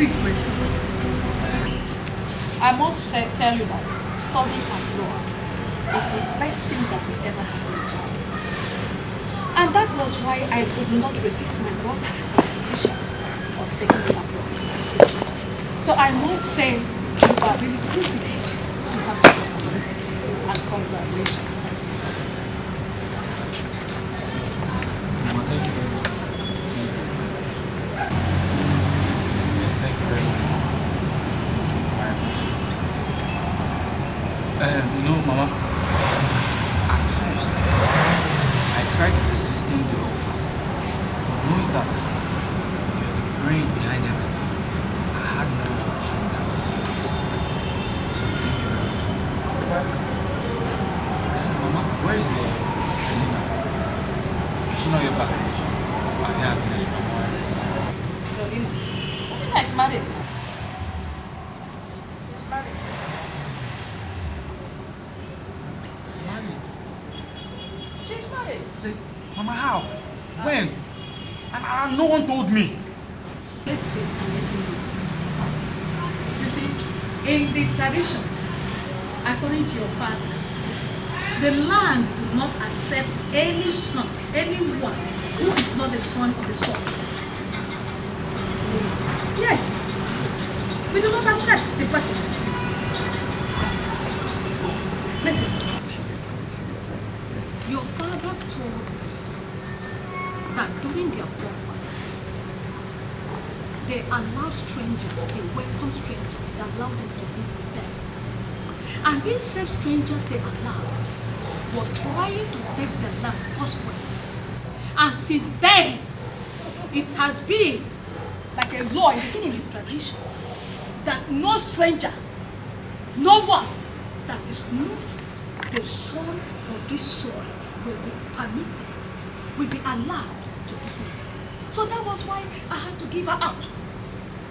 Please, Grace. I must tell you that studying abroad is the best thing that we ever had. And that was why I could not resist my brother's decision of taking it abroad. So I must say you are really privileged to have the opportunity. And congratulations, my son. Thank you very much. Thank you very much. I appreciate it. You know, Mama, at first, I tried resisting the offer. But knowing that you're the brain behind everything, I had no option than to say yes. So thank you very much. Mama, where is the Selena? You should not get back from the shop. I have an extra more. Selena is married. She's married. Say, Mama, how? When? And no one told me. Listen and listen. You see, in the tradition, according to your father, the land do not accept any son, anyone who is not the son of the son. Yes, we do not accept the person. Listen, your father told that during their forefathers, they allowed strangers, they welcomed strangers, they allowed them to live with them. And these same strangers they allowed were trying to take the land forcefully. And since then, it has been like a law in the tradition that no stranger, no one that is not the son of this soil will be permitted, will be allowed to be here. So that was why I had to give her out.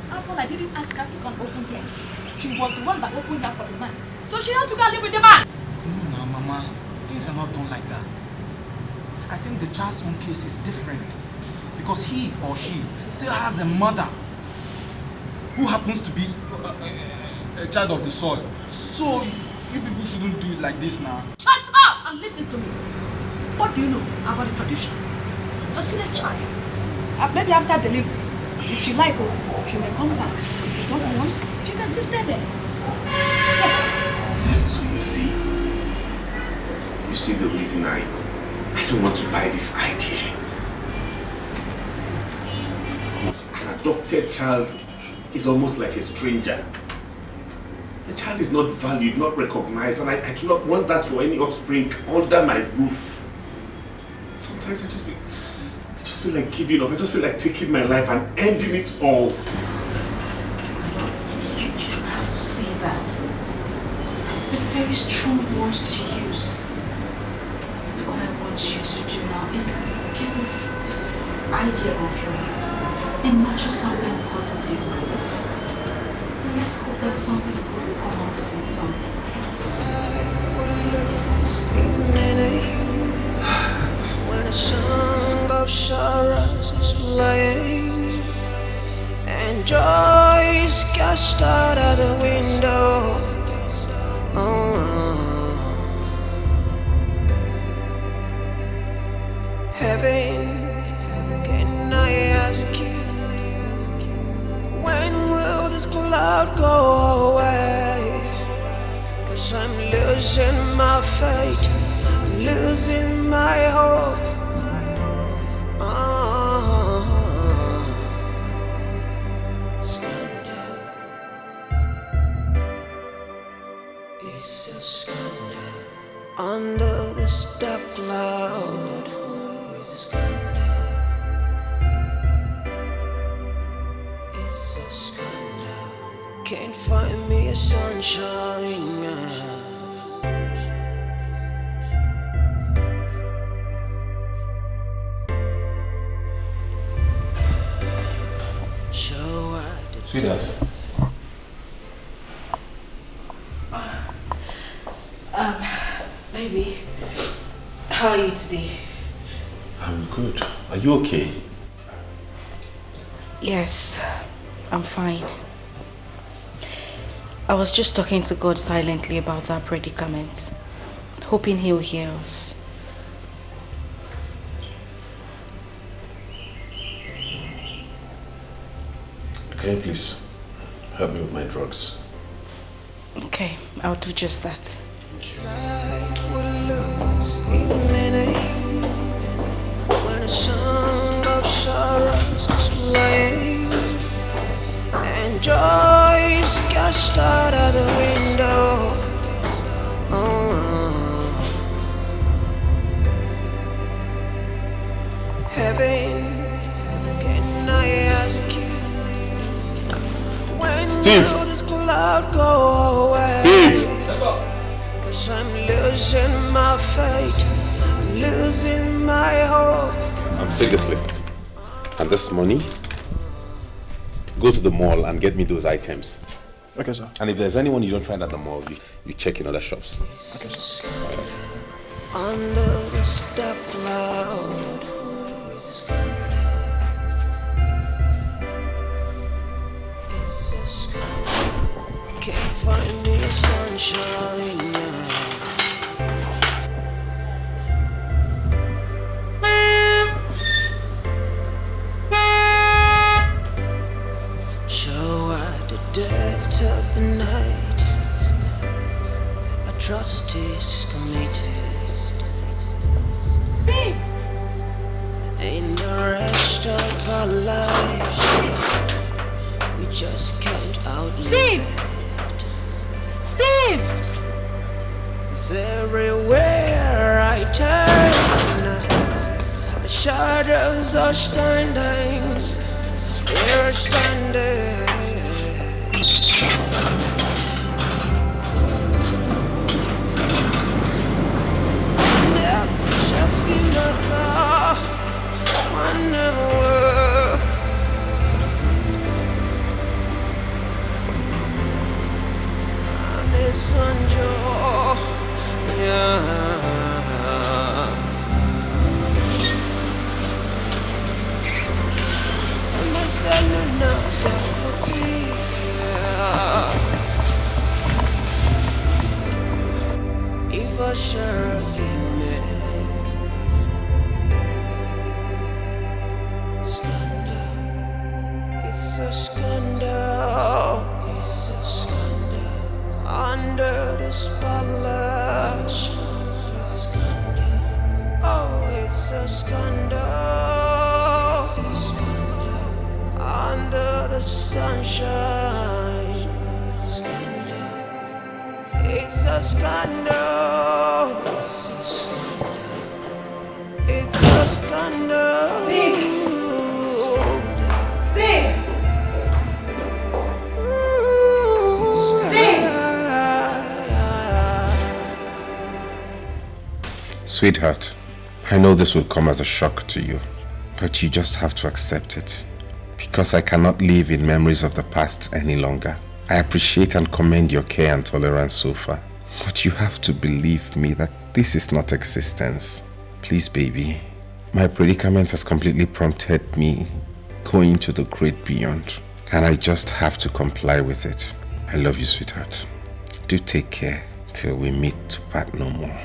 After I didn't ask her to come open here. She was the one that opened up for the man. So she had to go and live with the man. No, Mama. Things are not done like that. I think the child's own case is different because he or she still has a mother who happens to be a child of the soil. So you people shouldn't do it like this now. Shut up and listen to me. What do you know about the tradition? You're still a child. Maybe after delivery, if she like, she may come back. If she don't want, she can still stay there. Yes. So you see the reason I don't want to buy this idea. An adopted child is almost like a stranger. The child is not valued, not recognized, and I do not want that for any offspring under my roof. Sometimes I just feel like giving up. I just feel like taking my life and ending it all. You don't have to say that. It's a very strong word to use. All I want you to do now is get this idea off your head and nurture something positive. And let's hope that something good will come out of it someday, please. When a song of sorrows is playing and joy is cast out of the window. Heaven, can I ask you, when will this cloud go away? 'Cause I'm losing my faith, I'm losing my hope. Scandal, it's a scandal under this dark cloud. It's a scandal, it's a scandal. Can't find me a sunshine. Sweetheart. Baby, how are you today? I'm good. Are you okay? Yes, I'm fine. I was just talking to God silently about our predicament, hoping He'll hear us. Can you please help me with my drugs? Okay, I'll do just that. When a song of sorrows is playing and joy is cast out of the window. Heaven, can I ask you, when will this cloud go away? Steve! 'Cause I'm losing my faith, I'm losing my hope. Take this list. And this money, go to the mall and get me those items. Okay, sir. And if there's anyone you don't find at the mall, you check in other shops. Okay, sir. Under this dark cloud, can't find the sunshine now. So at the depth of the night, atrocities committed. Steve! In the rest of our lives, we just can't outlive. Steve! Steve! 'Cause everywhere I turn, the shadows are standing, they're standing. Never shall feel a car, one never. If I share scandal, it's a scandal, it's a scandal. Under the spotlight, it's a scandal. Oh, it's a scandal, it's a scandal. Under the sunshine, scandal. It's a scandal, it's a scandal. It's a scandal. Steve! Sweetheart, I know this will come as a shock to you, but you just have to accept it. Because I cannot live in memories of the past any longer. I appreciate and commend your care and tolerance so far. But you have to believe me that this is not existence. Please, baby. My predicament has completely prompted me going to the great beyond. And I just have to comply with it. I love you, sweetheart. Do take care till we meet to part no more.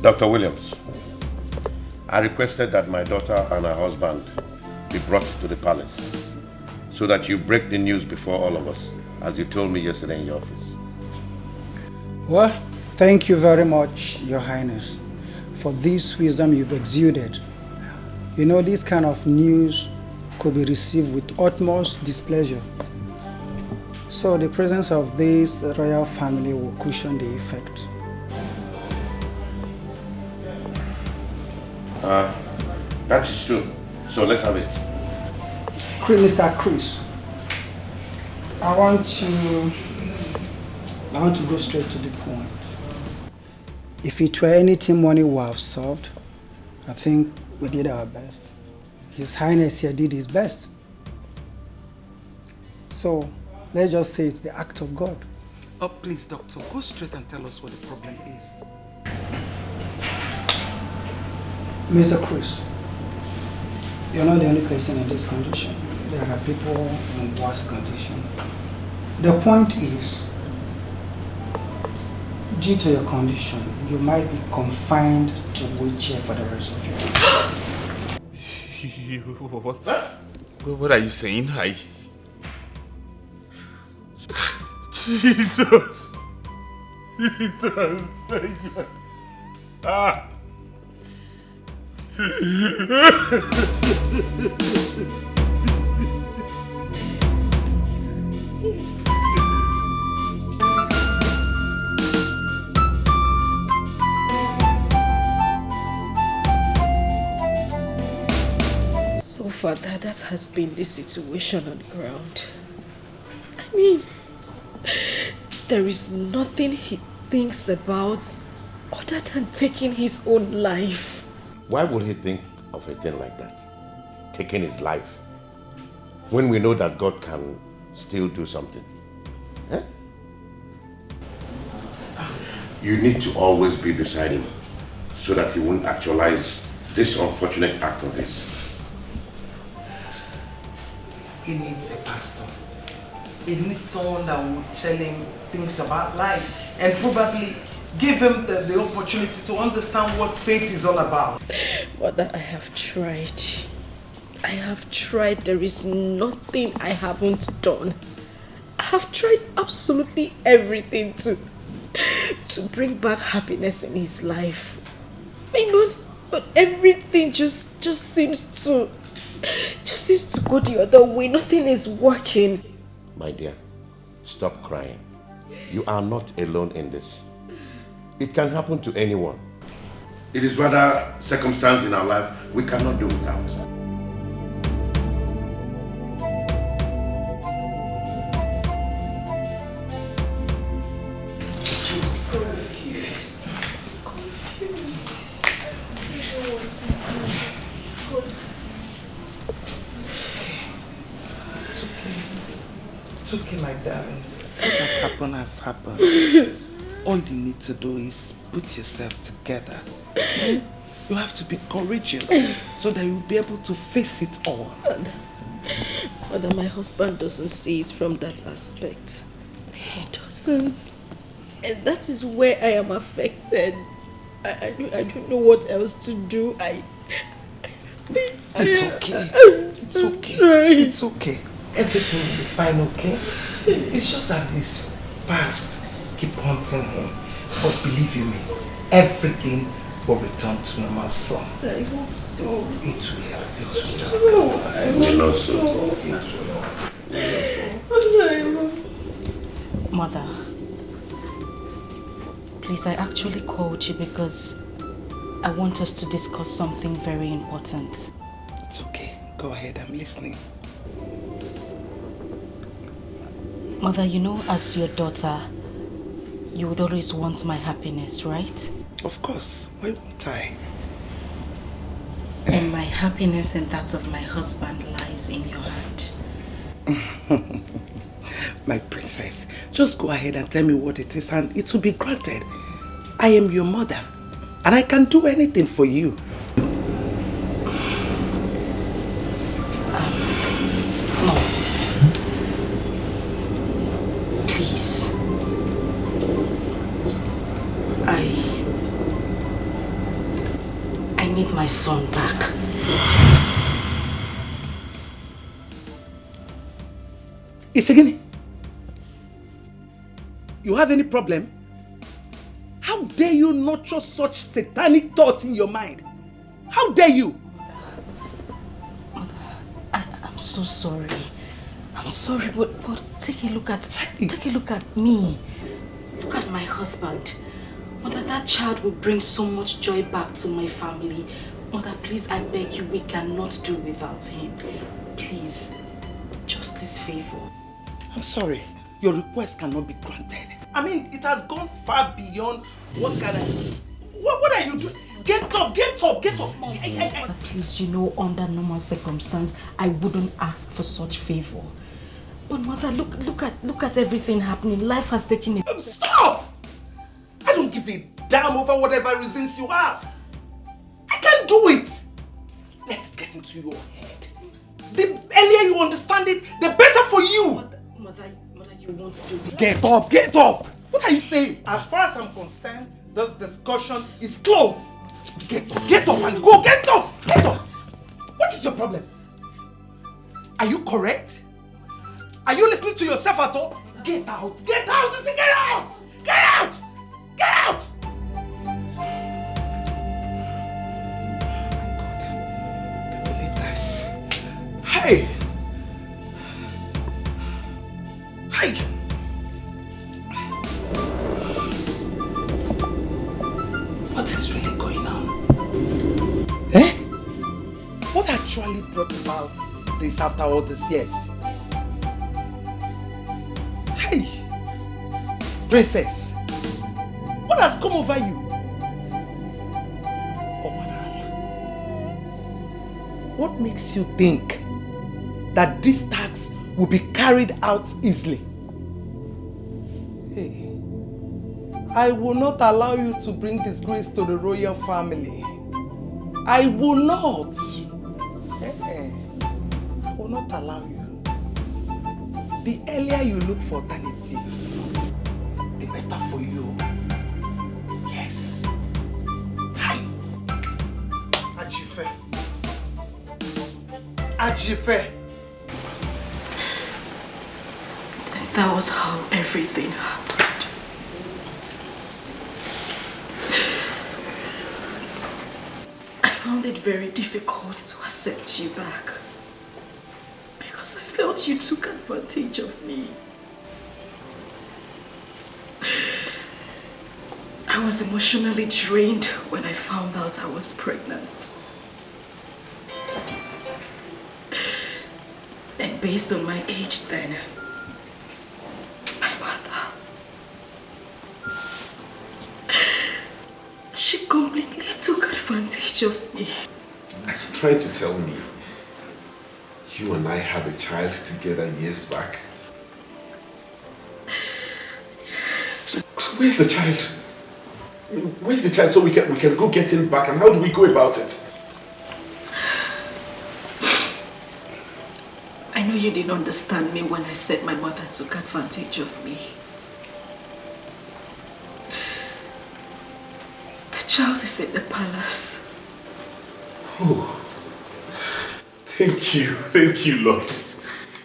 Dr. Williams, I requested that my daughter and her husband be brought to the palace so that you break the news before all of us, as you told me yesterday in your office. Well, thank you very much, Your Highness, for this wisdom you've exuded. You know, this kind of news could be received with utmost displeasure. So the presence of this royal family will cushion the effect. That is true. So let's have it. Mr. Chris, I want to go straight to the point. If it were anything money would have solved, I think we did our best. His Highness here did his best. So, let's just say it's the act of God. Oh, please, doctor, go straight and tell us what the problem is. Mr. Chris, you're not the only person in this condition. There are people in worse condition. The point is, due to your condition, you might be confined to wheelchair for the rest of your life. What are you saying? Jesus! Jesus! Ah! So far, that has been the situation on the ground. I mean, there is nothing he thinks about other than taking his own life. Why would he think of a thing like that? Taking his life? When we know that God can still do something. Eh? You need to always be beside him so that he won't actualize this unfortunate act of his. He needs a pastor. He needs someone that will tell him things about life and probably give him the opportunity to understand what faith is all about. Mother, I have tried. I have tried. There is nothing I haven't done. I have tried absolutely everything to bring back happiness in his life. But everything just seems to go the other way. Nothing is working. My dear, stop crying. You are not alone in this. It can happen to anyone. It is rather circumstance in our life we cannot do without. She's confused. It's okay, my darling. What has happened has happened. All you need to do is put yourself together. You have to be courageous so that you'll be able to face it all. Mother, my husband doesn't see it from that aspect. He doesn't. And that is where I am affected. I don't know what else to do. It's okay. It's okay. It's okay. Everything will be fine, okay? It's just that his past keep haunting him. But believe you me, everything will return to normal soon. I hope so. It will. We know so. Mother, please, I actually called you because I want us to discuss something very important. It's okay. Go ahead, I'm listening. Mother, you know, as your daughter, you would always want my happiness, right? Of course. Why won't I? And my happiness and that of my husband lies in your hand. My princess, just go ahead and tell me what it is and it will be granted. I am your mother and I can do anything for you. No. Please. I need my son back. Isegini, you have any problem? How dare you nurture such satanic thoughts in your mind? How dare you? I'm so sorry. I'm sorry, but take a look at me. Look at my husband. Mother, that child will bring so much joy back to my family. Mother, please, I beg you, we cannot do without him. Please, just this favor. I'm sorry, your request cannot be granted. I mean, it has gone far beyond what can I... What are you doing? Get up, get up, get up! Please, you know, under normal circumstance, I wouldn't ask for such favor. But Mother, look at everything happening. Life has taken a... Stop! I don't give a damn over whatever reasons you have. I can't do it. Let it get into your head. The earlier you understand it, the better for you. Mother, you won't do this. Get up, get up! What are you saying? As far as I'm concerned, this discussion is closed. Get up and go, get up, get up! What is your problem? Are you correct? Are you listening to yourself at all? Get out, get out, get out! Get out! Get out! Can't believe this. Hey! Hey! What is really going on? Eh? What actually brought about this after all these years? Hey! Princess! What has come over you? What makes you think that this tax will be carried out easily? Hey, I will not allow you to bring disgrace to the royal family. I will not. I will not allow you. The earlier you look for alternative, the better for you. Yes. Hi. Ajife. Ajife. That was how everything happened. I found it very difficult to accept you back because I felt you took advantage of me. I was emotionally drained when I found out I was pregnant. And based on my age then, my mother, she completely took advantage of me. Are you trying to tell me you and I had a child together years back? Yes. So where's the child? Where's the child so we can go get him back, and how do we go about it? I know you didn't understand me when I said my mother took advantage of me. The child is in the palace. Oh, thank you, Lord.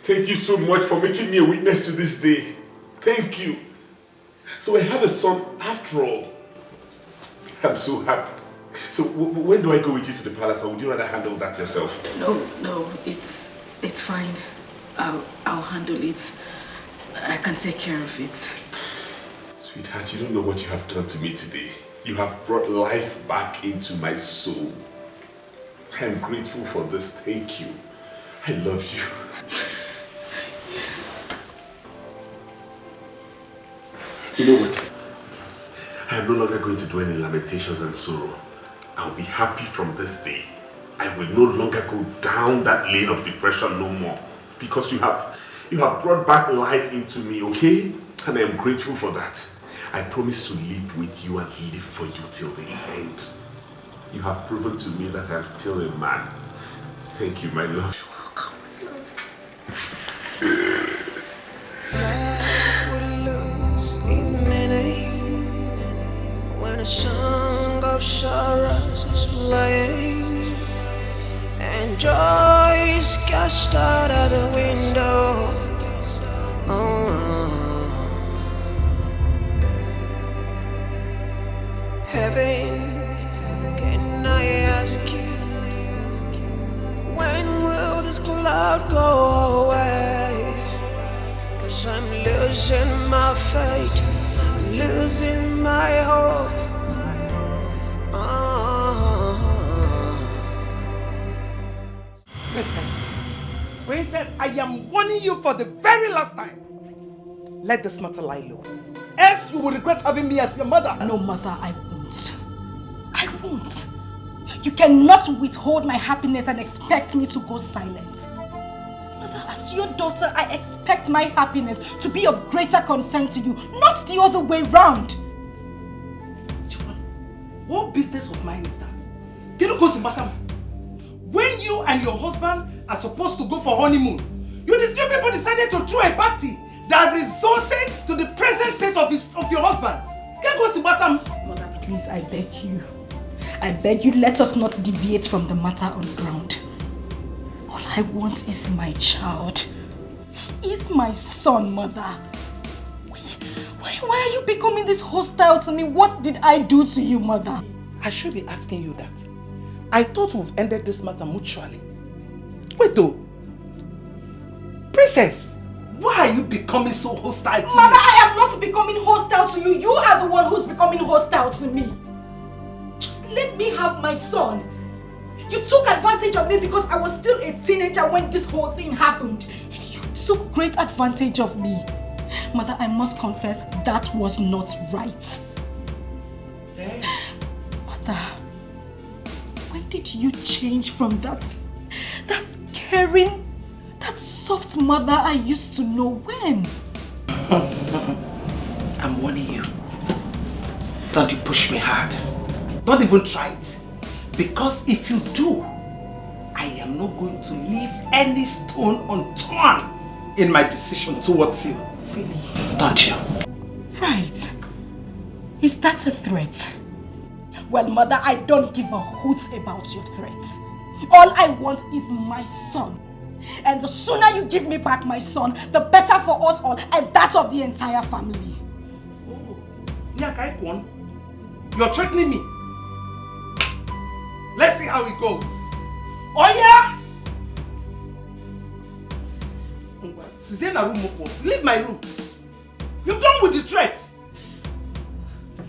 Thank you so much for making me a witness to this day. Thank you. So I have a son after all. I'm so happy. So when do I go with you to the palace, or would you rather handle that yourself? No, it's fine. I'll handle it. I can take care of it. Sweetheart, you don't know what you have done to me today. You have brought life back into my soul. I am grateful for this. Thank you. I love you. You know what? I am no longer going to dwell in lamentations and sorrow. I'll be happy from this day. I will no longer go down that lane of depression no more. Because you have brought back life into me, okay? And I am grateful for that. I promise to live with you and live for you till the end. You have proven to me that I am still a man. Thank you, my love. You're welcome. Life would lose its meaning when a song of sorrows is playing and joy is cast out of the window. Heaven, can I ask you, when will this cloud go away? losing my faith, I'm losing my hope. Princess, I am warning you for the very last time. Let this matter lie low. Else you will regret having me as your mother. No, mother, I won't. I won't. You cannot withhold my happiness and expect me to go silent. Mother, as your daughter, I expect my happiness to be of greater concern to you, not the other way round. What business of mine is that? When you and your husband are supposed to go for honeymoon, you people decided to throw a party that resulted to the present state of your husband. Mother, please, I beg you. I beg you, let us not deviate from the matter on ground. All I want is my child. He is my son, Mother. Why are you becoming this hostile to me? What did I do to you, Mother? I should be asking you that. I thought we've ended this matter mutually. Wait though. Princess, why are you becoming so hostile to me? Mother, I am not becoming hostile to you. You are the one who's becoming hostile to me. Just let me have my son. You took advantage of me because I was still a teenager when this whole thing happened. And you took great advantage of me. Mother, I must confess, that was not right. Hey. Mother, when did you change from that caring, that soft mother I used to know? When? I'm warning you. Don't you push me hard. Don't even try it. Because if you do, I am not going to leave any stone unturned in my decision towards you. Really? Don't you? Right. Is that a threat? Well, Mother, I don't give a hoot about your threats. All I want is my son. And the sooner you give me back my son, the better for us all and that of the entire family. Oh, Nyakaikwan, you're threatening me. Let's see how it goes. Oh yeah? Leave my room. You're done with the threat.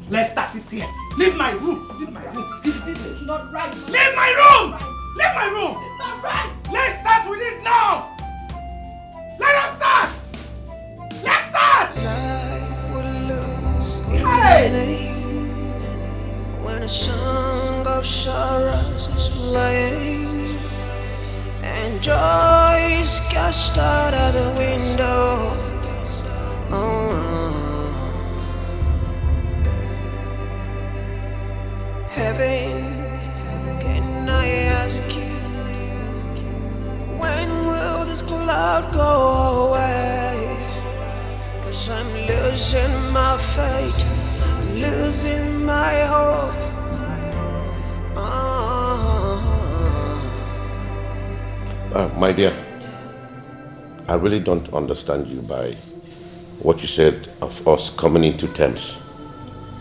Let's start it here. Leave my room. Leave my room. This is not right. Leave my room. Leave my room. This is not right. Let's start with it now. Let us start. Let's start. Life would lose its Hey. meaning when a song of sorrows is playing and joy is cast out of the window. Heaven, can I ask you, when will this cloud go away? 'Cause I'm losing my faith, I'm losing my hope. My dear, I really don't understand you by what you said of us coming into terms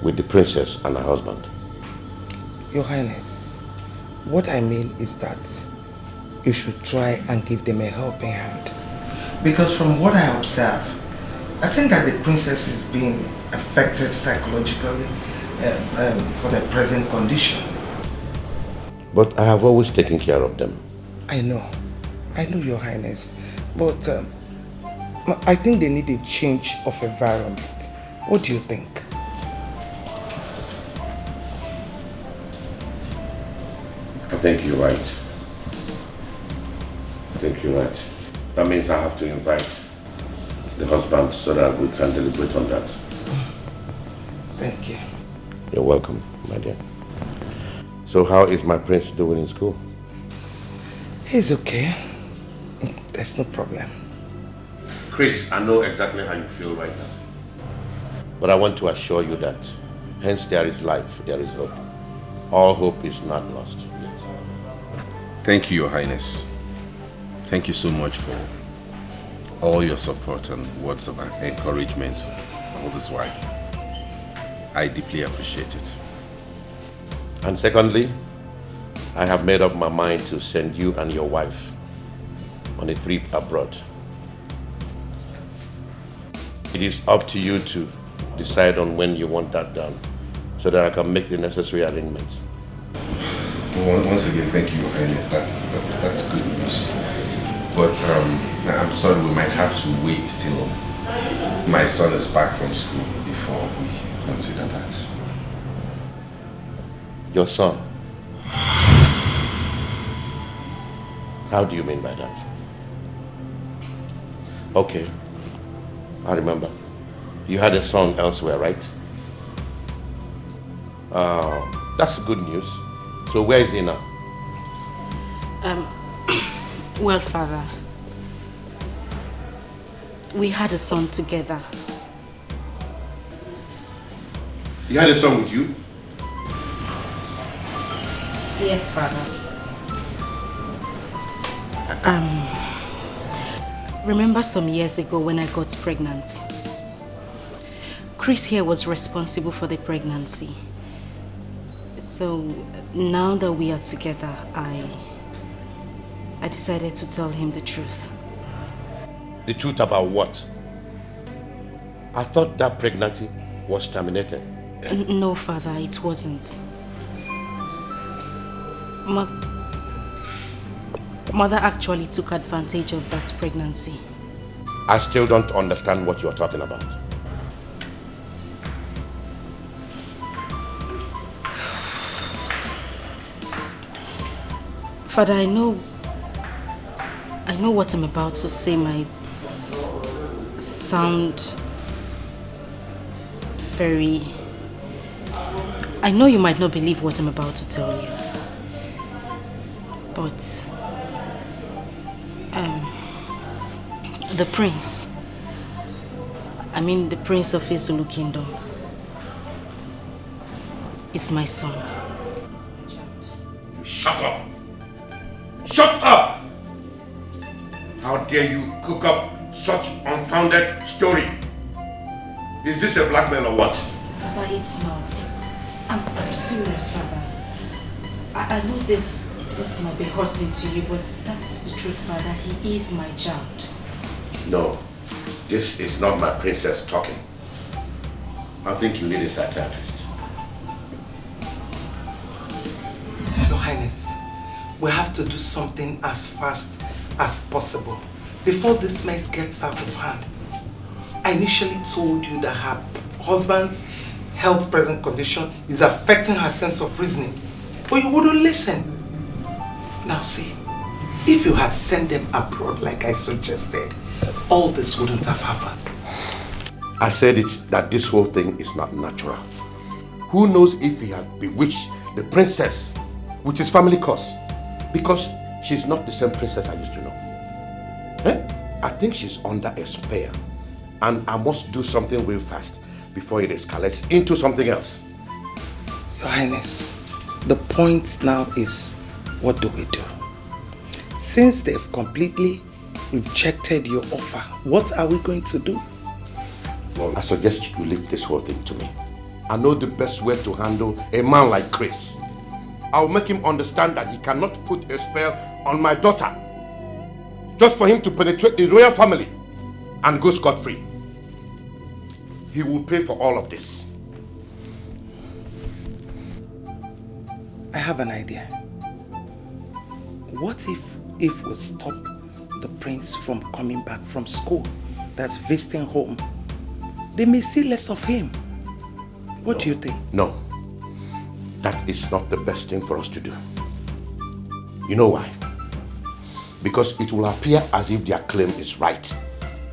with the princess and her husband. Your Highness, what I mean is that you should try and give them a helping hand. Because from what I observe, I think that the princess is being affected psychologically for the present condition. But I have always taken care of them. I know, Your Highness, but I think they need a change of environment. What do you think? I think you're right. That means I have to invite the husband so that we can deliberate on that. Thank you. You're welcome, my dear. So how is my prince doing in school? He's okay. There's no problem. Chris, I know exactly how you feel right now. But I want to assure you that hence there is life, there is hope. All hope is not lost yet. Thank you, Your Highness. Thank you so much for all your support and words of encouragement all this while. I deeply appreciate it. And secondly, I have made up my mind to send you and your wife on a trip abroad. it is up to you to decide on when you want that done, so that I can make the necessary arrangements. Well, once again, thank you, Your Highness. That's good news. But I'm sorry, we might have to wait till my son is back from school before we consider that. Your son? How do you mean by that? Okay, I remember. You had a son elsewhere, right? That's good news. So where is he now? Well, Father, we had a son together. You had a son with you? Yes, Father. Remember some years ago when I got pregnant? Chris here was responsible for the pregnancy. So now that we are together, I decided to tell him the truth. The truth about what? I thought that pregnancy was terminated. No, Father, it wasn't. Mother actually took advantage of that pregnancy. I still don't understand what you're talking about. Father, I know what I'm about to say might sound very... I know you might not believe what I'm about to tell you. But... the prince, the prince of Izulu Kingdom, is my son. Shut up! Shut up! How dare you cook up such unfounded story? Is this a blackmail or what? Father, it's not. I'm serious, Father. I know this might be hurting to you, but that's the truth, Father. He is my child. No, this is not my princess talking. I think you need a psychiatrist. Your Highness, we have to do something as fast as possible before this mess gets out of hand. I initially told you that her husband's health present condition is affecting her sense of reasoning, but you wouldn't listen. Now see, if you had sent them abroad like I suggested, all this wouldn't have happened. I said that this whole thing is not natural. Who knows if he had bewitched the princess with his family curse? Because she's not the same princess I used to know. I think she's under a spell, and I must do something real fast before it escalates into something else. Your Highness, the point now is, what do we do? Since they've completely rejected your offer, what are we going to do? Well, I suggest you leave this whole thing to me. I know the best way to handle a man like Chris. I'll make him understand that he cannot put a spell on my daughter just for him to penetrate the royal family and go scot-free. He will pay for all of this. I have an idea. What if we stop the prince from coming back from school, that's visiting home? They may see less of him. What do you think? No, that is not the best thing for us to do. You know why? Because it will appear as if their claim is right,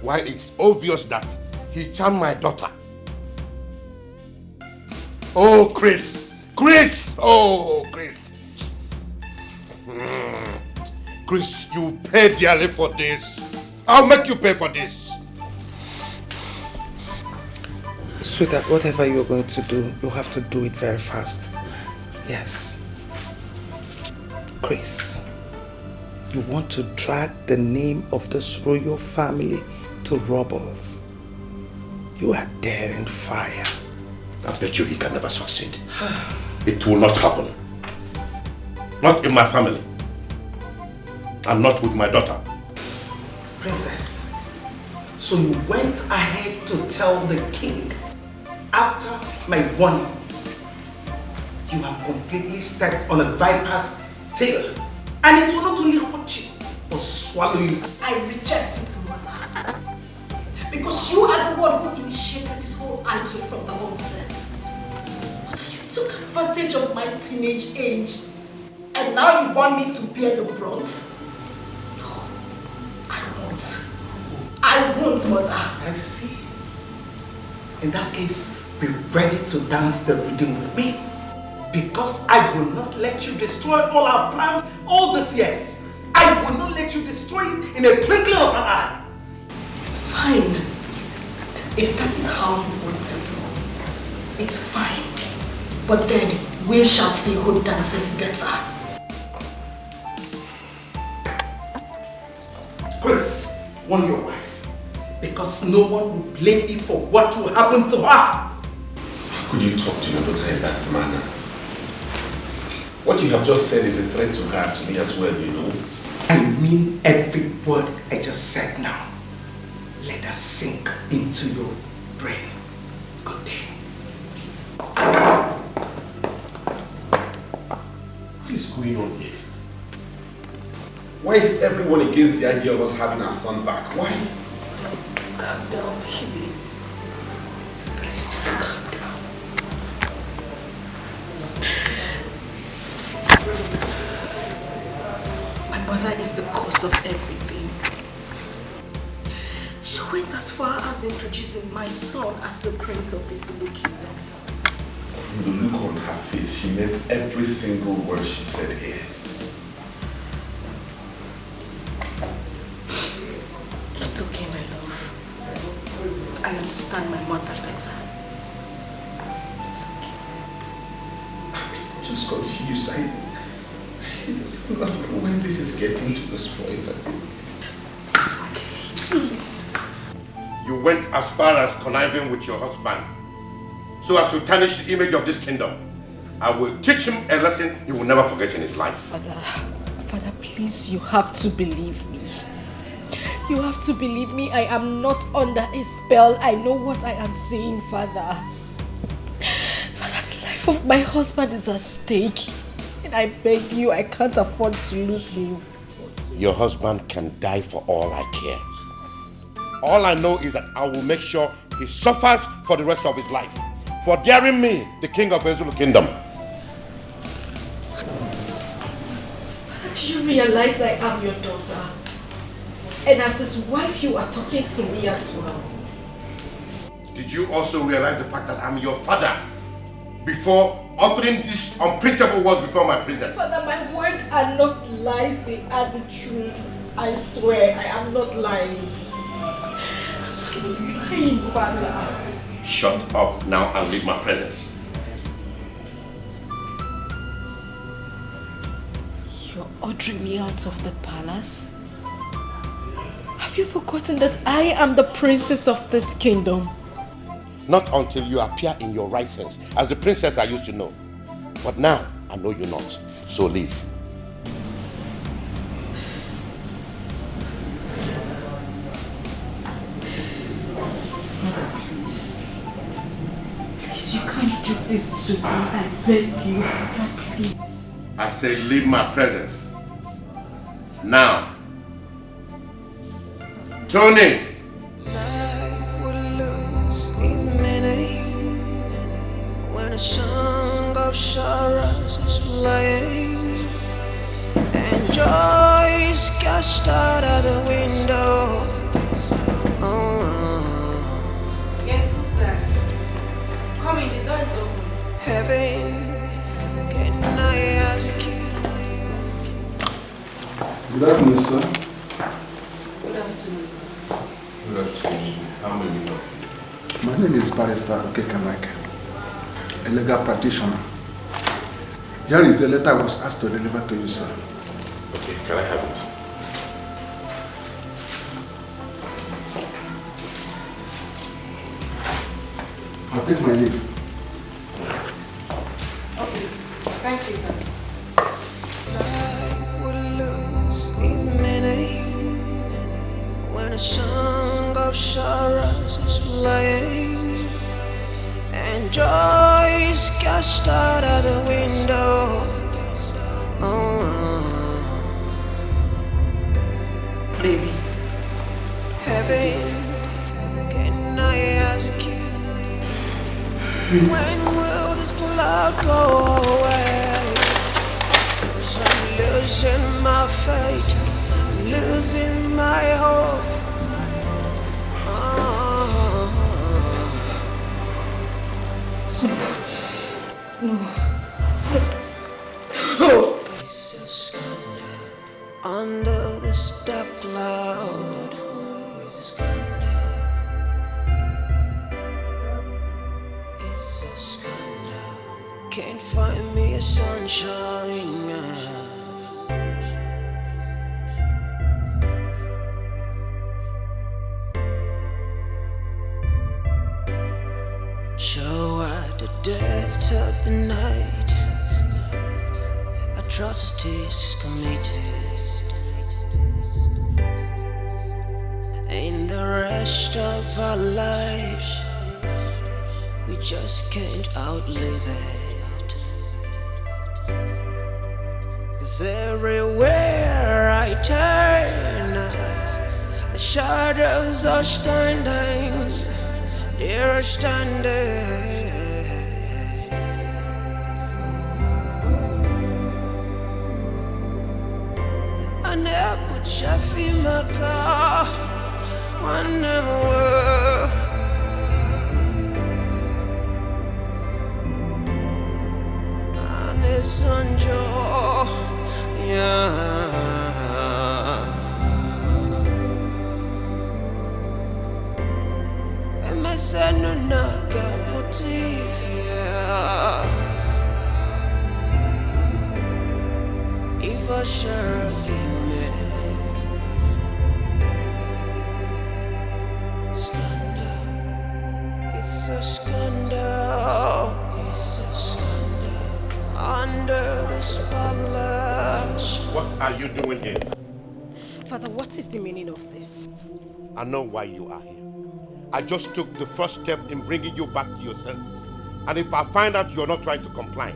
while it's obvious that he charmed my daughter. Oh, Chris! Chris! Oh, Chris! Chris, you pay dearly for this. I'll make you pay for this. Sweetheart, whatever you're going to do, you have to do it very fast. Yes. Chris, you want to drag the name of this royal family to rubbles. You are daring fire. I bet you he can never succeed. It will not happen. Not in my family. And not with my daughter. Princess, So you went ahead to tell the king after my warnings. You have completely stepped on a viper's tail. And it will not only hurt you, but swallow you. I reject it, mother. Because you are the one who initiated this whole idea from the onset. Mother, you took advantage of my teenage age. And now you want me to bear the brunt? No, I won't. I won't, mother. I see. In that case, be ready to dance the rhythm with me. Because I will not let you destroy all I've planned all these years. I will not let you destroy it in a twinkling of an eye. Fine. If that is how you want it, it's fine. But then we shall see who dances better. Chris, warn your wife. Because no one will blame me for what will happen to her. How could you talk to your daughter in that manner? What you have just said is a threat to her, to me as well, you know. I mean every word I just said now. Let us sink into your brain. Good day. What is going on here? Why is everyone against the idea of us having our son back? Why? Calm down, baby. Please just calm down. My mother is the cause of everything. She went as far as introducing my son as the prince of his Zulu kingdom. From the look on her face, she meant every single word she said here. It's okay, my love. I understand my mother better. It's okay. I'm just confused. I don't know when this is getting to this point. It's okay, please. You went as far as conniving with your husband so as to tarnish the image of this kingdom. I will teach him a lesson he will never forget in his life. Father, please, you have to believe me. You have to believe me. I am not under a spell. I know what I am saying, Father. Father, the life of my husband is at stake. And I beg you, I can't afford to lose him. Your husband can die for all I care. All I know is that I will make sure he suffers for the rest of his life for daring me, the king of the Zulu kingdom. Do you realize I am your daughter? And as his wife, you are talking to me as well. Did you also realize the fact that I'm your father before uttering these unprintable words before my princess? Father, my words are not lies, they are the truth. I swear, I am not lying. I'm not lying, Father. Shut up now and leave my presence. You're ordering me out of the palace? Have you forgotten that I am the princess of this kingdom? Not until you appear in your right sense, as the princess I used to know. But now, I know you not. So leave. Please. Please, you can't do this to me. I beg you, Father, please. I say leave my presence. Now. Tony! When a song of sorrows is playing and joy is cast out of the window. Yes, who's that? Come in, the door is open. Heaven, can I ask you? Good afternoon, sir. Good afternoon, sir. Good afternoon. How may we help you? My name is Barrister Okoli, a legal practitioner. Here is the letter I was asked to deliver to you, sir. Okay, can I have it? I'll take my leave. Okay, thank you, sir. Would lose in meaning when a song of sorrows is playing, and joy is cast out of the window. Baby, Heaven, can I ask you, when will this cloud go away? 'Cause I'm losing my faith, losing my hope. No. It's a scandal under this dark cloud. It's a scandal. It's a scandal. Can't find me a sunshine. Show at the depth of the night, atrocities committed. In the rest of our lives, we just can't outlive it. 'Cause everywhere I turn, the shadows are standing. They're standing. I never Shafi Maka, one more. And it's Sanjo, yeah. Senu naga motivia Iva Sharagime Scandal. It's a scandal. It's a scandal under the spotlight. What are you doing here? Father, what is the meaning of this? I know why you are here. I just took the first step in bringing you back to your senses. And if I find out you're not trying to comply,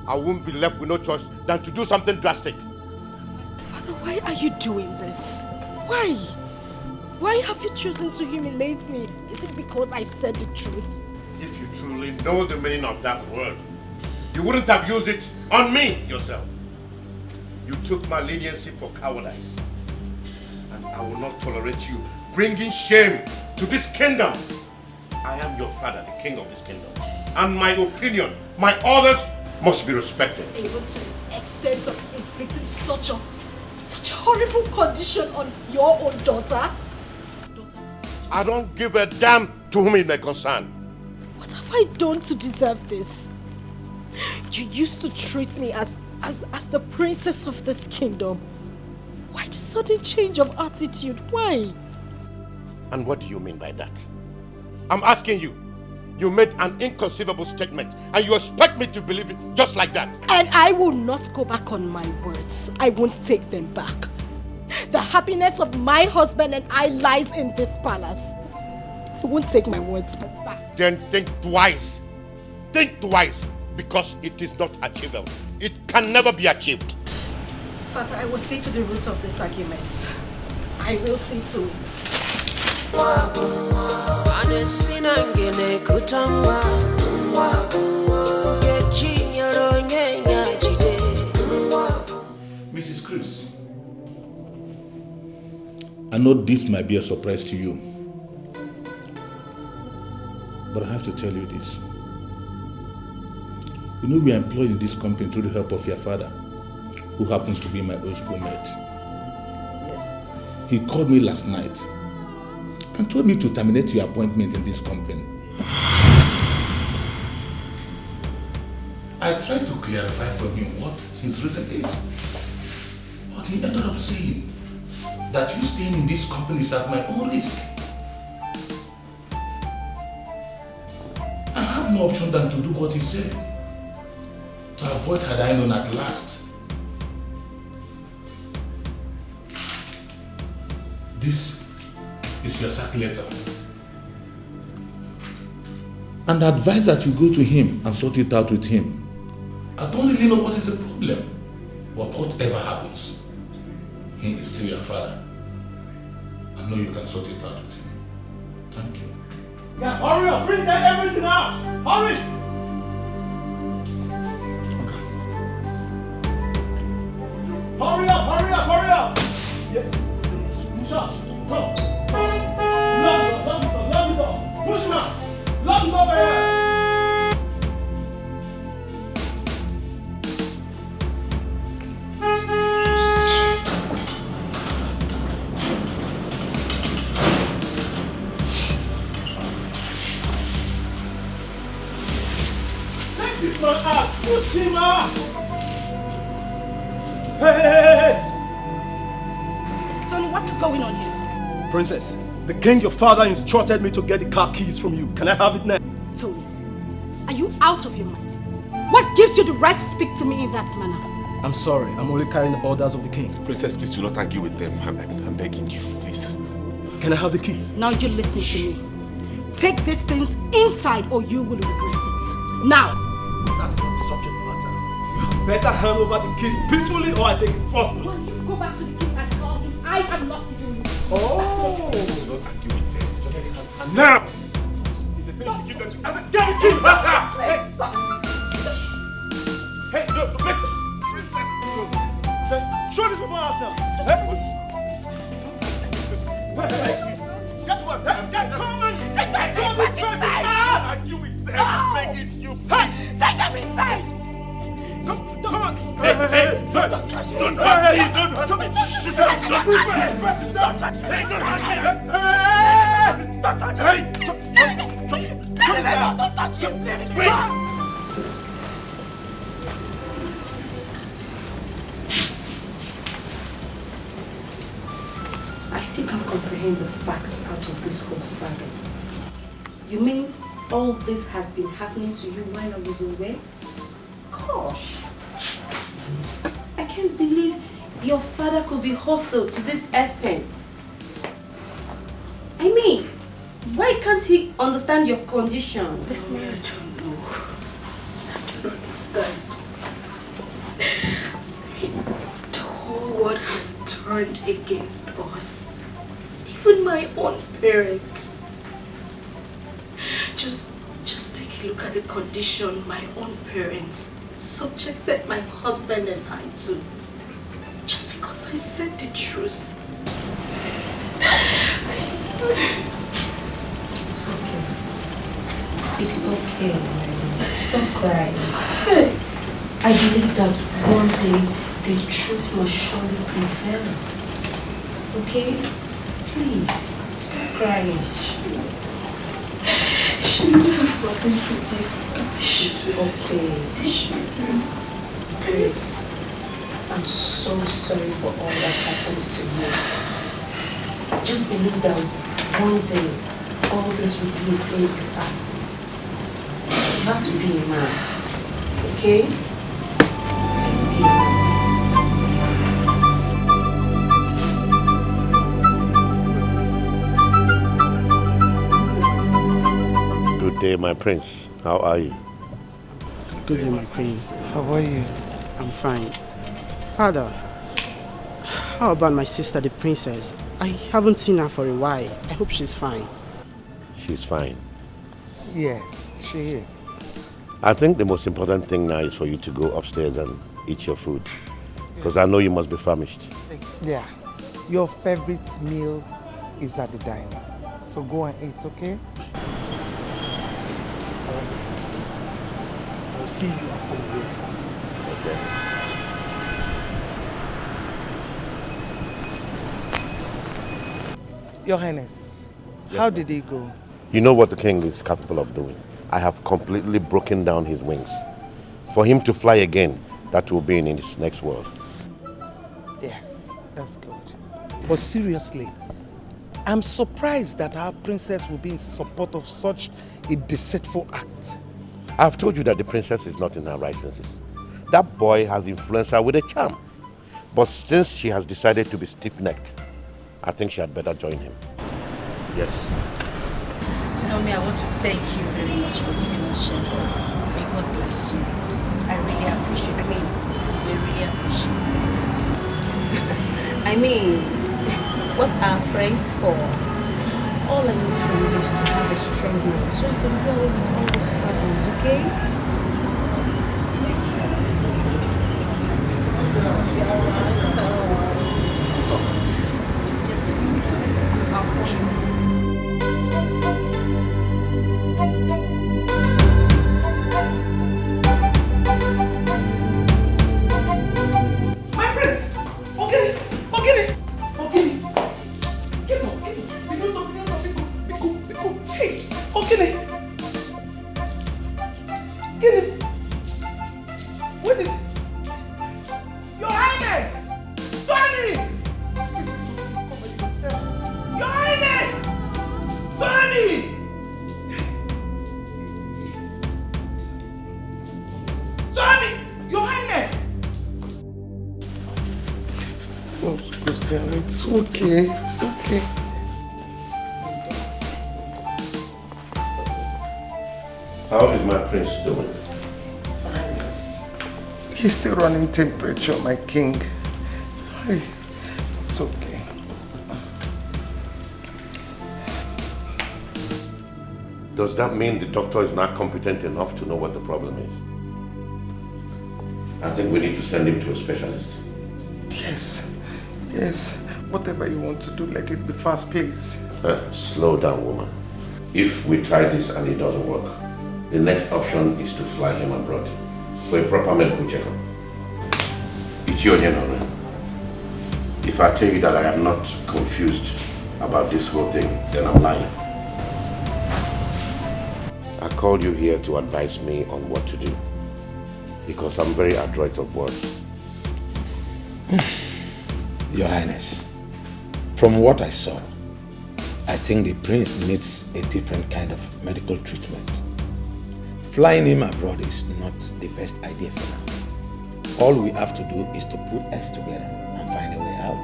I won't be left with no choice than to do something drastic. Father, why are you doing this? Why? Why have you chosen to humiliate me? Is it because I said the truth? If you truly know the meaning of that word, you wouldn't have used it on me yourself. You took my leniency for cowardice. And I will not tolerate you bringing shame to this kingdom. I am your father, the king of this kingdom. And my opinion, my orders must be respected. Able to the extent of inflicting such a horrible condition on your own daughter? I don't give a damn to whom it may concern. What have I done to deserve this? You used to treat me as the princess of this kingdom. Why the sudden change of attitude? Why? And what do you mean by that? I'm asking you. You made an inconceivable statement and you expect me to believe it just like that. And I will not go back on my words. I won't take them back. The happiness of my husband and I lies in this palace. I won't take my words back. Then think twice. Think twice, because it is not achievable. It can never be achieved. Father, I will see to the root of this argument. I will see to it. Mrs. Chris, I know this might be a surprise to you, but I have to tell you this. You know, we are employed in this company through the help of your father, who happens to be my old schoolmate. Yes. He called me last night and told me to terminate your appointment in this company. I tried to clarify from him what his reason is, but he ended up saying that you staying in this company is at my own risk. I have no option than to do what he said, to avoid had I known at last. This is your sack letter. And I advise that you go to him and sort it out with him. I don't really know what is the problem. But whatever happens, he is still your father. I know you can sort it out with him. Thank you. Yeah, hurry up! Bring that everything out! Hurry! Hurry up! Hurry up! Hurry up! Yes. Push out. Come. Lock the door. Push him out. Lock the door very well. Take this man out. Push him out. Hey! Tony, what is going on here? Princess, the king, your father, instructed me to get the car keys from you. Can I have it now? Tony, are you out of your mind? What gives you the right to speak to me in that manner? I'm sorry, I'm only carrying the orders of the king. Princess, please do not argue with them. I'm begging you, please. Can I have the keys? Now you listen to me. Take these things inside or you will regret it. Now! That is not the subject matter. You have better hand over the keys peacefully or I take it forcefully. Well, you go back to the king and tell him I am not giving you. Oh! Do not argue with them. Just take it now! If they finish, you give them to... I said, get the keys back now! Hey! Hey, no, make it! Show this people out now! Hey! Get to us! Get come on! Take those things back inside! Are you with them? Make it you... Hey! Take them inside! Come on! Hey! Don't touch me! Don't touch me! Don't touch me! Don't touch me! Don't touch me! I still can't comprehend the facts out of this whole saga. You mean all this has been happening to you while I was away? Gosh! I can't believe your father could be hostile to this extent. I mean, why can't he understand your condition? This man, I don't know. I don't understand. The whole world has turned against us. Even my own parents. Just take a look at the condition my own parents subjected my husband and I to. Just because I said the truth. It's okay. It's okay. Stop crying. I believe that one day the truth must surely prevail. Okay? Please, stop crying. Shouldn't have gotten to this. It's okay. Please. I'm so sorry for all that happens to you. Just believe that one day all this will be a thing in the past. You have to be a man. Okay? Please be a man. Good day, my prince. How are you? Good day, my queen. How are you? I'm fine. Father, how about my sister, the princess? I haven't seen her for a while. I hope she's fine. She's fine. Yes, she is. I think the most important thing now is for you to go upstairs and eat your food. Because I know you must be famished. Yeah. Your favorite meal is at the diner. So go and eat, okay? I'll see you after the break. Okay. Your Highness, how did it go? You know what the king is capable of doing. I have completely broken down his wings. For him to fly again, that will be in his next world. Yes, that's good. But seriously, I'm surprised that our princess will be in support of such a deceitful act. I've told you that the princess is not in her right senses. That boy has influenced her with a charm. But since she has decided to be stiff-necked, I think she had better join him. Yes. Naomi, I want to thank you very much for giving us shelter. May God bless you. I really appreciate it. We really appreciate it. I mean, what are friends for? All I need from you is to have a strong mind so you can do away with all these problems, okay? It's okay. It's okay. How is my prince doing? Yes. He's still running temperature, my king. It's okay. Does that mean the doctor is not competent enough to know what the problem is? I think we need to send him to a specialist. Yes. Yes. Whatever you want to do, let it be fast, please. Slow down, woman. If we try this and it doesn't work, the next option is to fly him abroad for a proper medical checkup. It's your name. If I tell you that I am not confused about this whole thing, then I'm lying. I called you here to advise me on what to do, because I'm very adroit of words. Your Highness, from what I saw, I think the prince needs a different kind of medical treatment. Flying him abroad is not the best idea for now. All we have to do is to put us together and find a way out.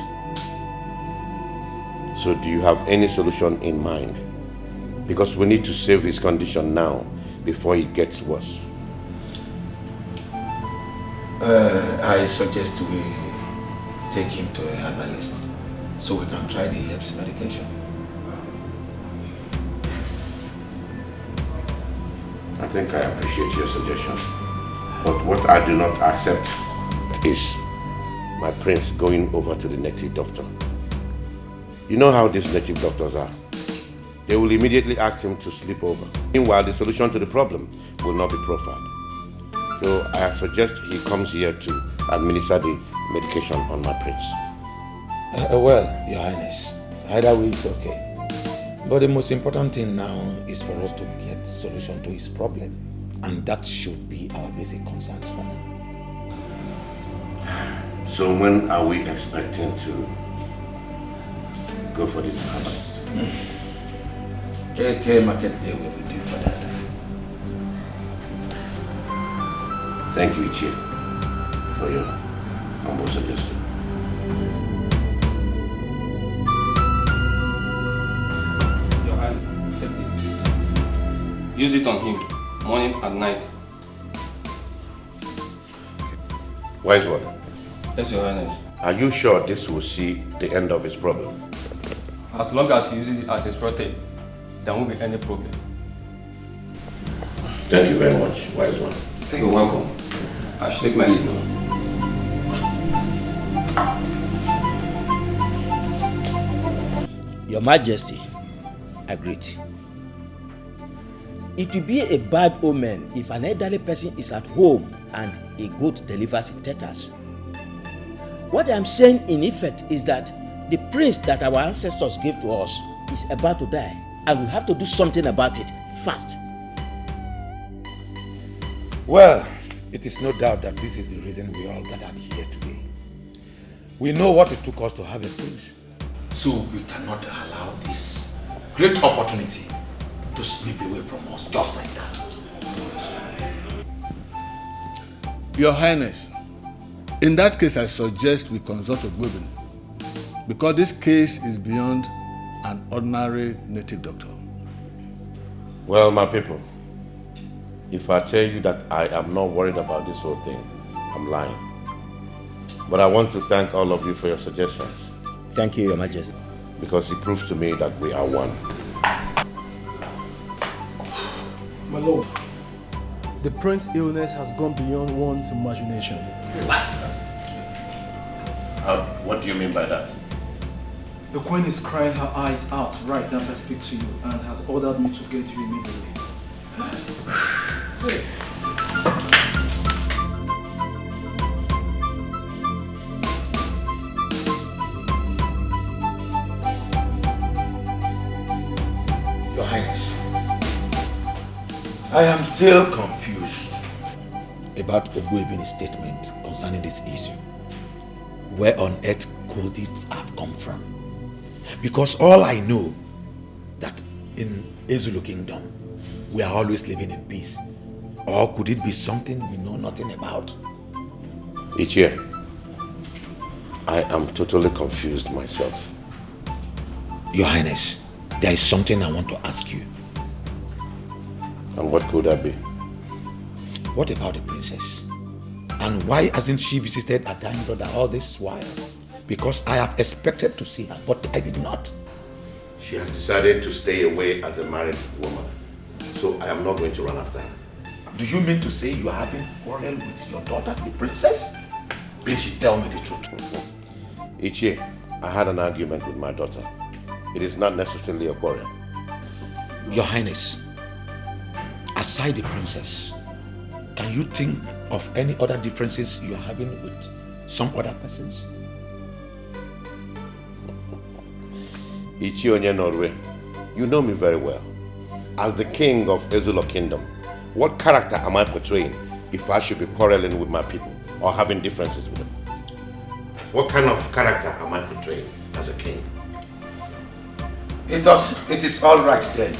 So do you have any solution in mind? Because we need to save his condition now before it gets worse. I suggest we take him to a herbalist so we can try the herbs medication. I think I appreciate your suggestion. But what I do not accept is my prince going over to the native doctor. You know how these native doctors are. They will immediately ask him to sleep over. Meanwhile, the solution to the problem will not be profiled. So I suggest he comes here to administer the medication on my prince. Well, Your Highness, either way is okay. But the most important thing now is for us to get solution to his problem. And that should be our basic concerns for now. So when are we expecting to go for this herbalist? AK Market Day will be due for that. Thank you, Ichie, for your humble suggestion. Your hand, take this. Use it on him, morning and night. Wise one. Yes, Your Highness. Are you sure this will see the end of his problem? As long as he uses it as instructed, there won't be any problem. Thank you very much, wise one. You're welcome. I should take my leave now. Your Majesty, agreed. It will be a bad omen if an elderly person is at home and a goat delivers in tatters. What I'm saying in effect is that the prince that our ancestors gave to us is about to die, and we have to do something about it fast. Well, it is no doubt that this is the reason we all gathered here today. We know what it took us to have a prince. So we cannot allow this great opportunity to slip away from us just like that. Your Highness, in that case I suggest we consult Ogbobin, because this case is beyond an ordinary native doctor. Well, my people, if I tell you that I am not worried about this whole thing, I'm lying. But I want to thank all of you for your suggestions. Thank you, Your Majesty. Because it proves to me that we are one. My lord, the prince's illness has gone beyond one's imagination. What? What do you mean by that? The queen is crying her eyes out right as I speak to you and has ordered me to get you immediately. Your Highness, I am still confused about Ogbuebi's statement concerning this issue. Where on earth could it have come from? Because all I know that in Ezulu Kingdom, we are always living in peace. Or could it be something we know nothing about? Ichie, I am totally confused myself. Your Highness, there is something I want to ask you. And what could that be? What about the princess? And why hasn't she visited her dying brother all this while? Because I have expected to see her, but I did not. She has decided to stay away as a married woman. So I am not going to run after her. Do you mean to say you are having quarrel with your daughter, the princess? Please tell me the truth. Ichie, I had an argument with my daughter. It is not necessarily a quarrel. Your Highness, aside the princess, can you think of any other differences you are having with some other persons? Ichie Onye Norwe, you know me very well. As the king of Ezulu Kingdom, what character am I portraying if I should be quarreling with my people or having differences with them? What kind of character am I portraying as a king? It is all right then.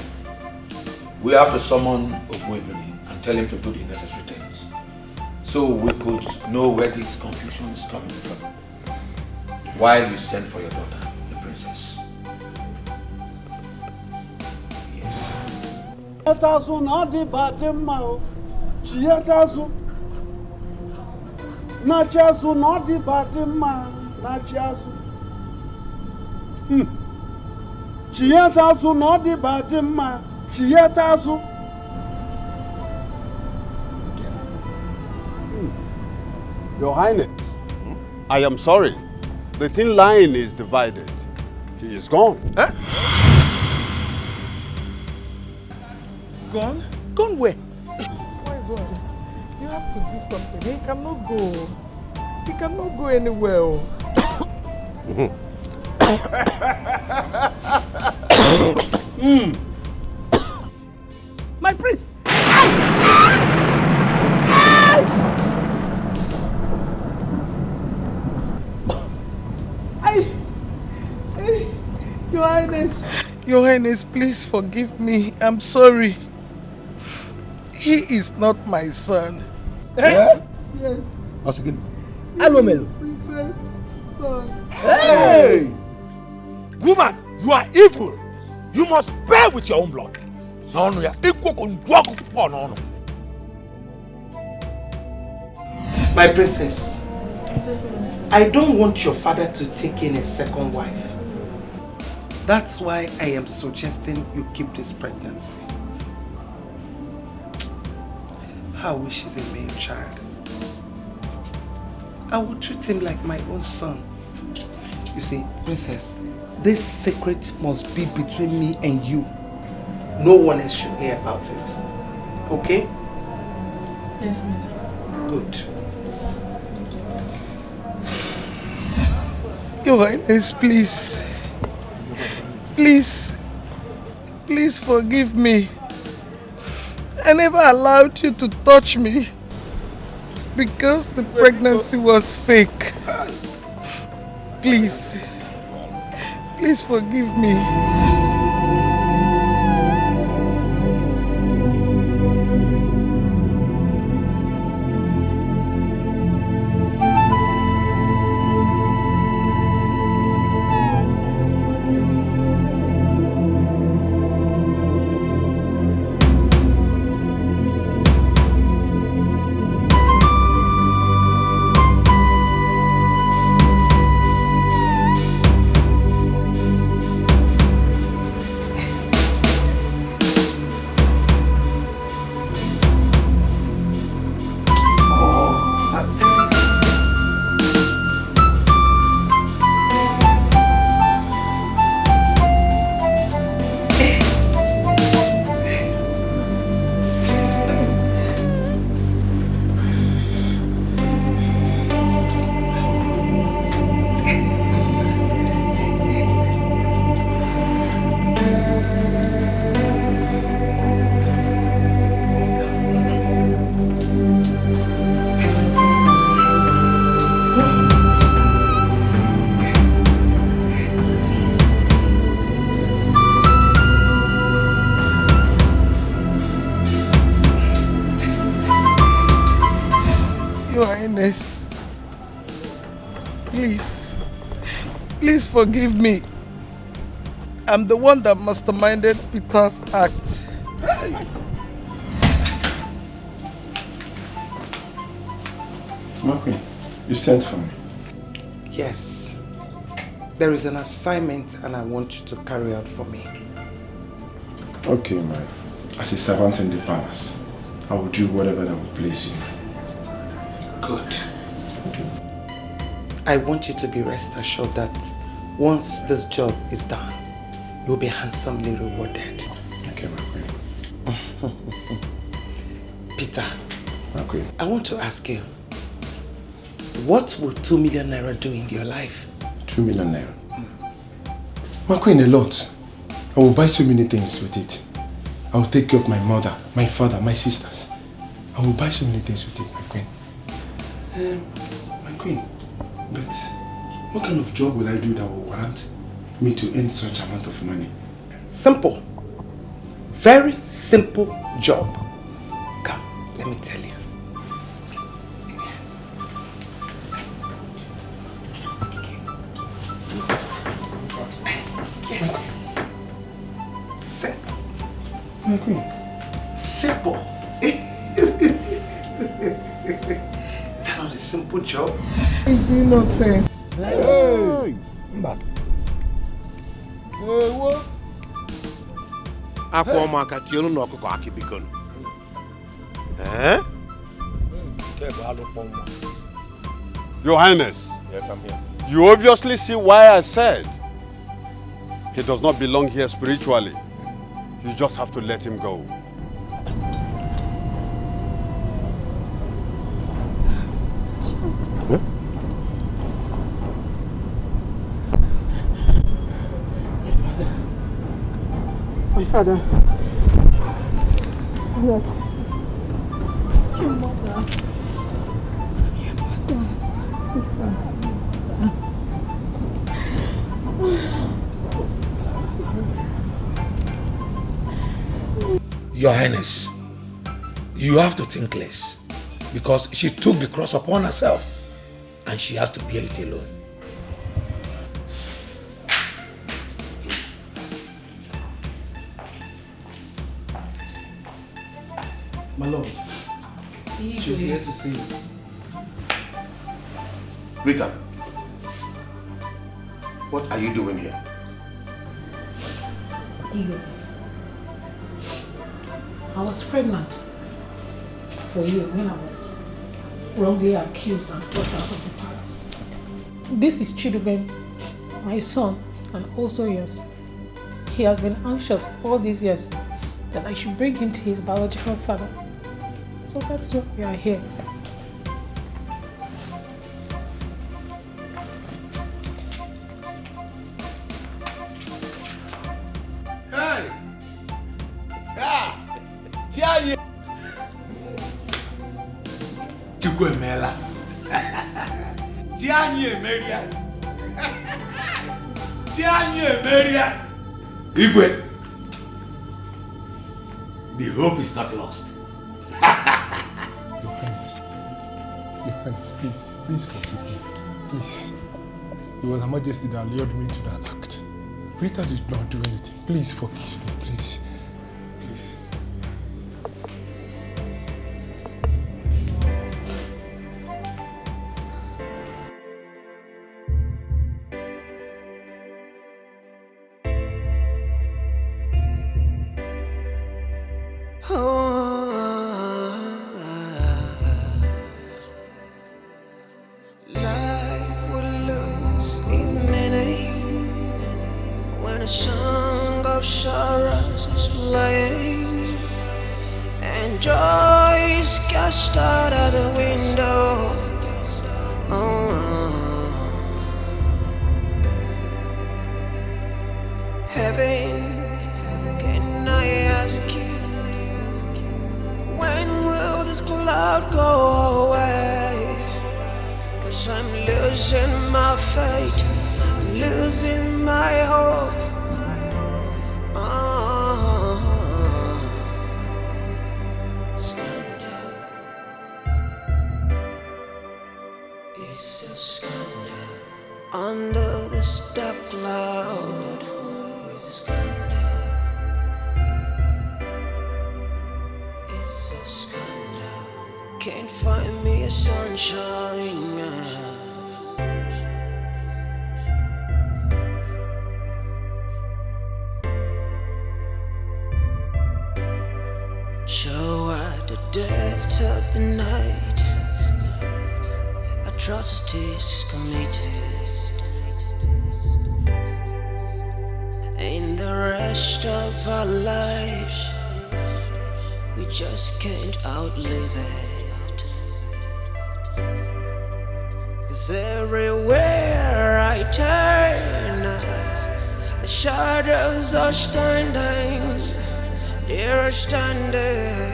We have to summon Ogbuebi and tell him to do the necessary things, so we could know where this confusion is coming from. While you send for your daughter, the princess. Chietazu na dị bade mma o. Chietazu. Na chiazu na dị bade mma na chiazu. Chietazu na dị bade mma. Chietazu. Your Highness, I am sorry. The thin line is divided. He is gone. Eh? Gone? Gone where? Why is one? You have to do something. He cannot go. He cannot go anywhere. My prince! Your Highness, please forgive me. I'm sorry. He is not my son. Eh? Yes. Once again. Alomelo. Princess son. Hey! Woman, you are evil. You must bear with your own blood. No, no, My princess, I don't want your father to take in a second wife. That's why I am suggesting you keep this pregnancy. I wish he's a male child. I would treat him like my own son. You see, princess, this secret must be between me and you. No one else should hear about it. Okay? Yes, ma'am. Good. Your Highness, please. Please forgive me. I never allowed you to touch me because the pregnancy was fake. Please forgive me. Highness, please forgive me. I'm the one that masterminded Peter's act. My queen, you sent for me. Yes. There is an assignment and I want you to carry out for me. Okay, Maid. As a servant in the palace, I will do whatever that will please you. Good. I want you to be rest assured that once this job is done, you'll be handsomely rewarded. Okay, my queen. Peter, my queen, I want to ask you, what will 2 million naira do in your life? 2 million naira? My queen, a lot. I will buy so many things with it. I will take care of my mother, my father, my sisters. I will buy so many things with it, my queen. My queen, but what kind of job will I do that will warrant me to earn such amount of money? Simple. Very simple job. Come, let me tell you. Yes. Simple. My queen. Simple. Is that not a simple job? It's innocent. Hey! What? Your Highness. Yes, I'm here. You obviously see why I said he does not belong here spiritually. You just have to let him go. My father. Yes. Your mother. Your mother. Sister. Your Highness, you have to think less because she took the cross upon herself and she has to bear it alone. My lord, she's here to see you. Rita, what are you doing here? Ego, I was pregnant for you when I was wrongly accused and forced out of the palace. This is Chidubem, my son, and also yours. He has been anxious all these years that I should bring him to his biological father. So that's why we are here. Hey! Ah! Chiaye! Chugwemela! Chianye Maria! Chianye Maria! Igwe! The hope is not lost. Your Highness, please forgive me. Please. It was Her Majesty that lured me to that act. Rita did not do anything. Please forgive me, please. Please. Life would lose its meaning when a song of sorrows is playing and joy is cast out of the window. Heaven, can I ask you, when will this cloud go away? 'Cause I'm losing my faith, I'm losing my hope. Stand up. under this dark cloud. Is this scandal? It's a scandal. Can't find me a sunshine. So at the depth of the night, atrocities committed. In the rest of our lives, we just can't outlive it. 'Cause everywhere I turn, the shadows are standing. They're standing.